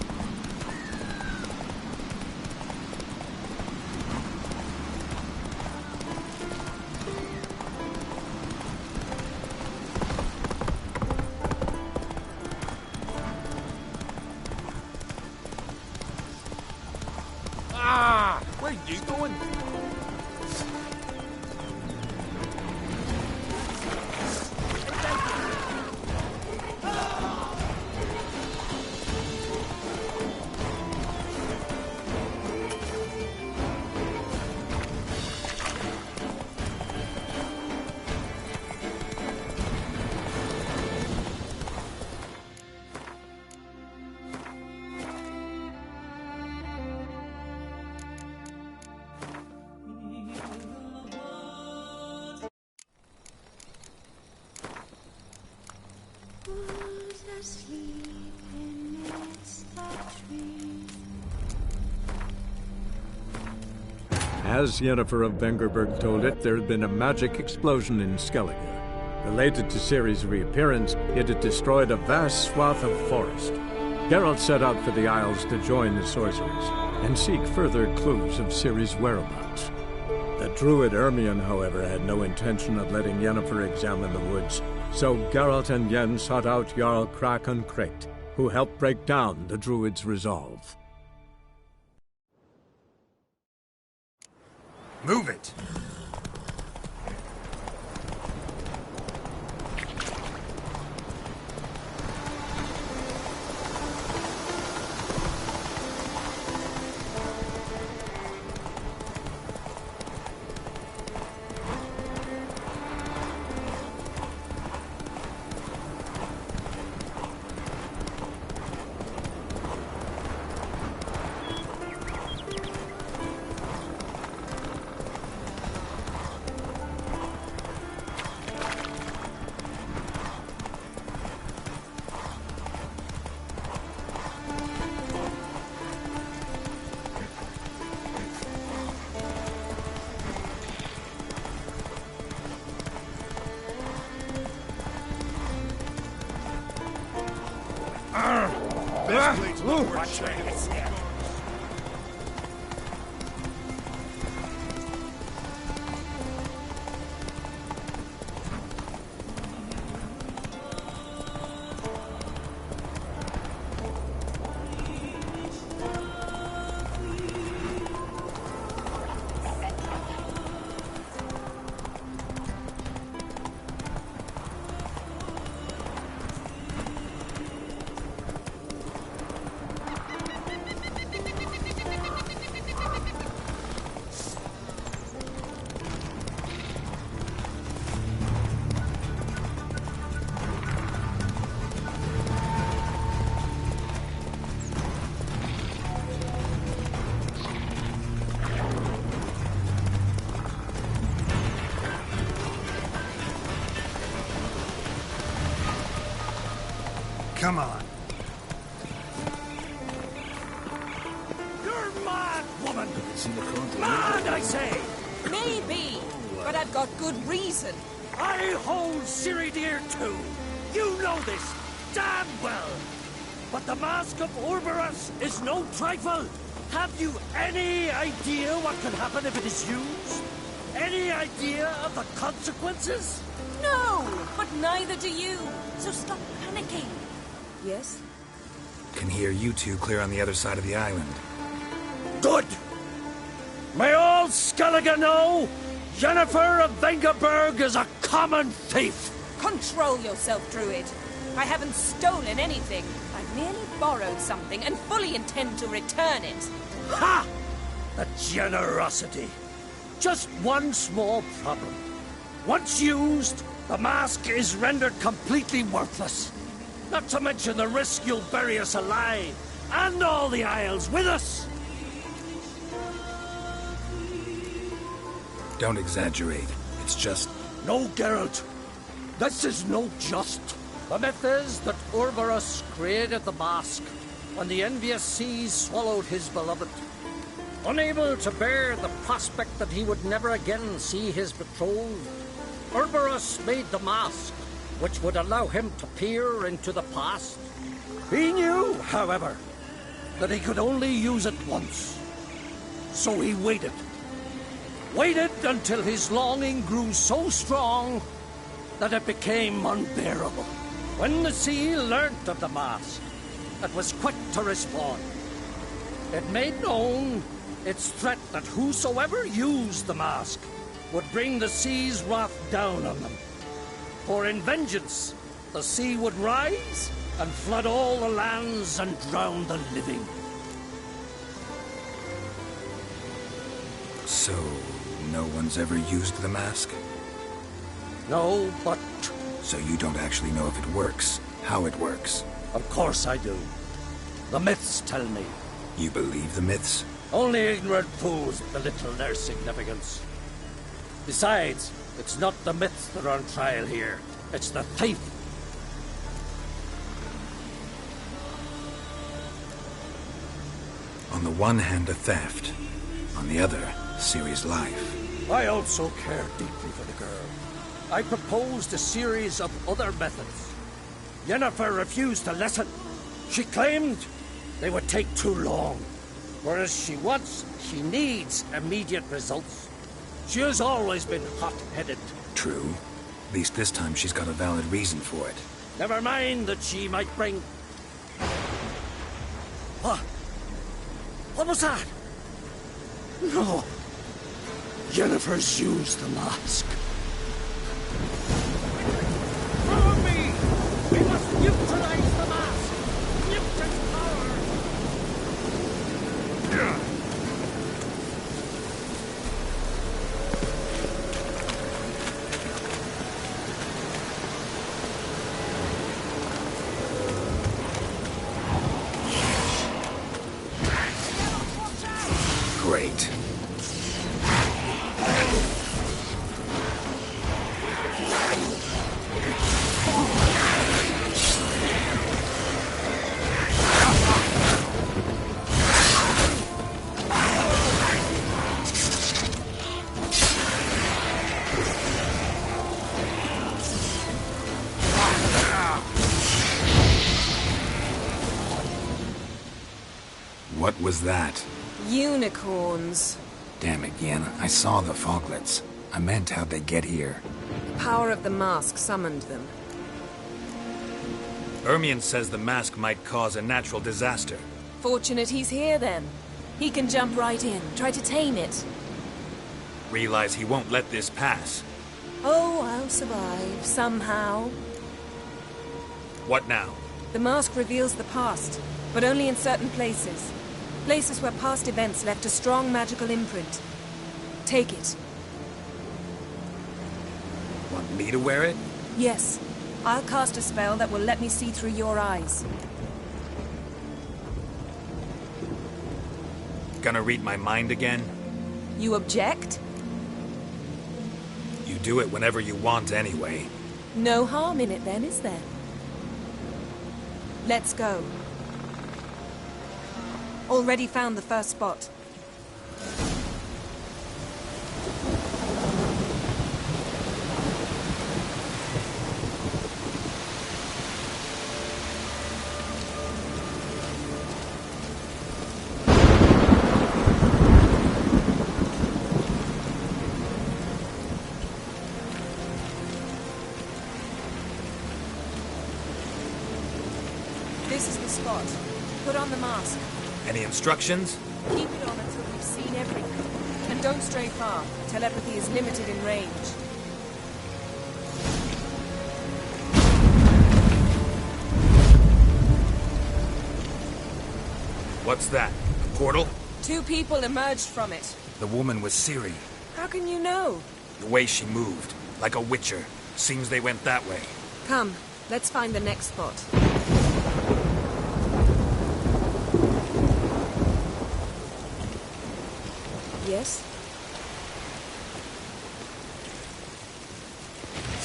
Speaker 23: Where are you going?
Speaker 12: As Yennefer of Vengerberg told it, there had been a magic explosion in Skellige. Related to Ciri's reappearance, it had destroyed a vast swath of forest. Geralt set out for the Isles to join the sorcerers and seek further clues of Ciri's whereabouts. The druid Ermion, however, had no intention of letting Yennefer examine the woods, so Geralt and Yen sought out Jarl Krakon Kricht, who helped break down the druid's resolve.
Speaker 23: Move it!
Speaker 20: not worth shining.
Speaker 10: Come on.
Speaker 22: You're mad, woman! Mad, I say!
Speaker 4: Maybe, but I've got good reason.
Speaker 22: I hold Ciri dear too. You know this damn well. But the Mask of Orboros is no trifle. Have you any idea what could happen if it is used? Any idea of the consequences?
Speaker 4: No, but neither do you. So stop panicking. Yes?
Speaker 3: Can hear you two clear on the other side of the island.
Speaker 22: Good! May all Skellige know Yennefer of Vengerberg is a common thief!
Speaker 4: Control yourself, Druid. I haven't stolen anything. I've merely borrowed something and fully intend to return it.
Speaker 22: Ha! The generosity. Just one small problem. Once used, the mask is rendered completely worthless. Not to mention the risk you'll bury us alive, and all the Isles with us!
Speaker 3: Don't exaggerate. It's just...
Speaker 22: No, Geralt. This is no just. The myth is that Orboros created the mask when the envious seas swallowed his beloved. Unable to bear the prospect that he would never again see his betrothed, Orboros made the mask, which would allow him to peer into the past. He knew, however, that he could only use it once. So he waited. Waited until his longing grew so strong that it became unbearable. When the sea learnt of the mask, it was quick to respond. It made known its threat that whosoever used the mask would bring the sea's wrath down on them. For in vengeance, the sea would rise and flood all the lands and drown the living.
Speaker 3: So, no one's ever used the mask?
Speaker 22: No, but...
Speaker 3: So you don't actually know if it works, how it works?
Speaker 22: Of course I do. The myths tell me.
Speaker 3: You believe the myths?
Speaker 22: Only ignorant fools belittle their significance. Besides, it's not the myths that are on trial here. It's the thief.
Speaker 3: On the one hand, a theft. On the other, Ciri's life.
Speaker 22: I also care deeply for the girl. I proposed a series of other methods. Yennefer refused to listen. She claimed they would take too long. Whereas she needs immediate results. She has always been hot-headed.
Speaker 3: True. At least this time she's got a valid reason for it.
Speaker 22: Never mind that she might bring... What? What was that? No. Yennefer's used the mask. Follow me! We must neutralize the mask! Mutant power! Yeah.
Speaker 3: Great. was that?
Speaker 11: Unicorns.
Speaker 3: Damn it, Yen. I saw the foglets. I meant how'd they get here.
Speaker 11: The power of the mask summoned them.
Speaker 13: Ermion says the mask might cause a natural disaster.
Speaker 11: Fortunate he's here, then. He can jump right in, try to tame it.
Speaker 13: Realize he won't let this pass.
Speaker 11: Oh, I'll survive, somehow.
Speaker 13: What now?
Speaker 11: The mask reveals the past, but only in certain places. Places where past events left a strong magical imprint. Take it.
Speaker 13: Want me to wear it?
Speaker 11: Yes. I'll cast a spell that will let me see through your eyes.
Speaker 13: Gonna read my mind again?
Speaker 11: You object?
Speaker 13: You do it whenever you want anyway.
Speaker 11: No harm in it then, is there? Let's go. Already found the first spot. This is the spot. Put on the mask.
Speaker 13: Any instructions?
Speaker 11: Keep it on until you've seen everything. And don't stray far. Telepathy is limited in range.
Speaker 13: What's that? A portal?
Speaker 11: 2 people emerged from it.
Speaker 13: The woman was Ciri.
Speaker 11: How can you know?
Speaker 13: The way she moved. Like a witcher. Seems they went that way.
Speaker 11: Come, let's find the next spot. Yes?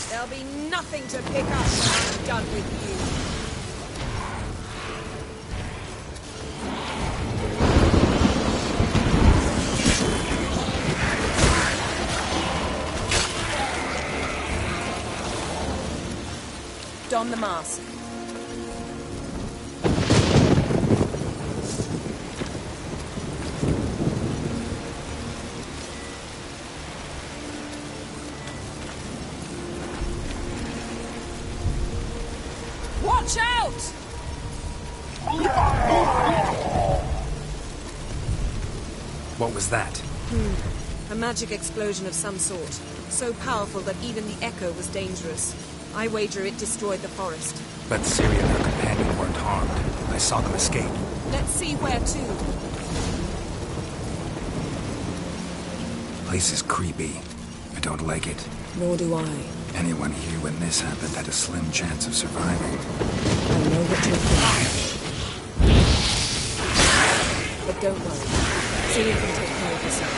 Speaker 11: There'll be nothing to pick up when I'm done with you. Don the mask. Watch out!
Speaker 13: What was that?
Speaker 11: A magic explosion of some sort. So powerful that even the echo was dangerous. I wager it destroyed the forest.
Speaker 3: But Ciri and her companion weren't harmed. I saw them escape.
Speaker 11: Let's see where to.
Speaker 3: Place is creepy. I don't like it.
Speaker 18: Nor do I.
Speaker 3: Anyone here when this happened had a slim chance of surviving.
Speaker 18: I know what you're thinking. But don't worry. Ciri can take care of herself.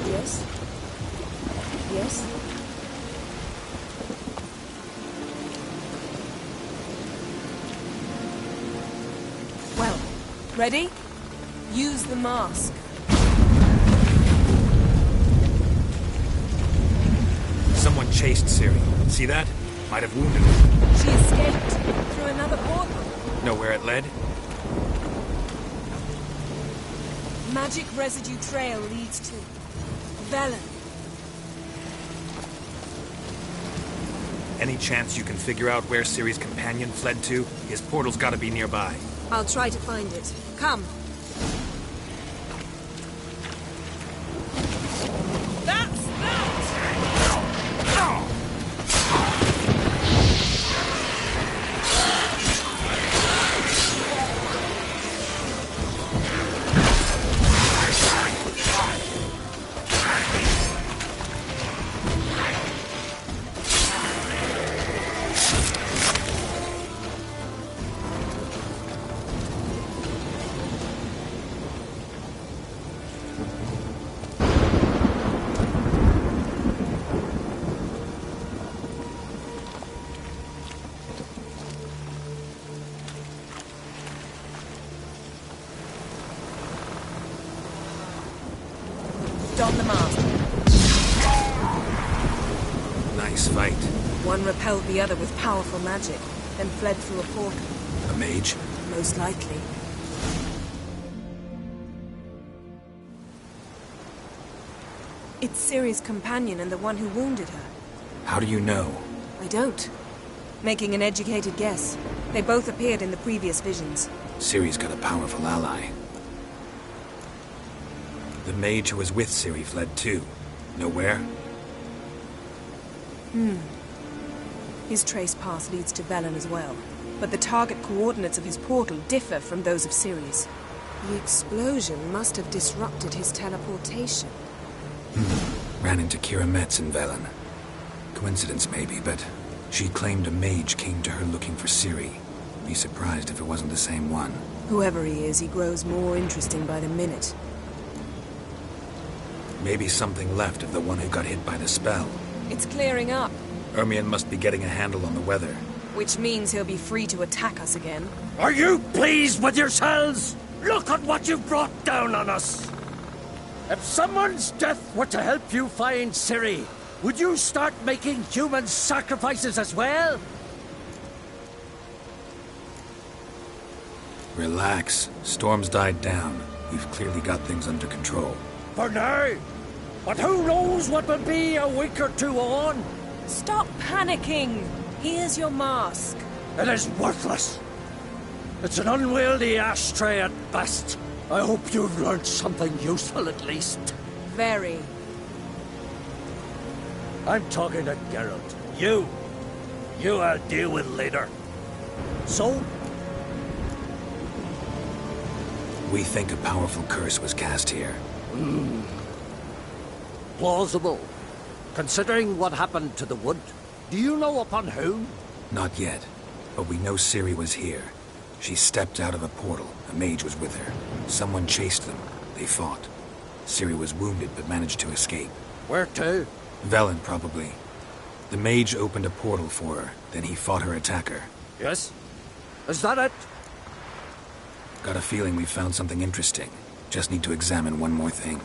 Speaker 18: Yes? Yes?
Speaker 11: Well, ready? Use the mask.
Speaker 13: Someone chased Ciri. See that? Might have wounded her.
Speaker 11: She escaped through another portal.
Speaker 13: Know where it led?
Speaker 11: Magic residue trail leads to Velen.
Speaker 13: Any chance you can figure out where Ciri's companion fled to? His portal's gotta be nearby.
Speaker 11: I'll try to find it. Come. That's that! Don the mask.
Speaker 3: Nice fight.
Speaker 11: One repelled the other with powerful magic, then fled through a portal.
Speaker 3: A mage?
Speaker 11: Most likely. It's Ciri's companion and the one who wounded her.
Speaker 3: How do you know?
Speaker 11: I don't. Making an educated guess. They both appeared in the previous visions.
Speaker 3: Ciri's got a powerful ally. The mage who was with Ciri fled too. Know where?
Speaker 11: His trace path leads to Velen as well. But the target coordinates of his portal differ from those of Ciri's. The explosion must have disrupted his teleportation.
Speaker 3: Ran into Kira Metz in Velen. Coincidence maybe, but she claimed a mage came to her looking for Ciri. Be surprised if it wasn't the same one.
Speaker 11: Whoever he is, he grows more interesting by the minute.
Speaker 3: Maybe something left of the one who got hit by the spell.
Speaker 11: It's clearing up,
Speaker 3: Ermion must be getting a handle on the weather.
Speaker 11: which means he'll be free to attack us again.
Speaker 16: Are you pleased with yourselves? Look at what you've brought down on us. If someone's death were to help you find Ciri, would you start making human sacrifices as well?
Speaker 3: Relax. Storm's died down. We've clearly got things under control.
Speaker 16: For now. But who knows what will be a week or two on?
Speaker 11: Stop panicking! Here's your mask.
Speaker 16: It is worthless. It's an unwieldy ashtray at best. I hope you've learned something useful at least.
Speaker 11: Very.
Speaker 16: I'm talking to Geralt. You I'll deal with later. So?
Speaker 3: We think a powerful curse was cast here.
Speaker 16: Plausible. Considering what happened to the wood, do you know upon whom?
Speaker 3: Not yet, but we know Ciri was here. She stepped out of a portal. A mage was with her. Someone chased them. They fought. Ciri was wounded but managed to escape.
Speaker 16: Where to?
Speaker 3: Velen, probably. The mage opened a portal for her, then he fought her attacker.
Speaker 16: Yes? Is that it?
Speaker 3: Got a feeling we found something interesting. Just need to examine one more thing.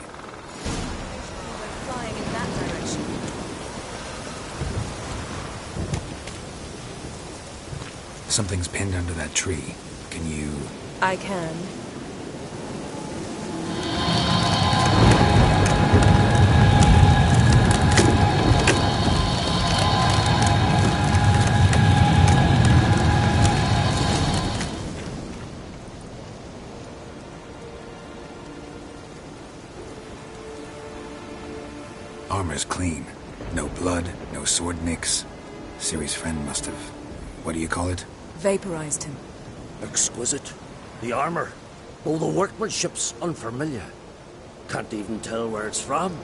Speaker 11: Flying in that direction.
Speaker 3: Something's pinned under that tree. Can you...
Speaker 11: I can.
Speaker 3: Armor's clean. No blood, no sword nicks. Ciri's friend must have... What do you call it?
Speaker 11: Vaporized him.
Speaker 16: Exquisite. The armor. Though the workmanship's unfamiliar. Can't even tell where it's from.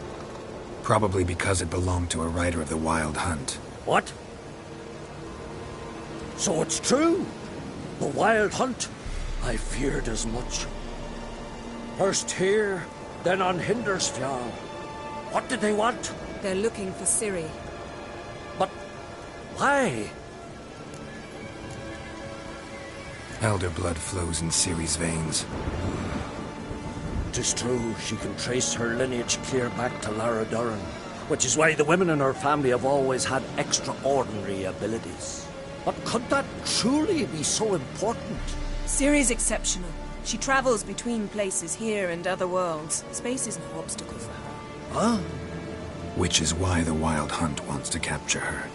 Speaker 3: Probably because it belonged to a rider of the Wild Hunt.
Speaker 16: What? So it's true? The Wild Hunt? I feared as much. First here, then on Hindersfjall. What did they want?
Speaker 11: They're looking for Ciri.
Speaker 16: But why?
Speaker 3: Elder blood flows in Ciri's veins.
Speaker 16: 'Tis true, she can trace her lineage clear back to Lara Duran, which is why the women in her family have always had extraordinary abilities. But could that truly be so important?
Speaker 11: Ciri's exceptional. She travels between places here and other worlds. Space is no obstacle for her.
Speaker 16: Huh?
Speaker 3: Which is why the Wild Hunt wants to capture her.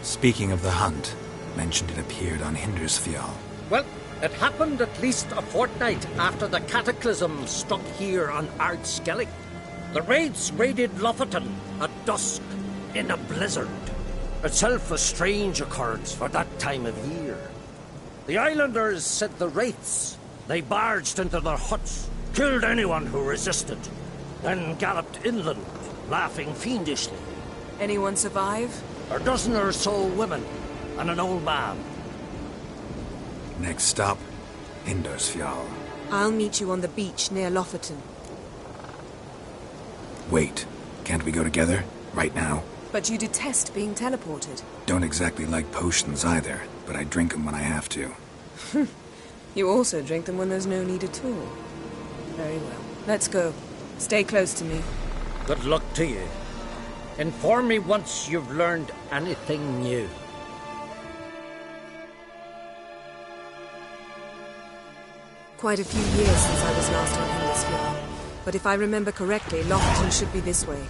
Speaker 3: Speaking of the hunt, mentioned it appeared on Hindersfjall.
Speaker 16: Well, it happened at least a fortnight after the cataclysm struck here on Ard Skellig. The raids raided Lofoten at dusk in a blizzard. Itself a strange occurrence for that time of year. The islanders said the wraiths. They barged into their huts, killed anyone who resisted, then galloped inland, laughing fiendishly.
Speaker 11: Anyone survive?
Speaker 16: A dozen or so women, and an old man.
Speaker 3: Next stop, Hindersfjall.
Speaker 11: I'll meet you on the beach near Lofoten.
Speaker 3: Wait, can't we go together? Right now?
Speaker 11: But you detest being teleported.
Speaker 3: Don't exactly like potions either, but I drink them when I have to.
Speaker 11: You also drink them when there's no need at all. Very well. Let's go. Stay close to me.
Speaker 16: Good luck to you. Inform me once you've learned anything new.
Speaker 11: Quite a few years since I was last on Hindersfjall.
Speaker 18: But if I remember correctly, Lockton should be this way.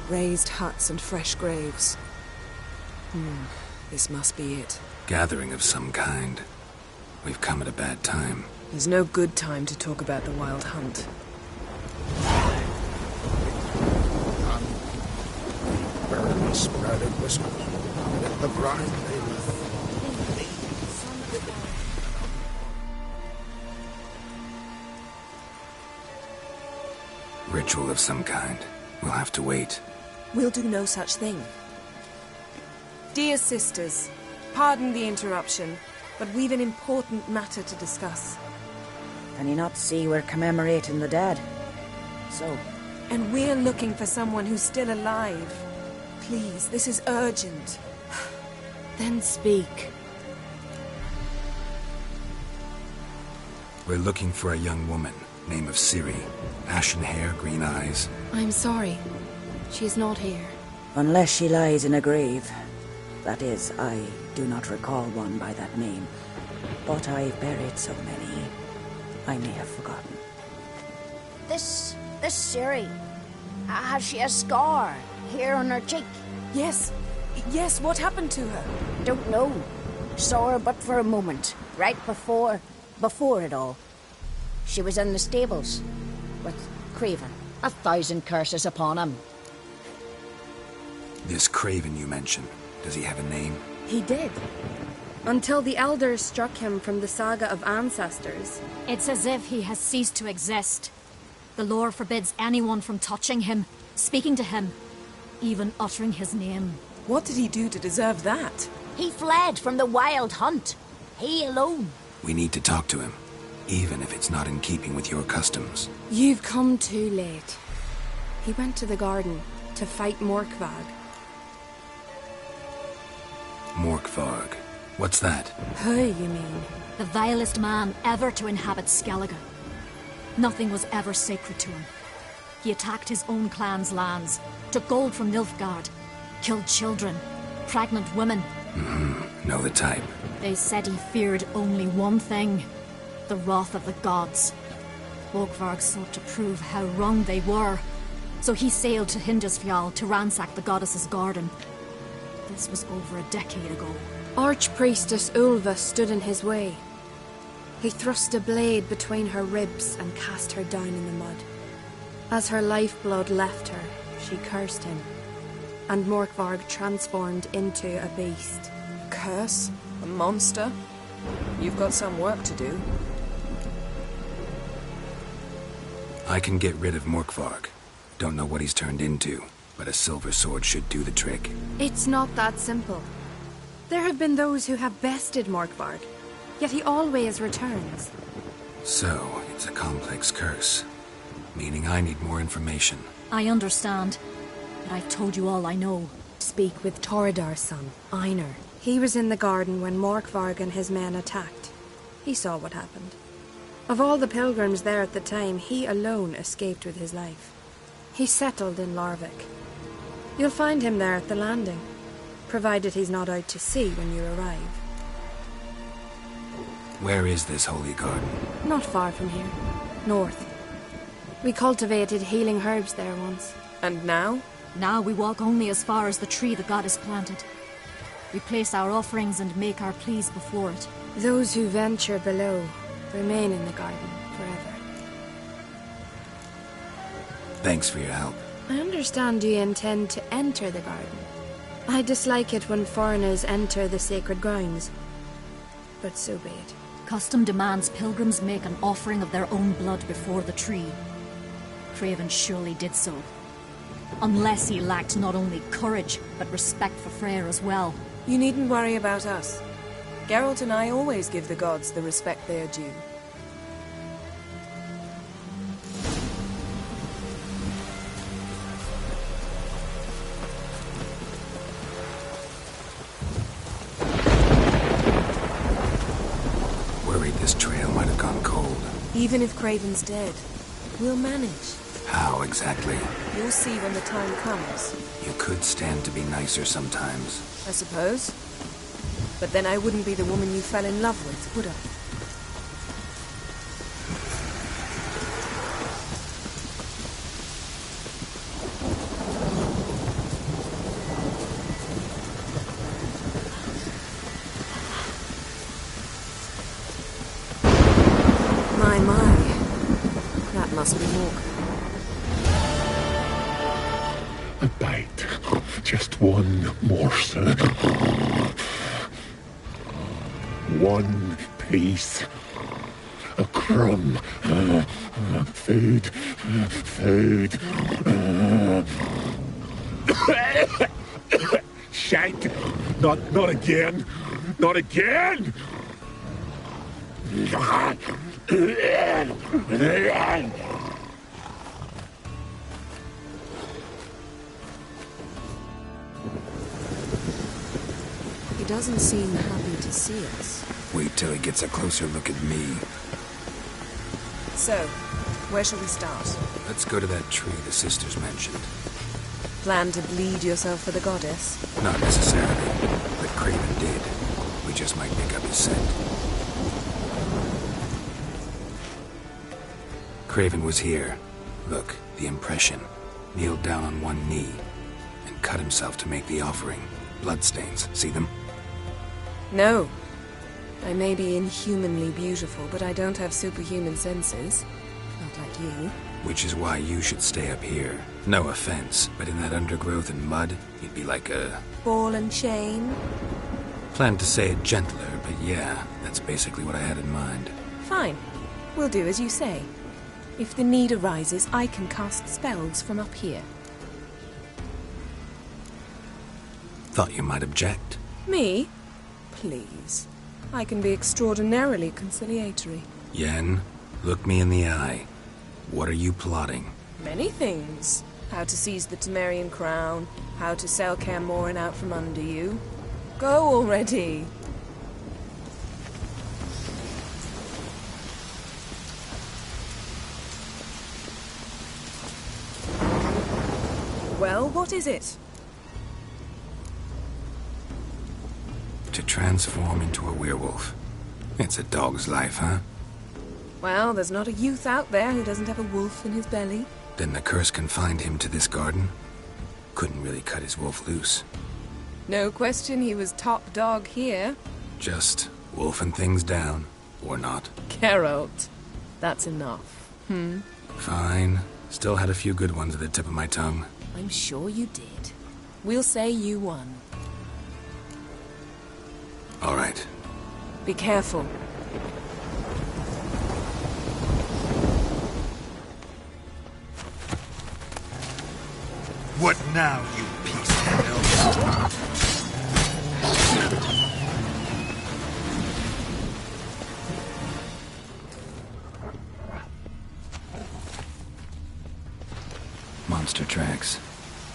Speaker 18: Raised huts and fresh graves. This must be it.
Speaker 3: Gathering of some kind. We've come at a bad time.
Speaker 18: There's no good time to talk about the Wild Hunt.
Speaker 20: Burn the sprouted whiskers. Let the brine they left.
Speaker 3: Ritual of some kind. We'll have to wait.
Speaker 18: We'll do no such thing. Dear sisters, pardon the interruption, but we've an important matter to discuss.
Speaker 17: Can you not see we're commemorating the dead? So?
Speaker 18: And we're looking for someone who's still alive. Please, this is urgent. Then speak.
Speaker 3: We're looking for a young woman, name of Ciri. Ashen hair, green eyes.
Speaker 6: I'm sorry. She's not here.
Speaker 17: Unless she lies in a grave. That is, I do not recall one by that name. But I've buried so many, I may have forgotten.
Speaker 15: This Ciri, has she a scar here on her cheek?
Speaker 18: Yes, what happened to her?
Speaker 15: Don't know. Saw her but for a moment, right before it all. She was in the stables with Craven. 1,000 curses upon him.
Speaker 3: This Craven you mentioned, does he have a name?
Speaker 6: He did. Until the elders struck him from the saga of ancestors.
Speaker 19: It's as if he has ceased to exist. The lore forbids anyone from touching him, speaking to him, even uttering his name.
Speaker 18: What did he do to deserve that?
Speaker 15: He fled from the Wild Hunt. He alone.
Speaker 3: We need to talk to him, even if it's not in keeping with your customs.
Speaker 6: You've come too late. He went to the garden to fight Morkvarg.
Speaker 3: Morkvarg. What's that?
Speaker 6: Who, you mean?
Speaker 19: The vilest man ever to inhabit Skellige. Nothing was ever sacred to him. He attacked his own clan's lands, took gold from Nilfgaard, killed children, pregnant women.
Speaker 3: Know the type.
Speaker 19: They said he feared only one thing, the wrath of the gods. Morkvarg sought to prove how wrong they were, so he sailed to Hindisfjall to ransack the goddess's garden. This was over a decade ago.
Speaker 6: Archpriestess Ulva stood in his way. He thrust a blade between her ribs and cast her down in the mud. As her lifeblood left her, she cursed him, and Morkvarg transformed into a beast.
Speaker 18: Curse? A monster? You've got some work to do.
Speaker 3: I can get rid of Morkvarg. Don't know what he's turned into, but a silver sword should do the trick.
Speaker 6: It's not that simple. There have been those who have bested Morkvarg, yet he always returns.
Speaker 3: So, it's a complex curse, meaning I need more information.
Speaker 19: I understand, but I've told you all I know.
Speaker 6: Speak with Torridar's son, Einar. He was in the garden when Morkvarg and his men attacked. He saw what happened. Of all the pilgrims there at the time, he alone escaped with his life. He settled in Larvik. You'll find him there at the landing, provided he's not out to sea when you arrive.
Speaker 3: Where is this holy garden?
Speaker 6: Not far from here. North. We cultivated healing herbs there once.
Speaker 18: And now?
Speaker 19: Now we walk only as far as the tree the goddess planted. We place our offerings and make our pleas before it.
Speaker 6: Those who venture below remain in the garden forever.
Speaker 3: Thanks for your help.
Speaker 6: I understand you intend to enter the garden. I dislike it when foreigners enter the sacred grounds, but so be it.
Speaker 19: Custom demands pilgrims make an offering of their own blood before the tree. Craven surely did so. Unless he lacked not only courage, but respect for Freyr as well.
Speaker 18: You needn't worry about us. Geralt and I always give the gods the respect they are due.
Speaker 3: Worried this trail might have gone cold.
Speaker 18: Even if Craven's dead, we'll manage.
Speaker 3: How exactly?
Speaker 18: You'll see when the time comes.
Speaker 3: You could stand to be nicer sometimes.
Speaker 18: I suppose. But then I wouldn't be the woman you fell in love with, would I? must we walk?
Speaker 2: A bite. Just one morsel. One piece. A crumb. Food. Food. Shank. Not again. Not again.
Speaker 18: He doesn't seem happy to see us.
Speaker 3: Wait till he gets a closer look at me.
Speaker 18: So, where shall we start?
Speaker 3: Let's go to that tree the sisters mentioned.
Speaker 18: Plan to bleed yourself for the goddess?
Speaker 3: Not necessarily, but Craven did. We just might pick up his scent. Craven was here. Look, the impression. Kneeled down on one knee and cut himself to make the offering. Bloodstains. See them?
Speaker 18: No. I may be inhumanly beautiful, but I don't have superhuman senses. Not like you.
Speaker 3: Which is why you should stay up here. No offense, but in that undergrowth and mud, you'd be like a...
Speaker 18: Ball and chain?
Speaker 3: Planned to say it gentler, but yeah, that's basically what I had in mind.
Speaker 18: Fine. We'll do as you say. If the need arises, I can cast spells from up here.
Speaker 3: Thought you might object.
Speaker 18: Me? Please. I can be extraordinarily conciliatory.
Speaker 3: Yen, look me in the eye. What are you plotting?
Speaker 18: Many things. How to seize the Temerian crown, how to sell Kaer Morhen out from under you. Go already! Well, what is it?
Speaker 3: To transform into a werewolf. It's a dog's life, huh?
Speaker 18: Well, there's not a youth out there who doesn't have a wolf in his belly.
Speaker 3: Then the curse confined him to this garden? Couldn't really cut his wolf loose.
Speaker 18: No question he was top dog here.
Speaker 3: Just wolfing things down, or not.
Speaker 18: Geralt. That's enough.
Speaker 3: Fine. Still had a few good ones at the tip of my tongue.
Speaker 18: I'm sure you did. We'll say you won.
Speaker 3: All right.
Speaker 18: Be careful.
Speaker 22: What now, you piece of hell?
Speaker 3: Monster tracks.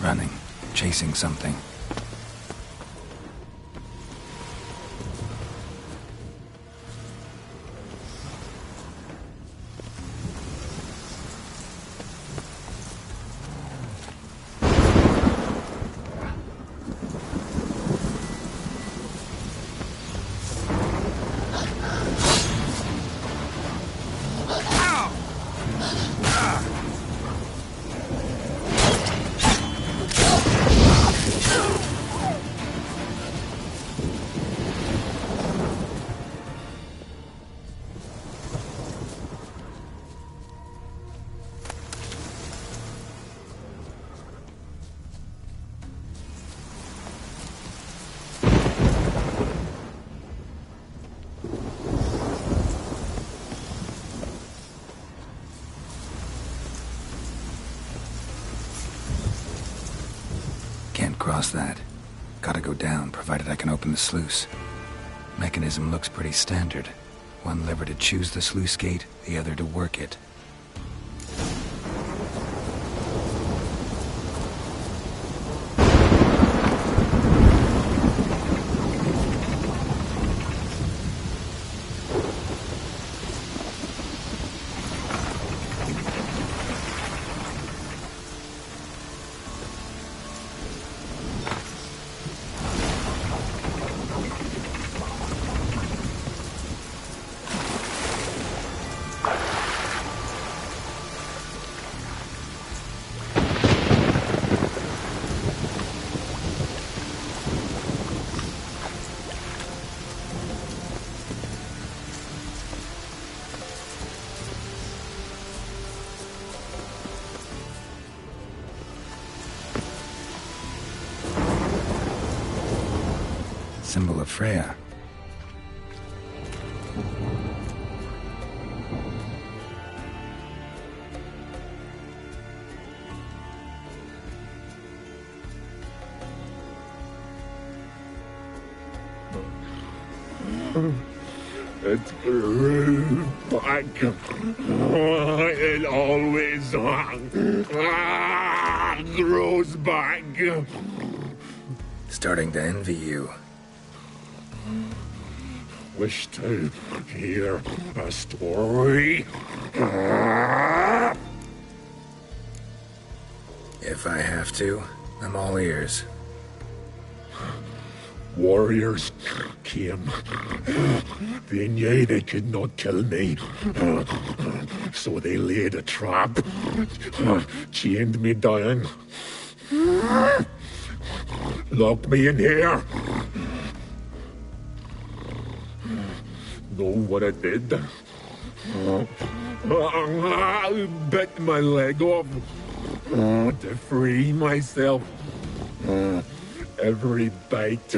Speaker 3: Running. Chasing something. Cross that. Gotta go down, provided I can open the sluice. Mechanism looks pretty standard. One lever to choose the sluice gate, the other to work it. symbol of Freya.
Speaker 2: It grew back. It always grows back.
Speaker 3: Starting to envy you.
Speaker 2: Wish to hear a story?
Speaker 3: If I have to, I'm all ears.
Speaker 2: Warriors came. They knew they could not kill me. So they laid a trap. Chained me down. Locked me in here. Know what I did? I bit my leg off to free myself. Every bite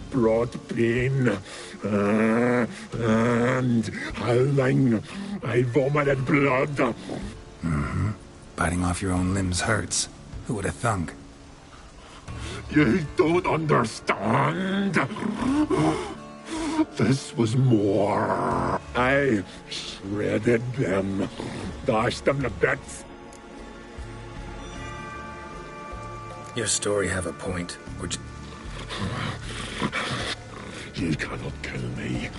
Speaker 2: brought pain and howling. I vomited blood.
Speaker 3: Mm-hmm. Biting off your own limbs hurts. Who would have thunk?
Speaker 2: You don't understand. This was more. I shredded them, dashed them to bits.
Speaker 3: Your story have a point, or
Speaker 2: You cannot kill me.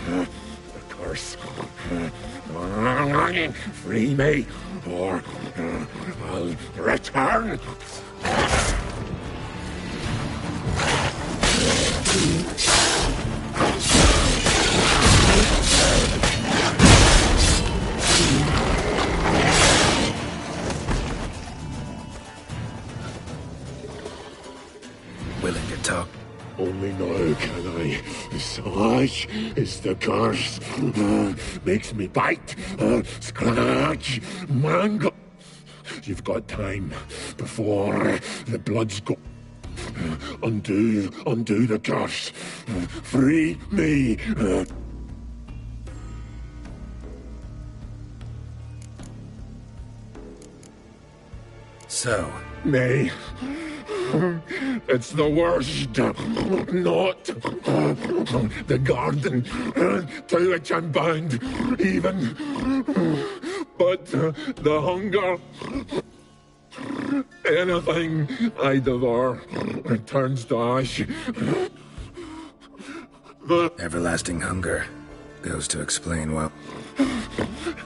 Speaker 2: The curse. Free me, or I'll return.
Speaker 3: willing to talk.
Speaker 2: Only now can I. Such is the curse. Makes me bite, scratch, mangle. You've got time before the bloods go. Undo the curse. Free me.
Speaker 3: So?
Speaker 2: Nay. It's the worst. Not the garden to which I'm bound, even. But the hunger. Anything I devour turns to ash.
Speaker 3: Everlasting hunger goes to explain well.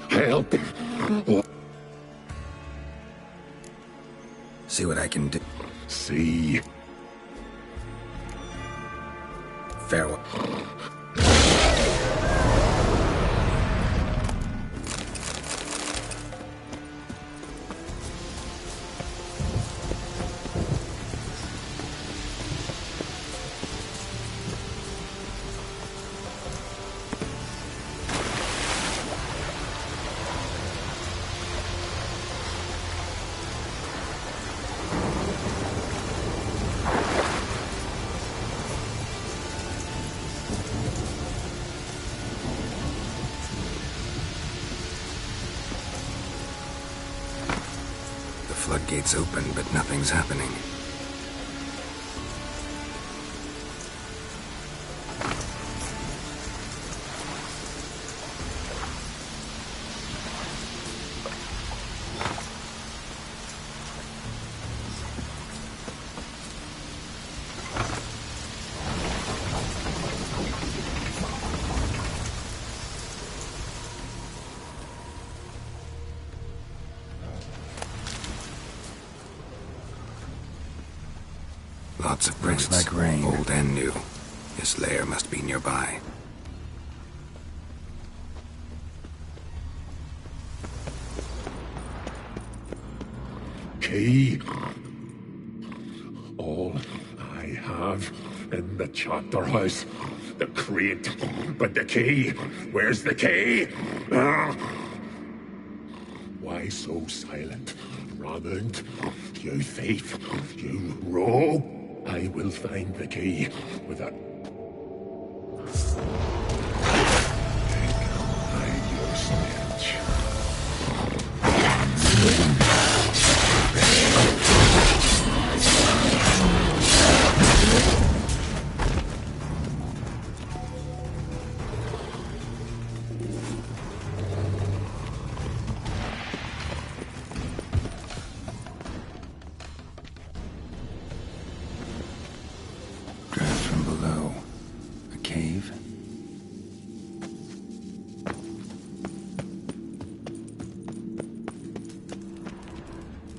Speaker 2: Help.
Speaker 3: See what I can do.
Speaker 2: See.
Speaker 3: Farewell. Floodgates open, but nothing's happening. Lots of bricks like rain, old and new. His lair must be nearby.
Speaker 2: Key. All I have in the chapter house. The crate. But the key. Where's the key? Why so silent? Ramond, you thief, you rogue. I will find the key with a...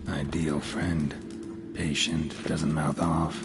Speaker 3: Ideal friend. Patient, doesn't mouth off.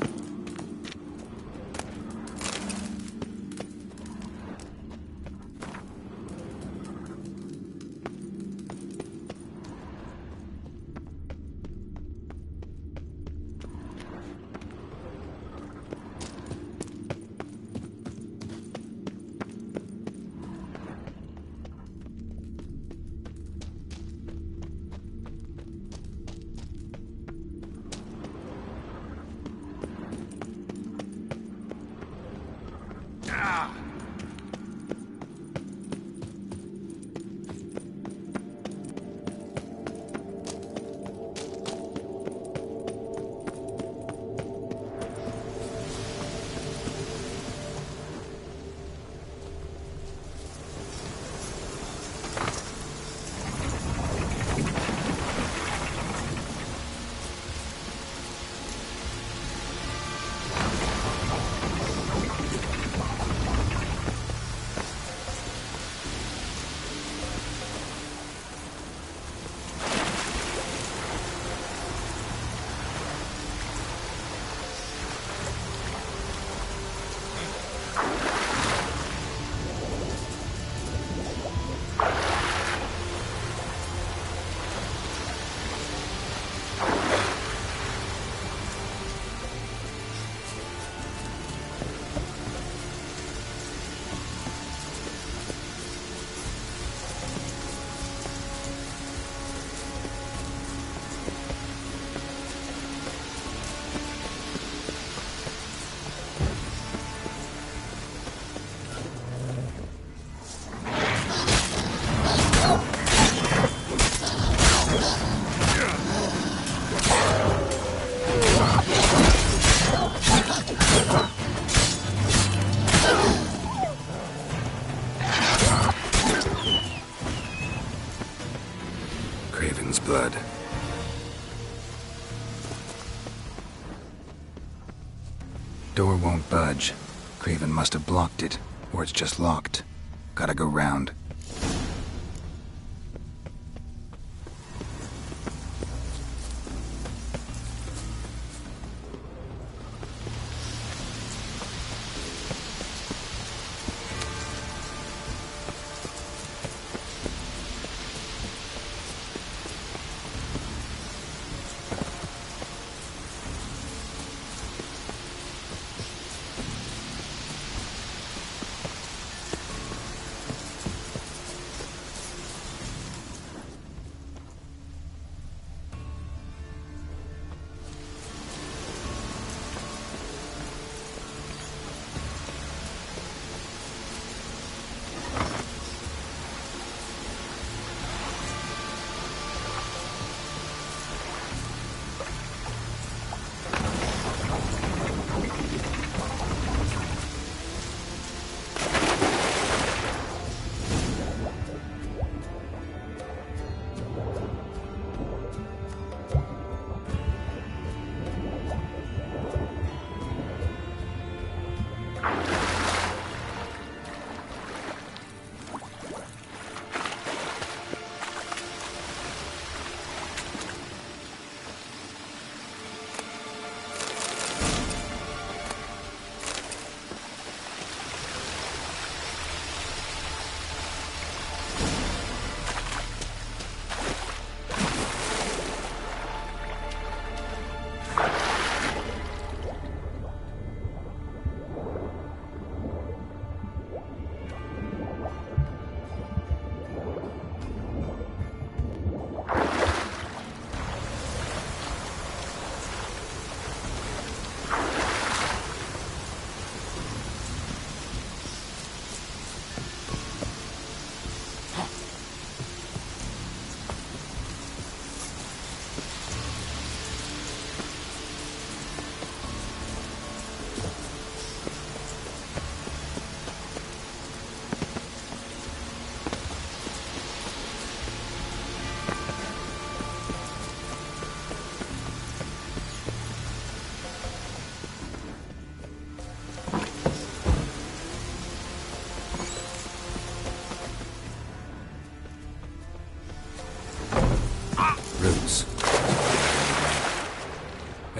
Speaker 3: Blood. Door won't budge. Craven must have blocked it, or it's just locked. Gotta go round.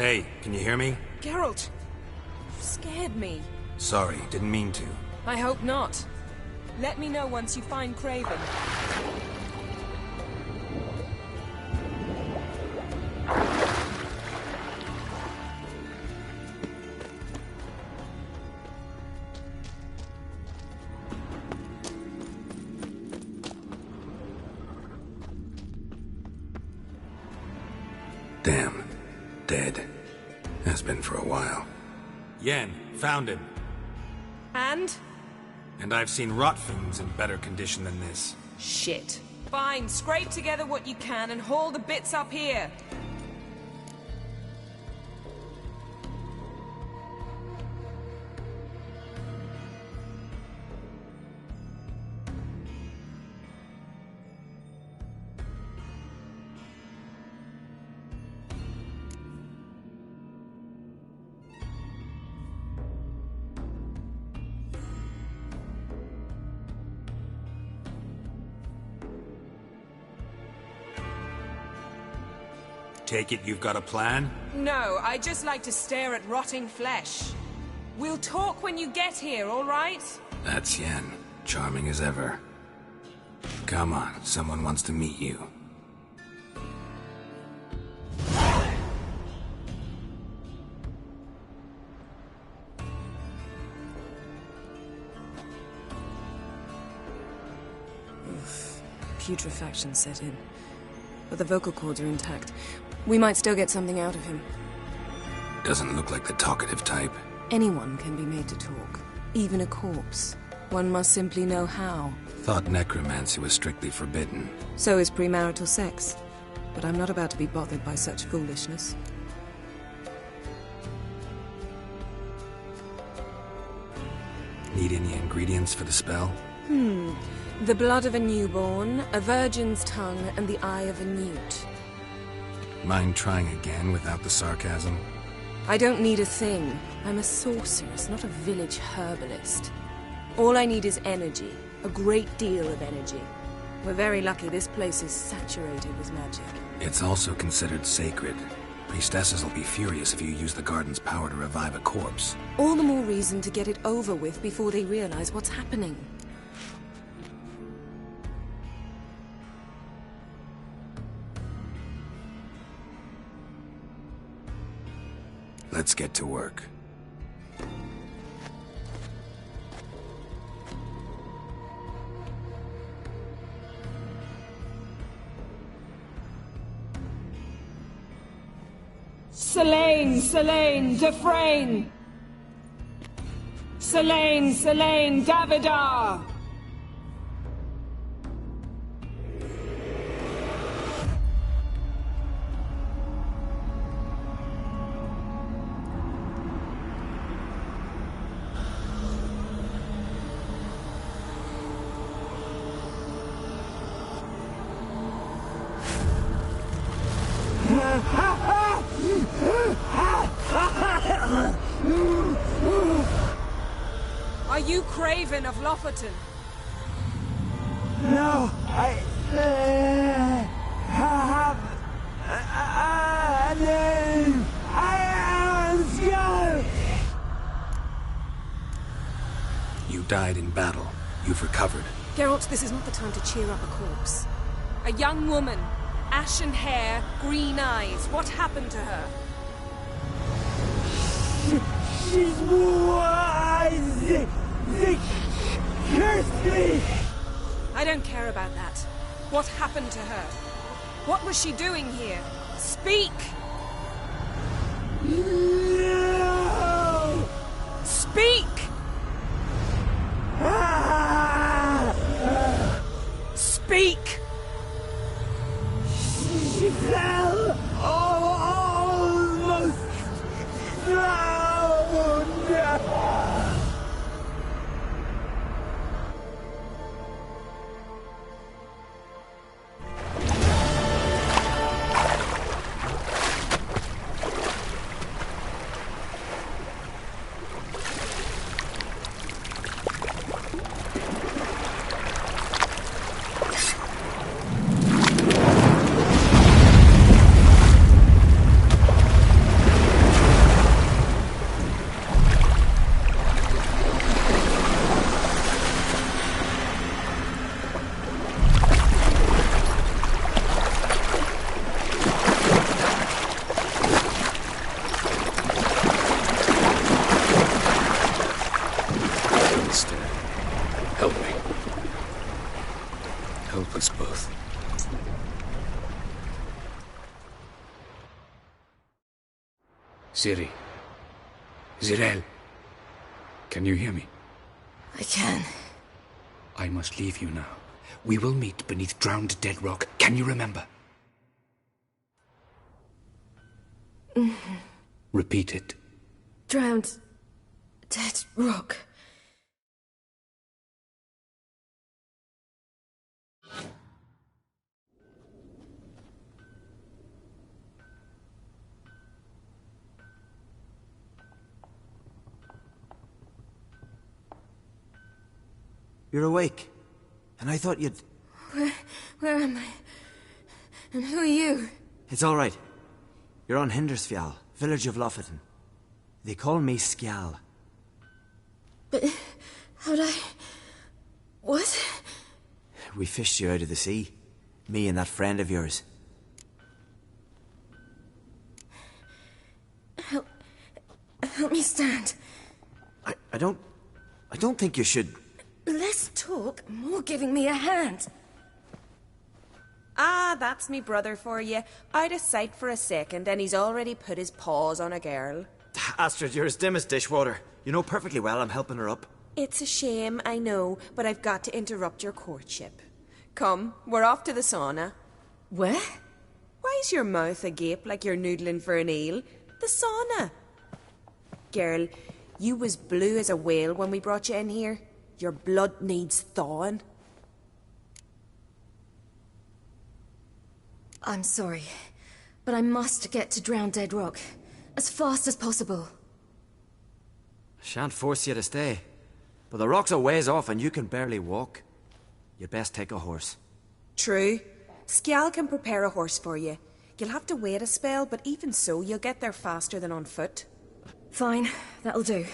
Speaker 13: Hey, can you hear me?
Speaker 4: Geralt, you scared me.
Speaker 13: Sorry, didn't mean to.
Speaker 4: I hope not. Let me know once you find Craven.
Speaker 3: Damn. Dead. Has been for a while.
Speaker 13: Yen, found him.
Speaker 4: And?
Speaker 13: And I've seen rot fiends in better condition than this.
Speaker 4: Shit. Fine, scrape together what you can and haul the bits up here.
Speaker 13: Take it you've got a plan?
Speaker 4: No, I just like to stare at rotting flesh. We'll talk when you get here, all right?
Speaker 3: That's Yen. Charming as ever. Come on, someone wants to meet you.
Speaker 18: Putrefaction set in. But the vocal cords are intact. We might still get something out of him.
Speaker 3: Doesn't look like the talkative type.
Speaker 18: Anyone can be made to talk. Even a corpse. One must simply know how.
Speaker 3: Thought necromancy was strictly forbidden.
Speaker 18: So is premarital sex. But I'm not about to be bothered by such foolishness.
Speaker 3: Need any ingredients for the spell?
Speaker 18: The blood of a newborn, a virgin's tongue, and the eye of a newt.
Speaker 3: Mind trying again without the sarcasm?
Speaker 18: I don't need a thing. I'm a sorceress, not a village herbalist. All I need is energy. A great deal of energy. We're very lucky this place is saturated with magic.
Speaker 3: It's also considered sacred. Priestesses will be furious if you use the garden's power to revive a corpse.
Speaker 18: All the more reason to get it over with before they realize what's happening.
Speaker 3: Let's get to work.
Speaker 4: Selene, Dufresne! Selene, Davidar! Are you Craven of Lofoten?
Speaker 5: No, I have a name. I am Skull.
Speaker 3: You died in battle. You've recovered.
Speaker 18: Geralt, this is not the time to cheer up a corpse.
Speaker 4: A young woman. Ashen hair, green eyes. What happened to her?
Speaker 5: She's wise. They cursed me.
Speaker 4: I don't care about that. What happened to her? What was she doing here? Speak!
Speaker 5: No!
Speaker 4: Speak! Speak!
Speaker 5: She fell almost drowned.
Speaker 3: help us both. Ciri. Zirael. Can you hear me?
Speaker 11: I can.
Speaker 3: I must leave you now. We will meet beneath drowned dead rock. Can you remember? Repeat it.
Speaker 11: Drowned dead rock.
Speaker 7: You're awake. And I thought you'd...
Speaker 11: Where am I? And who are you?
Speaker 7: It's all right. You're on Hindersfjall, village of Lofoten. They call me Skjal.
Speaker 11: But how'd I... What?
Speaker 7: We fished you out of the sea. Me and that friend of yours.
Speaker 11: Help me stand.
Speaker 7: I don't think you should...
Speaker 11: Less talk, more giving me a hand.
Speaker 4: Ah, that's me brother for you. Out of sight for a second, and he's already put his paws on a girl.
Speaker 7: Astrid, you're as dim as dishwater. You know perfectly well I'm helping her up.
Speaker 4: It's a shame, I know, but I've got to interrupt your courtship. Come, we're off to the sauna.
Speaker 11: Where?
Speaker 4: Why's your mouth agape like you're noodling for an eel? The sauna. Girl, you was blue as a whale when we brought you in here. Your blood needs thawing.
Speaker 11: I'm sorry, but I must get to Drowned Dead Rock as fast as possible.
Speaker 7: Shan't force you to stay. But the rock's a ways off and you can barely walk. You'd best take a horse.
Speaker 4: True. Skjal can prepare a horse for you. You'll have to wait a spell, but even so, you'll get there faster than on foot.
Speaker 11: Fine, that'll do.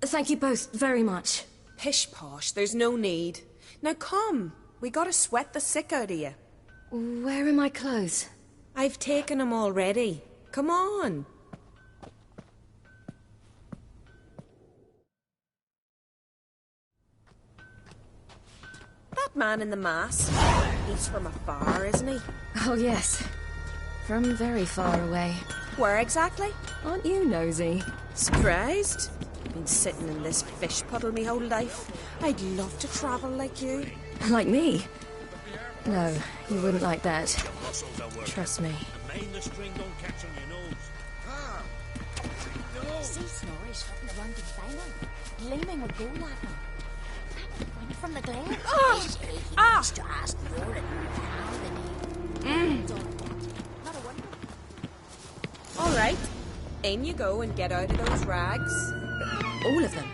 Speaker 11: Thank you both very much.
Speaker 4: Pish-posh, there's no need. Now come, we gotta sweat the sick out of you.
Speaker 11: Where are my clothes?
Speaker 4: I've taken them already. Come on. That man in the mask, he's from afar, isn't he?
Speaker 11: Oh yes, from very far away.
Speaker 4: Where exactly?
Speaker 11: Aren't you nosy?
Speaker 4: Surprised? Been sitting in this fish puddle me whole life. I'd love to travel like you.
Speaker 11: Like me? No, you wouldn't like that. Trust me.
Speaker 15: See Snorri strutting around the diner, gleaming with gold at him. Coming from the glare.
Speaker 4: Oh!
Speaker 15: Ah! To ask Rory Not a wonder.
Speaker 4: All right, in you go and get out of those rags.
Speaker 11: All of them?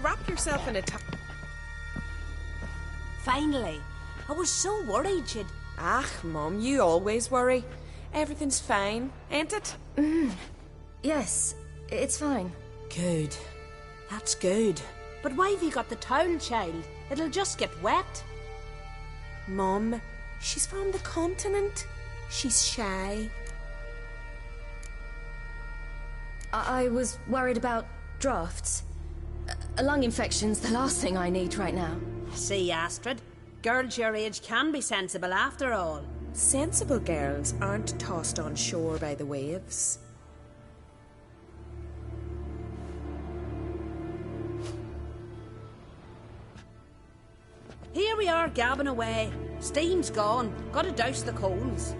Speaker 4: Wrap yourself in a
Speaker 15: Finally. I was so worried you'd...
Speaker 4: Ah, Mum, you always worry. Everything's fine, ain't it?
Speaker 11: Yes, it's fine.
Speaker 15: Good. That's good. But why have you got the towel, child? It'll just get wet.
Speaker 4: Mum, she's from the continent. She's shy.
Speaker 11: I was worried about drafts. A lung infection's the last thing I need right now.
Speaker 15: See, Astrid? Girls your age can be sensible after all.
Speaker 4: Sensible girls aren't tossed on shore by the waves.
Speaker 15: Here we are gabbing away. Steam's gone. Gotta douse the coals.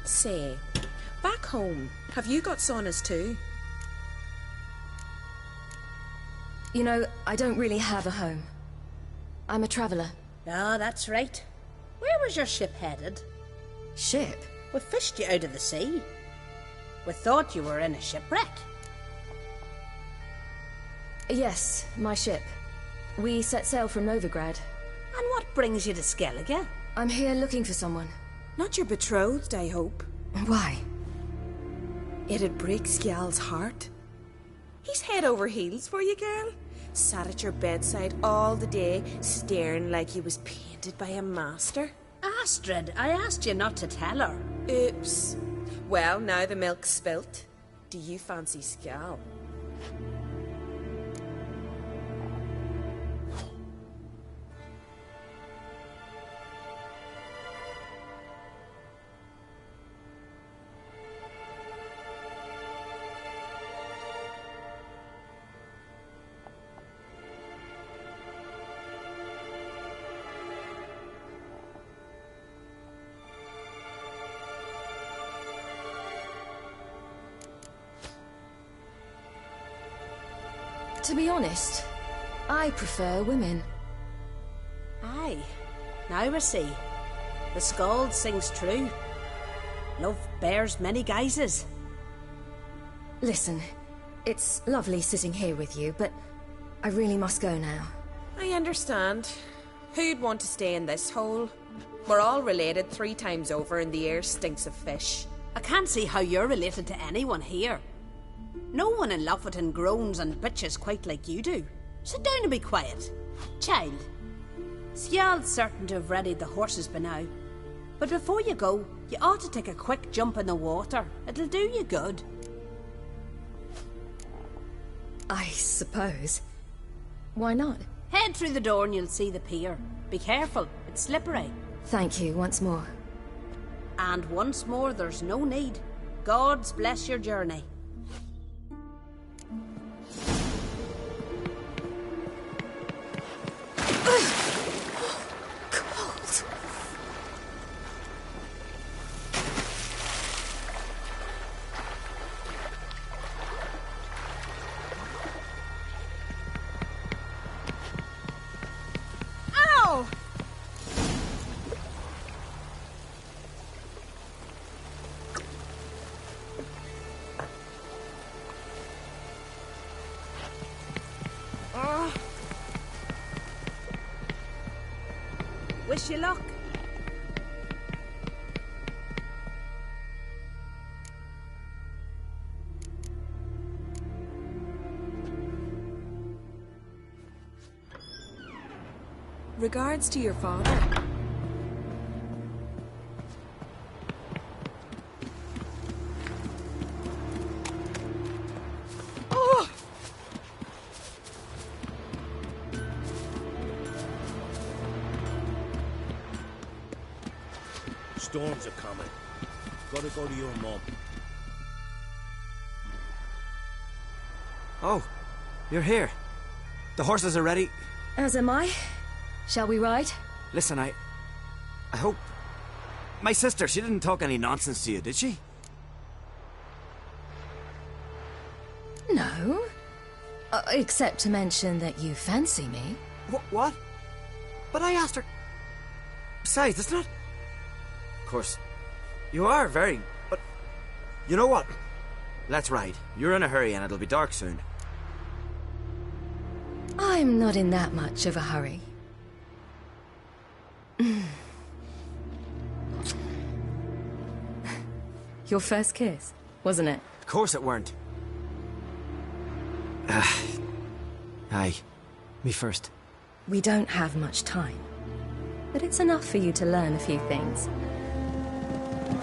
Speaker 4: Say, back home, have you got saunas too?
Speaker 11: You know, I don't really have a home. I'm a traveller.
Speaker 15: Oh, that's right. Where was your ship headed?
Speaker 11: Ship?
Speaker 15: We fished you out of the sea. We thought you were in a shipwreck.
Speaker 11: Yes, my ship. We set sail from Novigrad.
Speaker 15: A
Speaker 9: And what brings you to Skellige?
Speaker 11: I'm here looking for someone.
Speaker 4: Not your betrothed, I hope.
Speaker 11: Why?
Speaker 4: It'd break Skjald's heart. He's head over heels for you, girl. Sat at your bedside all the day, staring like he was painted by a master.
Speaker 9: Astrid, I asked you not to tell her.
Speaker 4: Oops. Well, now the milk's spilt. Do you fancy Skjald?
Speaker 11: To be honest, I prefer women.
Speaker 9: Aye. Now I see. The Skald sings true. Love bears many guises.
Speaker 11: Listen, it's lovely sitting here with you, but I really must go now.
Speaker 4: I understand. Who'd want to stay in this hole? We're all related 3 times over and the air stinks of fish.
Speaker 9: I can't see how you're related to anyone here. No one in Lofoten groans and bitches quite like you do. Sit down and be quiet. Child, Skjald's certain to have readied the horses by now. But before you go, you ought to take a quick jump in the water. It'll do you good.
Speaker 11: I suppose. Why not?
Speaker 9: Head through the door and you'll see the pier. Be careful, it's slippery.
Speaker 11: Thank you once more.
Speaker 9: And once more, there's no need. Gods bless your journey. Wish you luck.
Speaker 4: Regards to your father.
Speaker 22: Storms are coming. Gotta go to your mum.
Speaker 7: Oh, you're here. The horses are ready.
Speaker 11: As am I. Shall we ride?
Speaker 7: Listen, I hope... My sister, she didn't talk any nonsense to you, did she?
Speaker 11: No. Except to mention that you fancy me.
Speaker 7: What? But I asked her... Besides, it's not... Of course, you are very... But... You know what? Let's ride. You're in a hurry and it'll be dark soon.
Speaker 11: I'm not in that much of a hurry. Your first kiss, wasn't it?
Speaker 7: Of course it weren't. Aye. Me first.
Speaker 11: We don't have much time. But it's enough for you to learn a few things.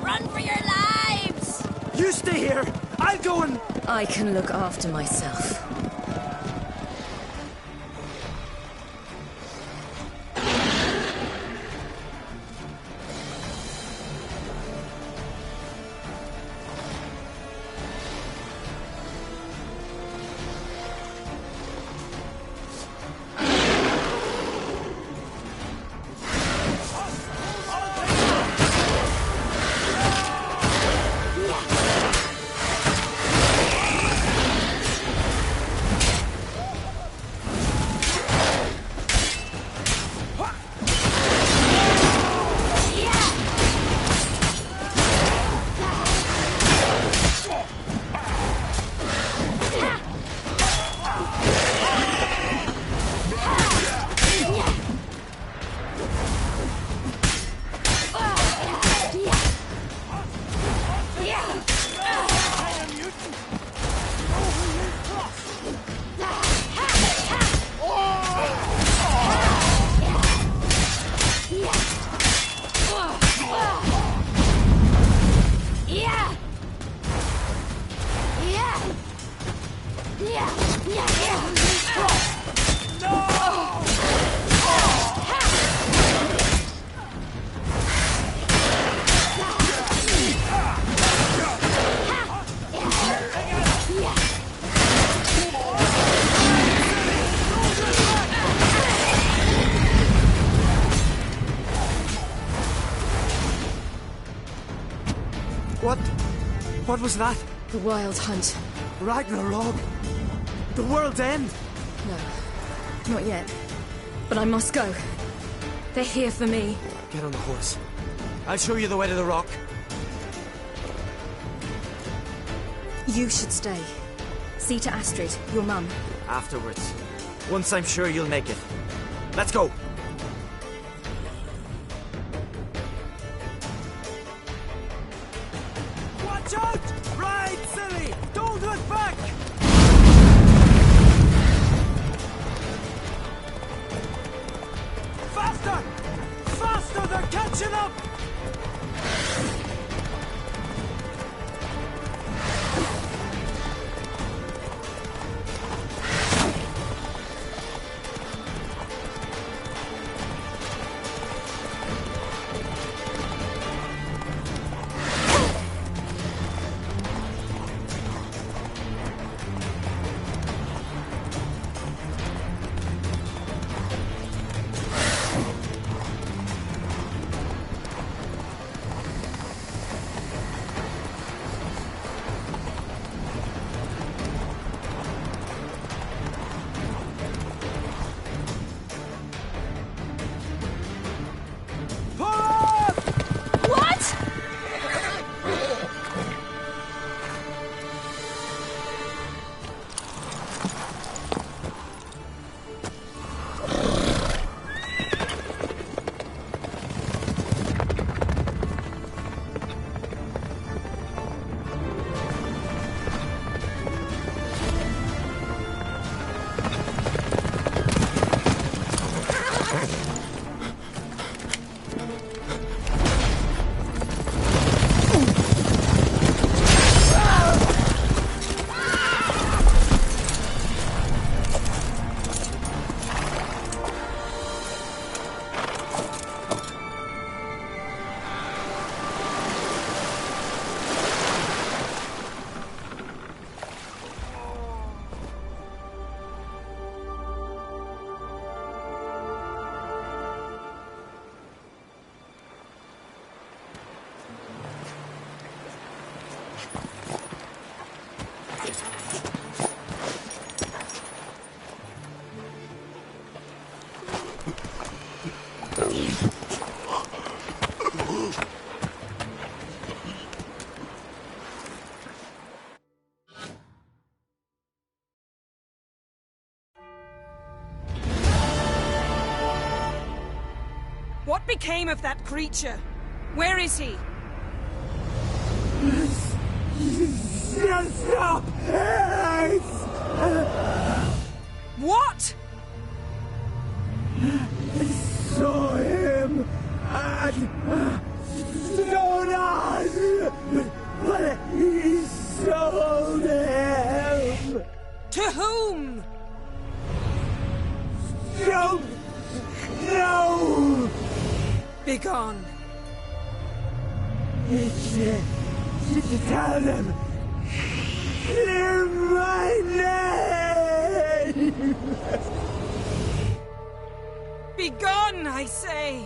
Speaker 9: Run for your lives!
Speaker 7: You stay here! I'll go and...
Speaker 11: I can look after myself.
Speaker 7: What was that?
Speaker 11: The Wild Hunt.
Speaker 7: Ragnarok? The world's end?
Speaker 11: No, not yet. But I must go. They're here for me.
Speaker 7: Get on the horse. I'll show you the way to the rock.
Speaker 11: You should stay. See to Astrid, your mum.
Speaker 7: Afterwards. Once I'm sure you'll make it. Let's go! Watch out! Ride, silly! Don't look back! Faster! Faster! They're catching up!
Speaker 4: What became of that creature? Where is he?
Speaker 5: Stop!
Speaker 4: What?
Speaker 5: I saw him at Stonas, but he sold him.
Speaker 4: To whom?
Speaker 5: Don't know.
Speaker 4: Begone.
Speaker 5: Tell them. Clear my name.
Speaker 4: Begone, I say.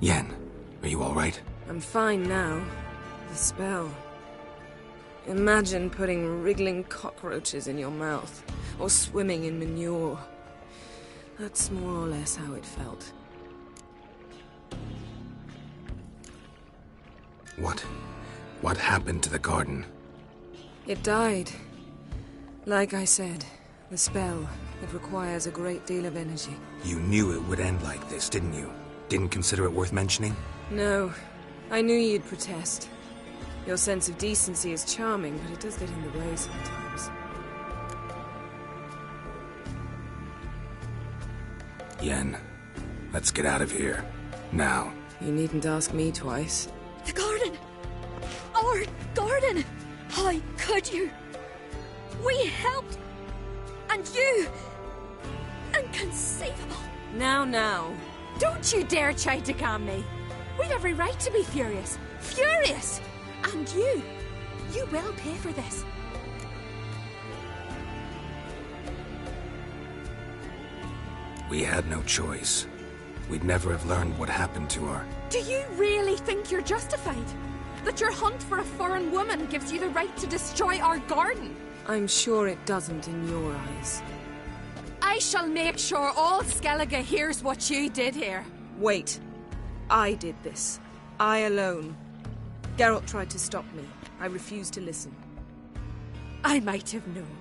Speaker 3: Yen, are you all right?
Speaker 11: I'm fine now. The spell. Imagine putting wriggling cockroaches in your mouth, or swimming in manure. That's more or less how it felt.
Speaker 3: What happened to the garden?
Speaker 11: It died. Like I said, the spell,
Speaker 18: It requires a great deal of energy.
Speaker 3: You knew it would end like this, didn't you? Didn't consider it worth mentioning?
Speaker 18: No. I knew you'd protest. Your sense of decency is charming, but it does get in the way sometimes.
Speaker 3: Yen, let's get out of here. Now.
Speaker 18: You needn't ask me twice.
Speaker 19: The garden! Our garden! How could you? We helped! And you! Inconceivable!
Speaker 11: Now.
Speaker 19: Don't you dare try to calm me. We've every right to be furious. Furious! And you will pay for this.
Speaker 3: We had no choice. We'd never have learned what happened to her.
Speaker 19: Do you really think you're justified? That your hunt for a foreign woman gives you the right to destroy our garden?
Speaker 18: I'm sure it doesn't in your eyes.
Speaker 19: I shall make sure all Skellige hears what you did here.
Speaker 18: Wait. I did this. I alone. Geralt tried to stop me. I refused to listen.
Speaker 19: I might have known.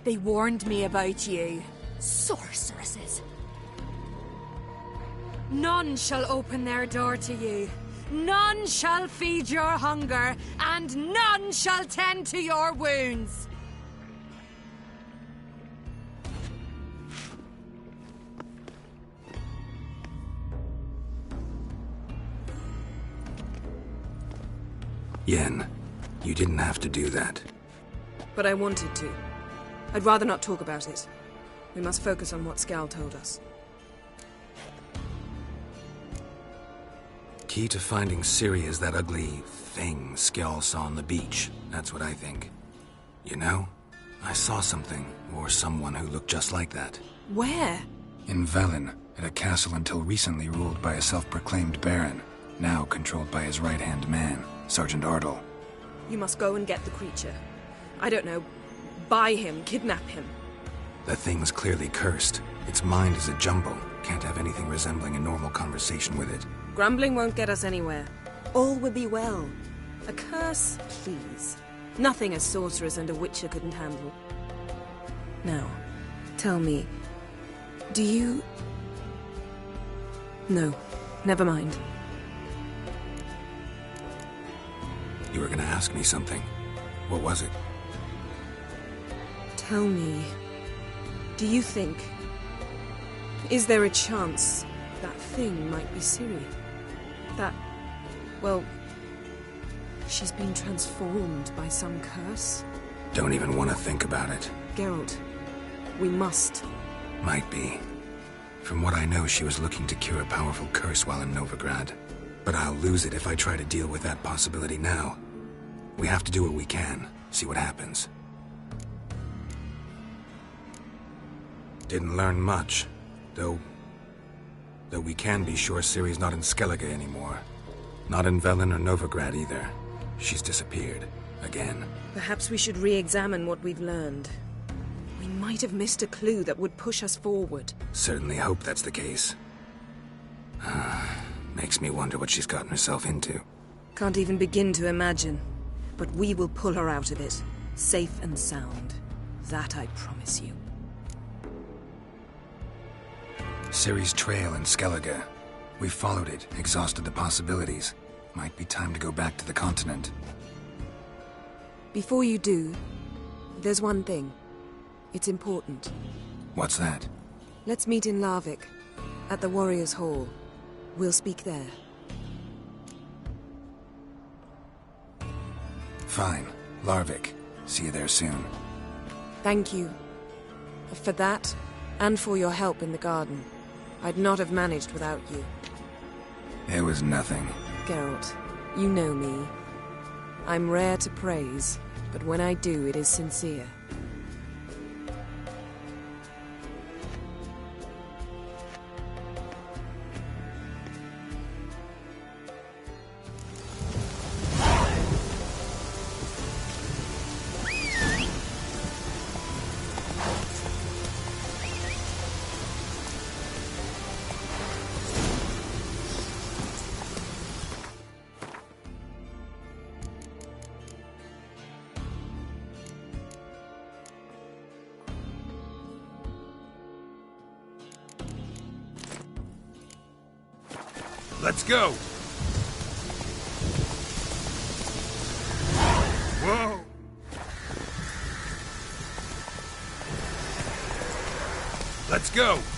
Speaker 19: They warned me about you. Sorceresses. None shall open their door to you. None shall feed your hunger, and none shall tend to your wounds.
Speaker 3: Yen, you didn't have to do that.
Speaker 18: But I wanted to. I'd rather not talk about it. We must focus on what Skal told us.
Speaker 3: Key to finding Ciri is that ugly thing Skjall saw on the beach. That's what I think. You know, I saw something, or someone who looked just like that.
Speaker 18: Where?
Speaker 3: In Velen, at a castle until recently ruled by a self-proclaimed baron, now controlled by his right-hand man, Sergeant Ardle.
Speaker 18: You must go and get the creature. I don't know. Buy him, kidnap him.
Speaker 3: The thing's clearly cursed. Its mind is a jumble. Can't have anything resembling a normal conversation with it.
Speaker 18: Grumbling won't get us anywhere. All will be well. A curse, please. Nothing a sorceress and a witcher couldn't handle. Now, tell me, do you... No, never mind.
Speaker 3: You were gonna ask me something. What was it?
Speaker 18: Tell me, do you think... Is there a chance that thing might be Ciri? That... well... she's been transformed by some curse?
Speaker 3: Don't even want to think about it.
Speaker 18: Geralt, we must.
Speaker 3: Might be. From what I know, she was looking to cure a powerful curse while in Novigrad. But I'll lose it if I try to deal with that possibility now. We have to do what we can, see what happens. Didn't learn much, though we can be sure Ciri's not in Skellige anymore. Not in Velen or Novigrad either. She's disappeared. Again.
Speaker 18: Perhaps we should re-examine what we've learned. We might have missed a clue that would push us forward.
Speaker 3: Certainly hope that's the case. Makes me wonder what she's gotten herself into.
Speaker 18: Can't even begin to imagine. But we will pull her out of it. Safe and sound. That I promise you.
Speaker 3: Ciri's trail in Skellige. We followed it, exhausted the possibilities. Might be time to go back to the continent.
Speaker 18: Before you do, there's one thing. It's important.
Speaker 3: What's that?
Speaker 18: Let's meet in Larvik, at the Warriors' Hall. We'll speak there.
Speaker 3: Fine. Larvik. See you there soon.
Speaker 18: Thank you. For that, and for your help in the garden. I'd not have managed without you.
Speaker 3: It was nothing.
Speaker 18: Geralt, you know me. I'm rare to praise, but when I do, it is sincere.
Speaker 22: Let's go! Whoa! Let's go!